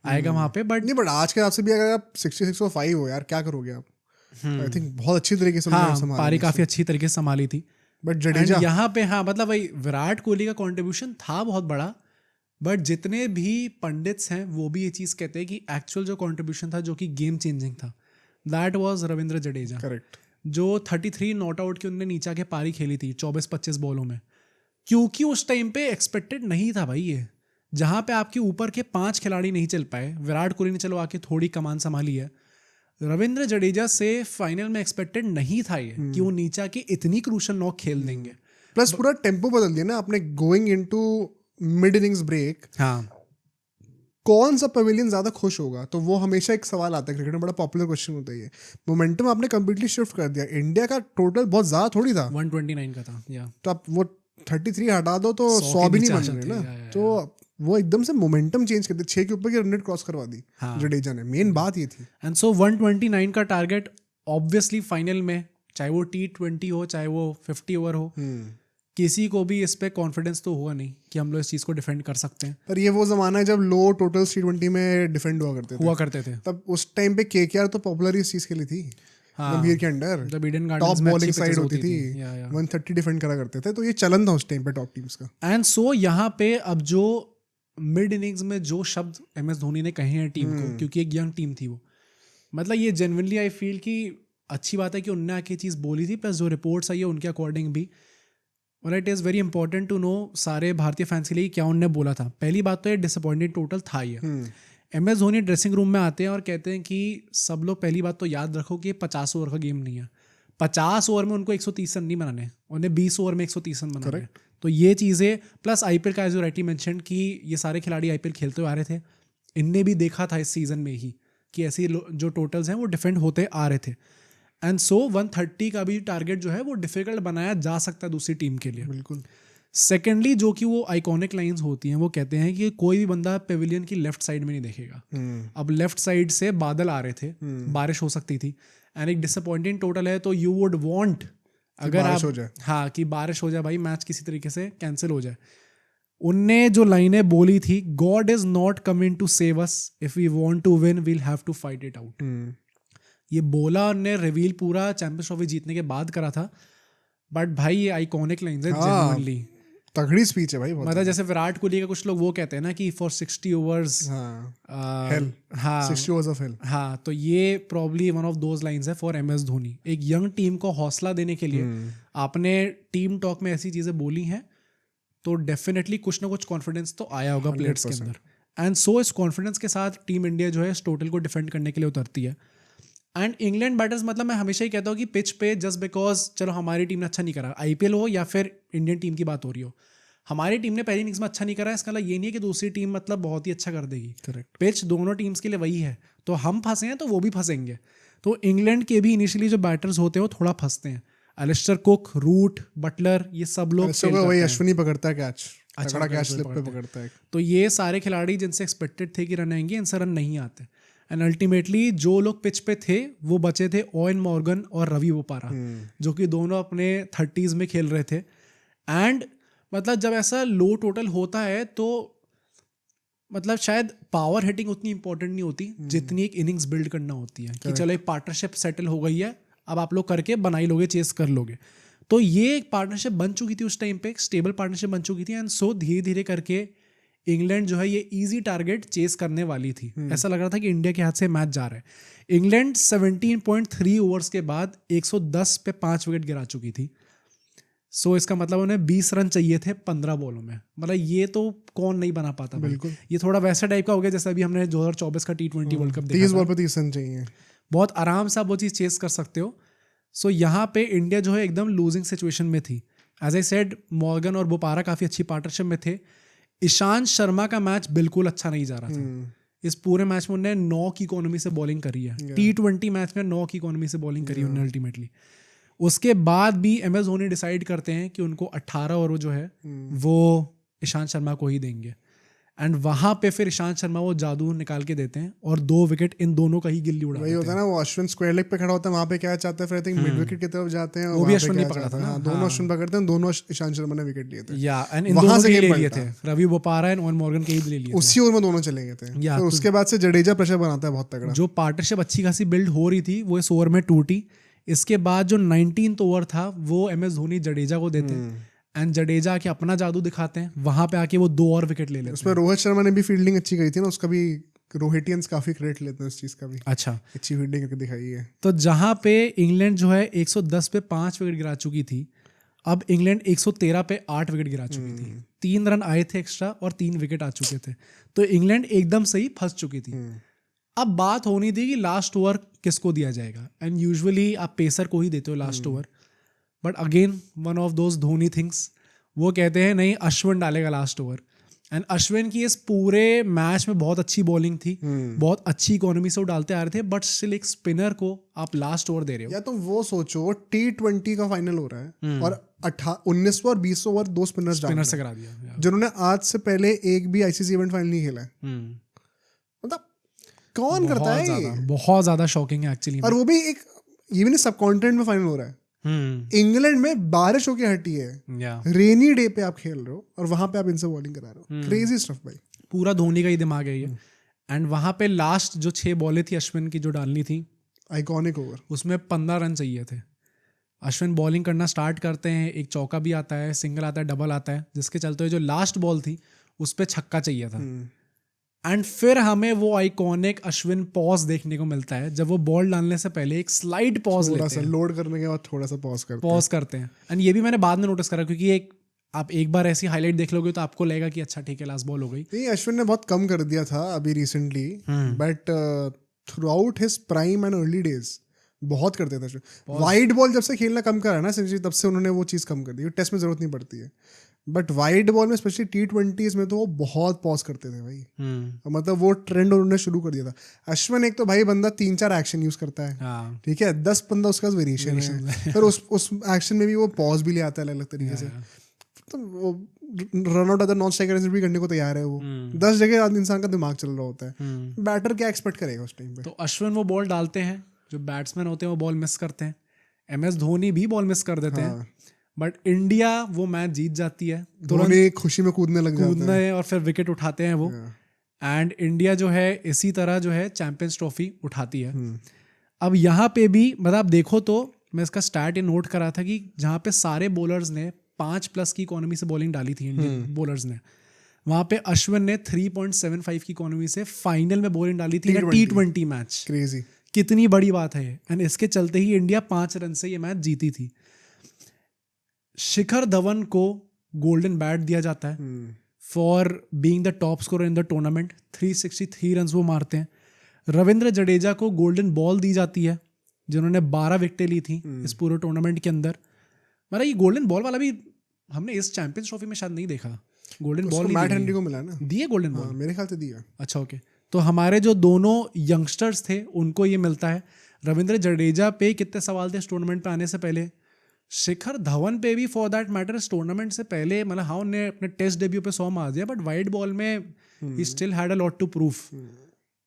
आएगा वहाँ पे। बट नहीं, बट आज के हिसाब से भी अगर आप 66 और 5 हो यार, क्या करोगे आप? आई थिंक बहुत अच्छी तरीके से पारी काफी अच्छी तरीके से संभाली थी। बट जडेजा यहाँ पे, हाँ मतलब भाई विराट कोहली का कॉन्ट्रीब्यूशन था बहुत बड़ा, बट जितने भी पंडित्स हैं वो भी ये चीज़ कहते हैं कि एक्चुअल जो कंट्रीब्यूशन था जो कि गेम चेंजिंग था, that was Ravindra Jadeja, correct. जो 33 नॉट आउट की उन्होंने नीचे आके पारी खेली थी 24-25 बॉलों में, क्योंकि उस टाइम पे एक्सपेक्टेड नहीं था भाई ये, जहाँ पे आपके ऊपर के 5 खिलाड़ी नहीं चल पाए, विराट कोहली ने चलो आके थोड़ी कमान संभाली है, रविंद्र जडेजा से फाइनल में एक्सपेक्टेड नहीं था ये कि वो नीचे आके इतनी क्रूशल नॉक खेल देंगे। प्लस पूरा टेम्पो बदल दिया ना आपने, going into mid innings break. हाँ, कौन सा पवेलियन ज्यादा खुश होगा? तो वो हमेशा एक सवाल आता है क्रिकेट में, बड़ा पॉपुलर क्वेश्चन होता है ये। मोमेंटम आपने कंप्लीटली शिफ्ट कर दिया, इंडिया का टोटल बहुत ज्यादा थोड़ी था, 129 का था, या तो आप वो 33 हटा दो तो 100 100 भी नहीं के बन नीचे रहे आ ना। जाते हैं, तो वो एकदम से मोमेंटम चेंज कर दिया, 6 के ऊपर की रन रेट क्रॉस करवा दी हाँ। जडेजा ने, मेन बात ये थी। एंड सो 129 का टारगेट ऑब्वियसली फाइनल में, चाहे वो T20 हो चाहे वो 50 ओवर हो, किसी को भी इस पे कॉन्फिडेंस तो हुआ नहीं कि हम लोग इस चीज़ को डिफेंड कर सकते हैं। पर ये वो जमाना है जब लो टोटल T20 में डिफेंड हुआ करते थे। तब उस टाइम पे KKR तो पॉपुलर इस चीज के लिए थी, गंभीर के अंडर जब ईडन गार्डन्स टॉप में बॉलिंग अच्छी साइड pitches होती थी, या। 130 डिफेंड करा करते थे, तो ये चलन था उस टाइम पे टॉप टीम्स का। एंड सो यहाँ पे अब जो मिड इनिंग्स में जो शब्द MS धोनी ने कहे हैं टीम को, क्योंकि एक यंग टीम थी वो, मतलब ये जेन्युइनली आई फील कि अच्छी बात है कि उनने आके चीज़ बोली थी, प्लस जो रिपोर्ट्स आई है उनके अकॉर्डिंग भी, और it is very important to know सारे भारतीय फैंस के लिए क्या उनने बोला था। पहली बात तो ये डिसअपॉइंटेड टोटल था ये। MS धोनी ड्रेसिंग रूम में आते हैं और कहते हैं कि सब लोग पहली बात तो याद रखो कि ये 50 ओवर का गेम नहीं है, 50 ओवर में उनको 130 रन नहीं बनाने, उन्हें 20 ओवर में 130 रन बनाने हैं। तो ये चीज़ें प्लस IPL का एज यू राइटली मेंशन कि ये सारे खिलाड़ी IPL खेलते हुए आ रहे थे, इनने भी देखा था इस सीज़न में ही कि ऐसी जो टोटल्स हैं वो डिफेंड होते आ रहे थे। एंड सो 130 का भी टारगेट जो है वो डिफिकल्ट बनाया जा सकता है दूसरी टीम के लिए। बिल्कुल। सेकेंडली जो कि वो आइकॉनिक लाइंस होती हैं, वो कहते हैं कि कोई भी बंदा पेविलियन की लेफ्ट साइड में नहीं देखेगा। अब लेफ्ट साइड से बादल आ रहे थे, बारिश हो सकती थी, एंड एक डिसअपॉइंटिंग टोटल है, तो यू वुड वांट अगर आप हो जाए, हाँ कि बारिश हो जाए भाई, मैच किसी तरीके से कैंसिल हो जाए। उनने जो लाइनें बोली थी, god is not coming to save us, if we want to win we'll have to fight it out. ये बोला उनने, रिवील पूरा चैंपियंस ट्रॉफी जीतने के बाद करा था, बट भाई ये आइकॉनिक लाइंस है जेन्युइनली, तगड़ी स्पीच है भाई। मतलब जैसे विराट कोहली का कुछ लोग वो कहते हैं ना कि फॉर 60 ओवर्स हेल, हाँ 60 ओवर्स ऑफ हेल। हाँ, तो ये probably one of those lines है फॉर MS धोनी। एक यंग टीम को हौसला देने के लिए आपने टीम टॉक में ऐसी चीजें बोली हैं, तो डेफिनेटली कुछ ना कुछ कॉन्फिडेंस तो आया होगा प्लेयर्स के अंदर। एंड सो इस कॉन्फिडेंस के साथ टीम इंडिया जो है इस टोटल को डिफेंड करने के लिए उतरती है। एंड इंग्लैंड बैटर्स, मतलब मैं हमेशा ही कहता हूँ कि पिच पे जस्ट बिकॉज चलो हमारी टीम ने अच्छा नहीं करा, IPL हो या फिर इंडियन टीम की बात हो रही हो, हमारी टीम ने पहली इनिंग्स में अच्छा नहीं करा, इसका मतलब ये नहीं है कि दूसरी टीम मतलब बहुत ही अच्छा कर देगी। करेक्ट। पिच दोनों टीम्स के लिए वही है, तो हम फंसे हैं तो वो भी फंसेंगे। तो इंग्लैंड के भी इनिशियली जो बैटर्स होते हैं वो थोड़ा फंसते हैं, एलिस्टर कुक, रूट, बटलर, ये सब लोग वही अश्विनी पकड़ता है कैच, अच्छा तगड़ा कैच स्लिप पे पकड़ता है। तो ये सारे खिलाड़ी जिनसे एक्सपेक्टेड थे कि रन आएंगे, इनसे रन नहीं आते। एंड अल्टीमेटली जो लोग पिच पे थे वो बचे थे ओवेन मॉर्गन और रवि बोपारा, जो कि दोनों अपने 30s में खेल रहे थे। एंड मतलब जब ऐसा लो टोटल होता है तो मतलब शायद पावर हिटिंग उतनी इंपॉर्टेंट नहीं होती जितनी एक इनिंग्स बिल्ड करना होती है, कि चलो एक पार्टनरशिप सेटल हो गई है, अब आप लोग करके बनाई लोगे, चेस कर लोगे। तो ये एक पार्टनरशिप बन चुकी थी उस टाइम पे, स्टेबल पार्टनरशिप बन चुकी थी। एंड सो धीरे धीरे करके इंग्लैंड जो है ये इजी टारगेट चेस करने वाली थी। ऐसा लग रहा था कि इंडिया के हाथ से मैच जा रहा है। इंग्लैंड 17.3 ओवर्स के बाद 110 पे 5 विकेट गिरा चुकी थी। सो इसका मतलब उन्हें 20 रन चाहिए थे 15 बॉलों में, मतलब ये तो कौन नहीं बना पाता। बिल्कुल, ये थोड़ा वैसा टाइप का हो गया जैसे अभी हमने 2024 का T20 वर्ल्ड कप देखा, 30 बॉल पे 30 रन चाहिए, बहुत आराम से आप वो चीज़ चेस कर सकते हो। सो यहाँ पे इंडिया जो है एकदम लूजिंग सिचुएशन में थी। एज आई सेड, मॉर्गन और बोपारा काफ़ी अच्छी पार्टनरशिप में थे। ईशांत शर्मा का मैच बिल्कुल अच्छा नहीं जा रहा था। इस पूरे मैच में उन्होंने 9 की इकोनॉमी से बॉलिंग करी है। T20 मैच में 9 की इकोनॉमी से बॉलिंग करी उन्होंने अल्टीमेटली। उसके बाद भी MS धोनी डिसाइड करते हैं कि उनको 18 ओवर जो है वो ईशांत शर्मा को ही देंगे। एंड वहां पे फिर ईशांत शर्मा वो जादू निकाल के देते हैं और 2 विकेट इन दोनों का ही गिल्ली उड़ा वही होता है ना, वो अश्विन स्क्वायर लेग पे खड़ा होता है, वहां पे क्या चाहता है फिर आई थिंक मिड विकेट की तरफ जाते हैं, वो भी अश्विन ने पकड़ा था ना, दोनों अश्विन पकड़ते हैं, दोनों ईशांत शर्मा ने विकेट लिए थे। या एंड इन दोनों के ले लिए थे, Ravi Bopara and Owen Morgan के ही ले लिए उसी ओवर में दोनों चले गए थे। तो उसके बाद से जडेजा प्रेशर बनाता है बहुत तगड़ा। जो पार्टनरशिप अच्छी खासी बिल्ड हो रही थी वो इस ओवर में टूटी। इसके बाद जो 19th ओवर था वो MS धोनी जडेजा को देते हैं। एंड जडेजा आके अपना जादू दिखाते हैं, वहां पे आके वो 2 और विकेट ले लेते उसमें हैं। रोहित शर्मा ने भी फील्डिंग अच्छी करी थी ना, उसका भी रोहिटियंस काफी क्रेडिट लेते हैं उस चीज का भी, अच्छा, अच्छी फील्डिंग करके दिखाई है। तो जहां पे इंग्लैंड जो है 110 पे 5 विकेट गिरा चुकी थी, अब इंग्लैंड 113 पे 8 विकेट गिरा चुकी थी। 3 रन आए थे एक्स्ट्रा और 3 विकेट आ चुके थे, तो इंग्लैंड एकदम से ही फंस चुकी थी। अब बात होनी थी कि लास्ट ओवर किसको दिया जाएगा, एंड यूजुअली आप पेसर को ही देते हो last over, but again one of those Dhoni things, वो कहते हैं नहीं अश्विन डालेगा लास्ट ओवर। एंड अश्विन की इस पूरे मैच में बहुत अच्छी बॉलिंग थी, बहुत अच्छी इकोनॉमी से वो डालते आ रहे थे, बट स्टिल एक स्पिनर को आप लास्ट ओवर दे रहे हो। या तुम वो सोचो T20 का फाइनल हो रहा है और 19वां और 20वां ओवर 2 स्पिनर्स स्पिनर से करा दिया, जिन्होंने आज से पहले एक भी आईसीसी इवेंट फाइनल नहीं खेला है। मतलब कौन करता है ये? बहुत ज्यादा शॉकिंग है एक्चुअली। और वो भी एक इवन सब कॉन्टिनेंट में फाइनल हो रहा है, इंग्लैंड में बारिश होके हटी है, रेनी डे पे आप खेल रहे हो और वहां पे आप इनसे बॉलिंग करा रहे हो। क्रेजी स्टफ भाई, पूरा धोनी का ही दिमाग है ये। एंड वहां पे लास्ट जो 6 बॉलें थी अश्विन की जो डालनी थी, आइकॉनिक ओवर, उसमें 15 रन चाहिए थे। अश्विन बॉलिंग करना स्टार्ट करते हैं, एक चौका भी आता है, सिंगल आता है, डबल आता है, जिसके चलते जो लास्ट बॉल थी उस पर छक्का चाहिए था। एंड फिर हमें वो आइकॉनिक अश्विन पॉज देखने को मिलता है, जब वो बॉल डालने से पहले एक स्लाइड पॉज लेते हैं, लोड करने के बाद थोड़ा सा पॉज करते हैं। एंड ये भी मैंने बाद में नोटिस करा, क्योंकि आप एक बार ऐसी हाईलाइट देख लोगे तो आपको लगेगा कि अच्छा ठीक है लास्ट बॉल हो गई। नहीं, अश्विन ने बहुत कम कर दिया था अभी recently, but through out his prime and early days बहुत करते थे। वाइड बॉल जब से खेलना कम करा ना संजय, तब से उन्होंने वो चीज़ कम कर दी। टेस्ट में जरूरत नहीं पड़ती है, बट वाइड बॉल में स्पेशली T20s में तो वो बहुत पॉज करते थे भाई। मतलब वो ट्रेंड उन्होंने शुरू कर दिया था। अश्विन एक तो भाई बंदा 3-4 एक्शन यूज करता है, ठीक है, 10-15 उसका वेरिएशन है, फिर उस एक्शन में भी वो पॉज भी ले आता है अलग अलग तरीके से। तो वो run out other non striker भी करने को तैयार है वो। 10 जगह इंसान का दिमाग चल रहा होता है, बैटर क्या एक्सपेक्ट करेगा उस टाइम पे। तो अश्विन वो बॉल डालते हैं, जो बैट्समैन होते हैं वो बॉल मिस करते हैं, MS धोनी भी बॉल मिस कर देते हैं, बट इंडिया वो मैच जीत जाती है, धोनी खुशी में कूदने लग जाता है और फिर विकेट उठाते हैं वो। एंड इंडिया जो है इसी तरह जो है चैंपियंस ट्रॉफी उठाती है। अब यहाँ पे भी मतलब आप देखो तो मैं इसका स्टैट ये नोट करा था कि जहाँ पे सारे बॉलर्स ने 5+ की इकोनॉमी से बॉलिंग डाली थी इंडियन बॉलर्स ने, वहाँ पे अश्विन ने 3.75 की इकोनॉमी से फाइनल में बॉलिंग डाली थी T20 मैच। क्रेजी, कितनी बड़ी बात है। एंड इसके चलते ही इंडिया 5 रन से ये मैच जीती थी। शिखर धवन को गोल्डन बैट दिया जाता है for being the top scorer in the tournament, 363 run वो मारते हैं। रविंद्र जडेजा को गोल्डन बॉल दी जाती है, जिन्होंने 12 विकेटें ली थी इस पूरे टूर्नामेंट के अंदर। मतलब ये गोल्डन बॉल वाला भी हमने इस चैंपियंस ट्रॉफी में शायद नहीं देखा। गोल्डन बॉल मैट हेनरी को मिला ना, दिए गोल्डन बॉल, मेरे ख्याल से दिया। अच्छा ओके, तो हमारे जो दोनों यंगस्टर्स थे उनको ये मिलता है। रविंद्र जडेजा पे कितने सवाल थे इस टूर्नामेंट पे आने से पहले, शिखर धवन पे भी फॉर दैट मैटर इस टूर्नामेंट से पहले। मतलब हाँ उन्हें अपने टेस्ट डेब्यू पे 100 मार दिया, बट वाइड बॉल में ही still had a lot to proof.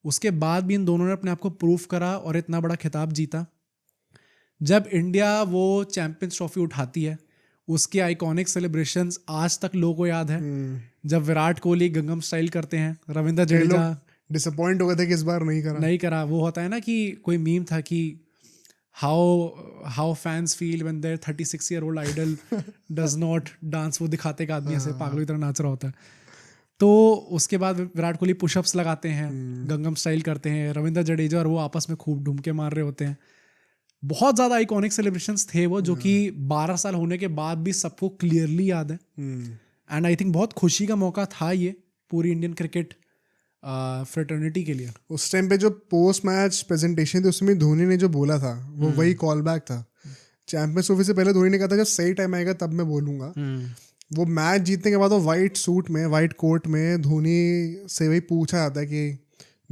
उसके बाद भी इन दोनों ने अपने आप को प्रूफ करा और इतना बड़ा खिताब जीता। जब इंडिया वो चैंपियंस ट्रॉफी उठाती है, उसके आइकॉनिक सेलिब्रेशंस आज तक लोगों को याद है। जब विराट कोहली गंगम स्टाइल करते हैं, रविंद्र जडेजा डिसअपॉइंट हो गए थे कि इस बार नहीं करा। वो होता है ना कि कोई मीम था कि how fans feel when their 36-year-old idol does not dance. वो दिखाते एक आदमी ऐसे पागलों की तरह नाच रहा होता है। तो उसके बाद विराट कोहली पुशअप्स लगाते हैं, गंगम स्टाइल करते हैं, रविंद्र जडेजा और वो आपस में खूब ढूंढके मार रहे होते हैं। बहुत ज़्यादा आइकॉनिक सेलिब्रेशंस थे वो, जो कि 12 साल होने के बाद भी सबको क्लियरली याद है। एंड आई थिंक बहुत खुशी का मौका था ये पूरी इंडियन क्रिकेट फ्रेटर्निटी के लिए। उस टाइम पे जो पोस्ट मैच प्रेजेंटेशन थी उसमें धोनी ने जो बोला था वो वही कॉल बैक था। चैंपियंस ट्रॉफी से पहले धोनी ने कहा था जब सही टाइम आएगा तब मैं बोलूंगा। वो मैच जीतने के बाद वो वाइट सूट में, वाइट कोट में धोनी से वही पूछा जाता है कि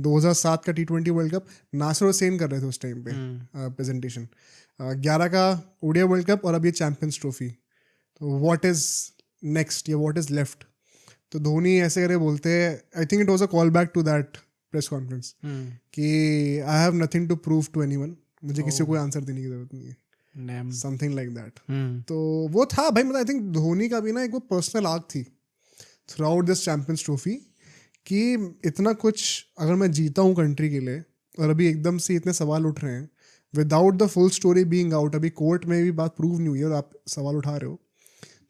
2007 का T20 world cup Nasir Hussain कर रहे थे उस टाइम पे प्रेजेंटेशन, 11 का ओडीआई वर्ल्ड कप और अब ये चैंपियंस ट्रॉफी, तो व्हाट इज नेक्स्ट या व्हाट इज लेफ्ट। तो धोनी ऐसे करे बोलते हैं, I think it was a call back to that press conference कि I have nothing to prove to anyone, मुझे किसी को कोई आंसर देने की जरूरत नहीं है, समथिंग लाइक दैट। तो वो था भाई, मतलब आई थिंक धोनी का भी ना एक वो पर्सनल आर्क थी through out this champions trophy कि इतना कुछ अगर मैं जीता हूँ कंट्री के लिए और अभी एकदम से इतने सवाल उठ रहे हैं without the full story being out, अभी कोर्ट में भी बात प्रूव नहीं हुई है और आप सवाल उठा रहे हो,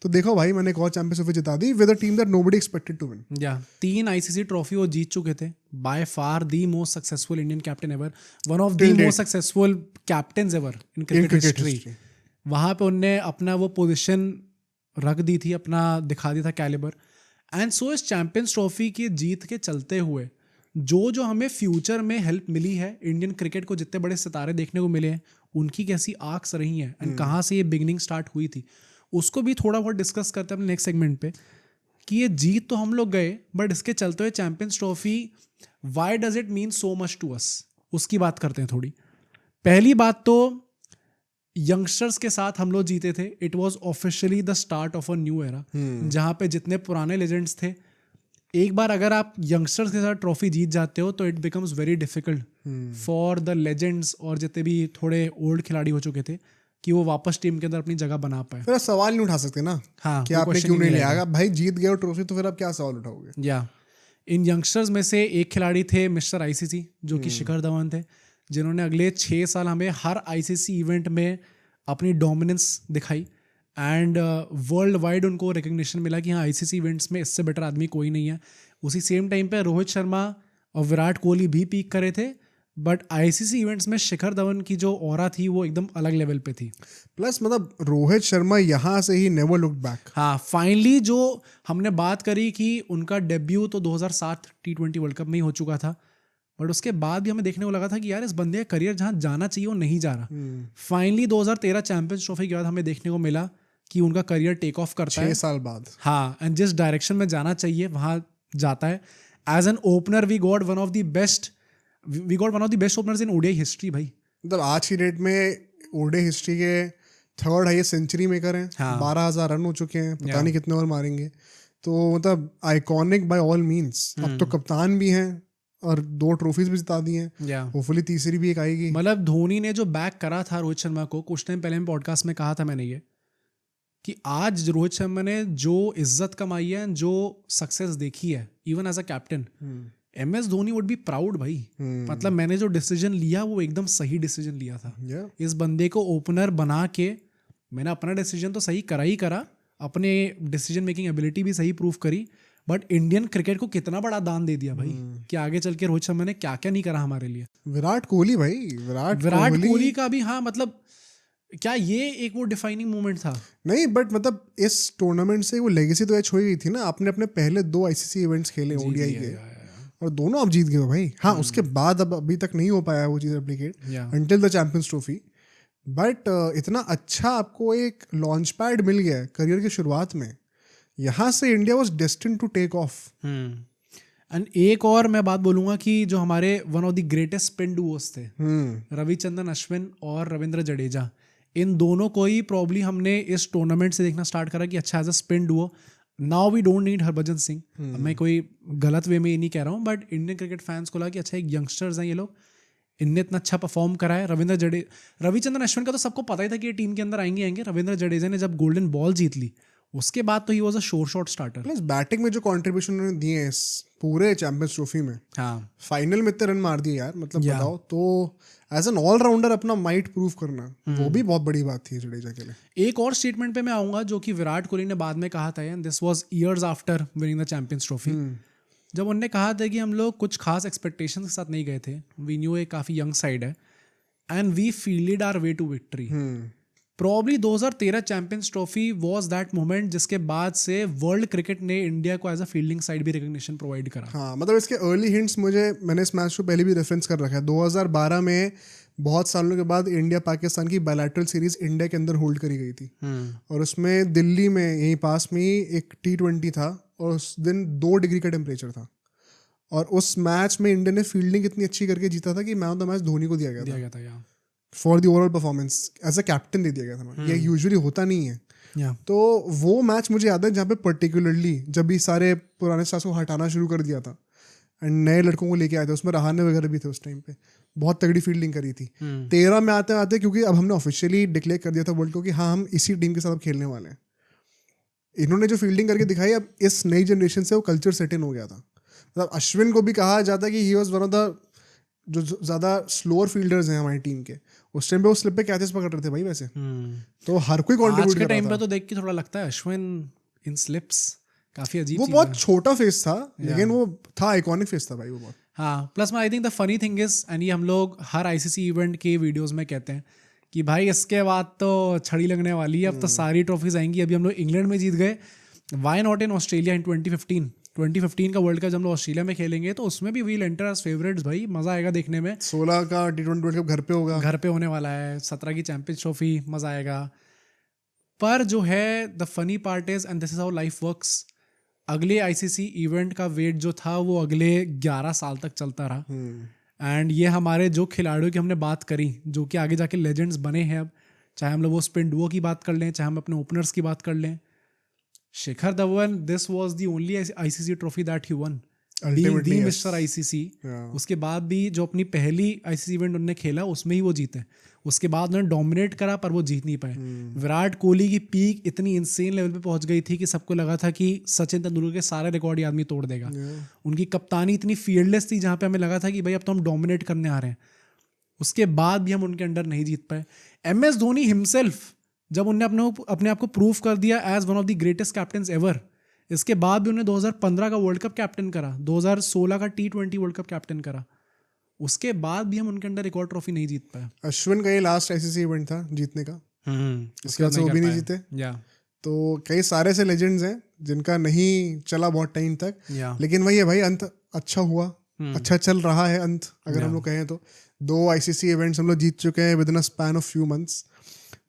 तो देखो भाई, मैंने एक और चैंपियंस ट्रॉफी जिता दी with a team that nobody expected to win. या 3 आईसीसी ट्रॉफी वो जीत चुके थे, by far the most successful Indian captain ever, one of the Till date. Most successful captains ever in cricket history. वहाँ पे उनने अपना वो पोजीशन रख दी थी, अपना दिखा दिया था कैलिबर। एंड सो इस चैंपियंस ट्रॉफी की जीत के चलते हुए जो हमें फ्यूचर में हेल्प मिली है, इंडियन क्रिकेट को जितने बड़े सितारे देखने को मिले हैं, उनकी कैसी आर्क्स रही हैं एंड कहाँ से ये बिगनिंग स्टार्ट हुई थी, उसको भी थोड़ा बहुत डिस्कस करते हैं अपने नेक्स्ट सेगमेंट पे कि ये जीत तो हम लोग गए, बट इसके चलते हुए champions trophy why does it mean so much to us, उसकी बात करते हैं थोड़ी। पहली बात तो यंगस्टर्स के साथ हम लोग जीते थे, it was officially the start of a new era, जहाँ पे जितने पुराने लेजेंड्स थे, एक बार अगर आप यंगस्टर्स के साथ ट्रॉफी जीत जाते हो तो it becomes very difficult for the legends और जितने भी थोड़े ओल्ड खिलाड़ी हो चुके थे कि वो वापस टीम के अंदर अपनी जगह बना पाए। फिर आप सवाल नहीं उठा सकते ना, हाँ, कि आपने क्यों नहीं लिया। भाई जीत गए हो ट्रॉफी तो फिर आप क्या सवाल उठाओगे। या इन यंगस्टर्स में से एक खिलाड़ी थे मिस्टर आईसीसी, जो कि शिखर धवन थे, जिन्होंने अगले 6 साल हमें हर आईसीसी इवेंट में अपनी डोमिनेंस दिखाई एंड वर्ल्ड वाइड उनको रिकग्निशन मिला कि हाँ आईसीसी इवेंट्स में इससे बेटर आदमी कोई नहीं है। उसी सेम टाइम पे रोहित शर्मा और विराट कोहली भी पीक करे थे, बट आईसीसी इवेंट्स में शिखर धवन की जो ऑरा थी वो एकदम अलग लेवल पे थी। प्लस मतलब रोहित शर्मा यहाँ से ही नेवर लुक्ड बैक। हाँ, फाइनली जो हमने बात करी कि उनका डेब्यू तो 2007 T20 वर्ल्ड कप में ही हो चुका था, बट उसके बाद भी हमें देखने को लगा था कि यार इस बंदे का करियर जहाँ जाना चाहिए वो नहीं जा रहा। फाइनली 2013 चैंपियंस ट्रॉफी के बाद हमें देखने को मिला कि उनका करियर टेक ऑफ करता है 6 साल बाद। हाँ, एंड जिस डायरेक्शन में जाना चाहिए वहाँ जाता है। As an opener we got one of the best openers in ODI history भाई। मतलब आज की डेट में ओडीआई हिस्ट्री के 3rd हाईएस्ट सेंचुरी मेकर हैं। हाँ। 12,000 रन हो चुके हैं, पता नहीं कितने ओवर मारेंगे। तो मतलब आइकॉनिक बाय ऑल मींस। अब तो कप्तान भी हैं और 2 ट्रॉफीज भी जिता दी हैं। होपफुली तीसरी भी एक आएगी। मतलब धोनी ने जो बैक करा था रोहित शर्मा को, कुछ टाइम पहले मैं पॉडकास्ट में कहा था मैंने ये कि आज रोहित शर्मा ने जो इज्जत कमाई है, जो सक्सेस देखी है even as a captain, MS Dhoni would be proud भाई। मतलब मैंने जो डिसीजन लिया वो एकदम सही डिसीजन लिया था। इस बंदे को ओपनर बना के मैंने अपना डिसीजन तो सही करा, अपने डिसीजन मेकिंग एबिलिटी भी सही प्रूव करी, बट इंडियन क्रिकेट को कितना बड़ा दान दे दिया भाई कि आगे चल के रोहित शर्मा ने क्या क्या नहीं करा हमारे लिए। विराट कोहली भाई, विराट कोहली का भी हाँ, मतलब क्या ये एक वो डिफाइनिंग मोमेंट था? नहीं, बट मतलब इस टूर्नामेंट से वो लेगेसी तो एच हो गई थी ना। आपने अपने पहले 2 आईसीसी इवेंट्स खेले ओडीआई के और दोनों आप जीत गए हो भाई। हाँ, उसके बाद अब अभी तक नहीं हो पाया वो चीज़ replicate until the champions trophy. But इतना अच्छा आपको एक लॉन्च पैड मिल गया करियर की शुरुआत में, यहाँ से India was destined to take off. And एक और मैं बात बोलूंगा कि जो हमारे one of the greatest spin duos थे, रविचंद्रन अश्विन और रविंद्र जडेजा, इन दोनों को ही प्रॉब्ली हमने इस टूर्नामेंट से देखना स्टार्ट करा कि अच्छा as a spin duo now we don't need Harbhajan Singh. मैं कोई गलत वे में ये नहीं कह रहा हूँ, बट इंडियन क्रिकेट फैंस को लगा कि अच्छा एक यंगस्टर्स हैं ये लोग, इनने इतना अच्छा परफॉर्म करा है। रविचंद्रन अश्विन का तो सबको पता ही था कि ये टीम के अंदर आएंगे। रविंद्र जडेजा ने जब गोल्डन बॉल जीत ली उसके बाद तो he was a sure shot starter. Plus batting में जो कंट्रीब्यूशन उन्होंने दिए हैं इस पूरे चैंपियंस ट्रॉफी में, हाँ, फाइनल में इतने रन मार दिए यार, मतलब बताओ। तो एज एन ऑलराउंडर अपना माइट प्रूव करना वो भी बहुत बड़ी बात थी जडेजा के लिए। एक और स्टेटमेंट पे मैं आऊंगा जो कि विराट कोहली ने बाद में कहा था, and this was years after winning the champions trophy, जब उन्होंने कहा था कि हम लोग कुछ खास एक्सपेक्टेशंस के साथ नहीं गए थे। वी न्यू एक काफ़ी यंग साइड है and we fielded our way to victory. Probably 2013 champions trophy was that moment जिसके बाद से वर्ल्ड क्रिकेट ने इंडिया को एज अ फील्डिंग साइड भी रिकग्निशन प्रोवाइड करा। हाँ, मतलब इसके अर्ली हिंट्स मैंने इस मैच को पहले भी रेफरेंस कर रखा है। 2012 में बहुत सालों के बाद इंडिया पाकिस्तान की बायलैटरल सीरीज इंडिया के अंदर होल्ड करी गई थी और उसमें दिल्ली में यहीं पास में ही एक T20 था और उस दिन 2 डिग्री का टेम्परेचर था और उस मैच में इंडिया ने फील्डिंग इतनी अच्छी करके जीता था कि man of the match Dhoni को दिया गया था for the overall performance. As a captain दे दिया गया था। ये यूजुअली होता नहीं है। तो वो मैच मुझे याद है जहाँ पे पर्टिकुलरली जब भी सारे पुराने स्टार्स को हटाना शुरू कर दिया था एंड नए लड़कों को लेके आए थे, उसमें रहाने वगैरह भी थे उस टाइम पे, बहुत तगड़ी फील्डिंग करी थी। 13 में आते आते क्योंकि अब हमने ऑफिशियली डिक्लेयर कर दिया था वर्ल्ड को कि हाँ हम इसी टीम के साथ अब खेलने वाले हैं। इन्होंने जो फील्डिंग करके दिखाई, अब इस नई जनरेशन से वो कल्चर सेट इन हो गया था। मतलब अश्विन को भी कहा जाता है कि he was one of the जो ज़्यादा स्लोअर फील्डर्स हैं हमारी टीम के, उस टाइम पे वो स्लिप पे कैचेस पकड़ रहे थे भाई वैसे, तो हर कोई आज कंट्रीब्यूट के कर रहा टाइम पे था। तो देख के थोड़ा लगता है अश्विन इन स्लिप्स काफी अजीब वो चीज बहुत है। छोटा फेस था लेकिन वो था, आइकॉनिक फेस था भाई वो बहुत। हाँ, plus I think the funny thing is, and ये हम लोग हर आईसीसी इवेंट के वीडियोस में कहते हैं कि भाई इसके बाद तो छड़ी लगने वाली है, अब तो सारी ट्रॉफीज आएंगी। अभी हम लोग इंग्लैंड में जीत गए, वाई नॉट इन ऑस्ट्रेलिया इन 2015 का वर्ल्ड कप जब हम लोग ऑस्ट्रेलिया में खेलेंगे तो उसमें भी वील एंटर एज फेवरेट्स भाई, मजा आएगा देखने में। 16 का T20 वर्ल्ड कप घर पे होगा, घर पे होने वाला है, 17 की चैंपियंस ट्रॉफी, मजा आएगा। पर जो है the funny part is, and this is how life works, अगले आईसीसी इवेंट का वेट जो था वो अगले 11 साल तक चलता रहा। एंड ये हमारे जो खिलाड़ियों की हमने बात करी जो कि आगे जाके लेजेंड्स बने हैं, अब चाहे हम लोग वो स्पिन डुओ की बात कर लें, चाहे हम अपने ओपनर्स की बात कर लें, Shikhar Dhawan, this was the only ICC trophy that he won, being the mister ICC. उसके बाद भी जो अपनी पहली आईसीसी इवेंट उन्होंने खेला उसमें ही वो जीते, उसके बाद उन्होंने डोमिनेट करा पर वो जीत नहीं पाए। विराट कोहली की पीक इतनी इंसेन लेवल पे पहुंच गई थी कि सबको लगा था कि सचिन तेंदुलकर के सारे रिकॉर्ड ये आदमी तोड़ देगा। उनकी कप्तानी इतनी फियरलेस थी जहाँ पे हमें लगा था कि भाई अब तो हम डोमिनेट करने आ रहे हैं। उसके बाद भी हम उनके अंडर नहीं जीत पाए। MS धोनी हिमसेल्फ जब उनने अपने आप को प्रूव कर दिया as one of the greatest captains ever, इसके बाद भी उन्हें 2015 का वर्ल्ड कप कैप्टन करा, 2016 का T20 वर्ल्ड कप कैप्टन करा, उसके बाद भी हम उनके अंडर एक और ट्रॉफी नहीं जीत पाए। अश्विन का ये लास्ट आईसीसी इवेंट था जीतने का, उसके बाद से वो भी नहीं जीते। तो कई सारे ऐसे लेजेंड्स हैं जिनका नहीं चला बहुत टाइम तक, लेकिन वही है भाई, अंत अच्छा हुआ, अच्छा चल रहा है अंत, अगर हम लोग कहें तो। 2 आईसीसी इवेंट्स हम लोग जीत चुके हैं with in a span of few months.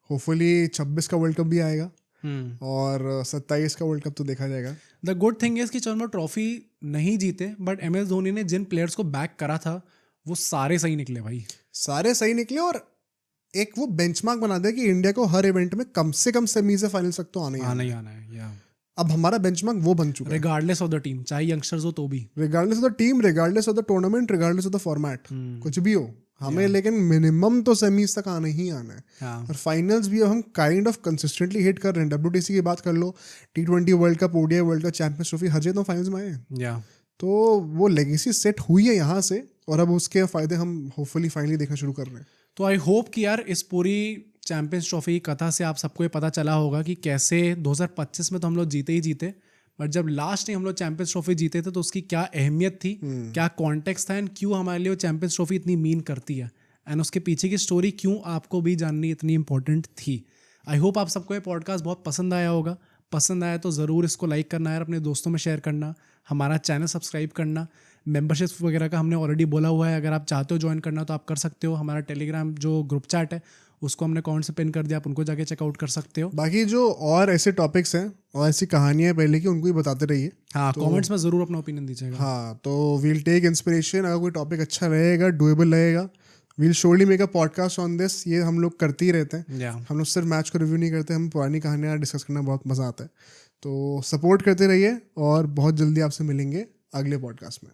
Hopefully 26 का वर्ल्ड कप भी आएगा और 27 का वर्ल्ड कप तो देखा जाएगा। द गुड थिंग इज कि चलो हम ट्रॉफी नहीं जीते, बट MS धोनी ने जिन प्लेयर्स को बैक करा था वो सारे सही निकले भाई, सारे सही निकले। और एक वो बेंचमार्क बना दिया कि इंडिया को हर इवेंट में कम से कम सेमीज से फाइनल्स तक तो आना ही आना है। अब हमारा बेंचमार्क वो बन चुका है, रिगार्डलेस ऑफ द टीम, चाहे यंगस्टर्स हो तो भी, regardless of the team, regardless of the tournament, regardless of the format, कुछ भी हो हमें लेकिन मिनिमम तो सेमीज तक आना ही आना है। और फाइनल्स भी अब हम काइंड ऑफ कंसिस्टेंटली हिट कर रहे हैं। WTC की बात कर लो, T20 world cup, ODI world cup, champions trophy, हर जगह तो फाइनल्स में आए हैं। तो वो लेगेसी सेट हुई है यहाँ से, और अब उसके फायदे हम होपफुली फाइनली देखना शुरू कर रहे हैं। तो आई होप कि यार इस पूरी चैंपियंस ट्रॉफी की कथा से आप सबको ये पता चला होगा कि कैसे 2025 में तो हम लोग जीते ही जीते, बट जब लास्ट टाइम हम लोग चैंपियंस ट्रॉफी जीते थे तो उसकी क्या अहमियत थी, क्या कॉन्टेक्स्ट था, एंड क्यों हमारे लिए वो चैंपियंस ट्रॉफी इतनी मीन करती है, एंड उसके पीछे की स्टोरी क्यों आपको भी जाननी इतनी इंपॉर्टेंट थी। आई होप आप सबको ये पॉडकास्ट बहुत पसंद आया होगा। पसंद आया तो ज़रूर इसको लाइक करना है, अपने दोस्तों में शेयर करना, हमारा चैनल सब्सक्राइब करना। मेंबरशिप वगैरह का हमने ऑलरेडी बोला हुआ है, अगर आप चाहते हो ज्वाइन करना तो आप कर सकते हो। हमारा टेलीग्राम जो ग्रुप चैट है उसको हमने कमेंट से पिन कर दिया, आप उनको जाके चेकआउट कर सकते हो। बाकी जो और ऐसे टॉपिक्स हैं और ऐसी कहानियां पहले की, उनको भी बताते रहिए। हाँ, कमेंट्स में ज़रूर अपना ओपिनियन दीजिएगा। हाँ, तो वील टेक इंस्पिरेशन। अगर कोई टॉपिक अच्छा रहेगा, डुएबल रहेगा, we'll surely make a podcast on this. ये हम लोग करते ही रहते हैं। हम लोग सिर्फ मैच को रिव्यू नहीं करते, हम पुरानी कहानियाँ डिस्कस करना बहुत मज़ा आता है। तो सपोर्ट करते रहिए और बहुत जल्दी आपसे मिलेंगे अगले पॉडकास्ट में।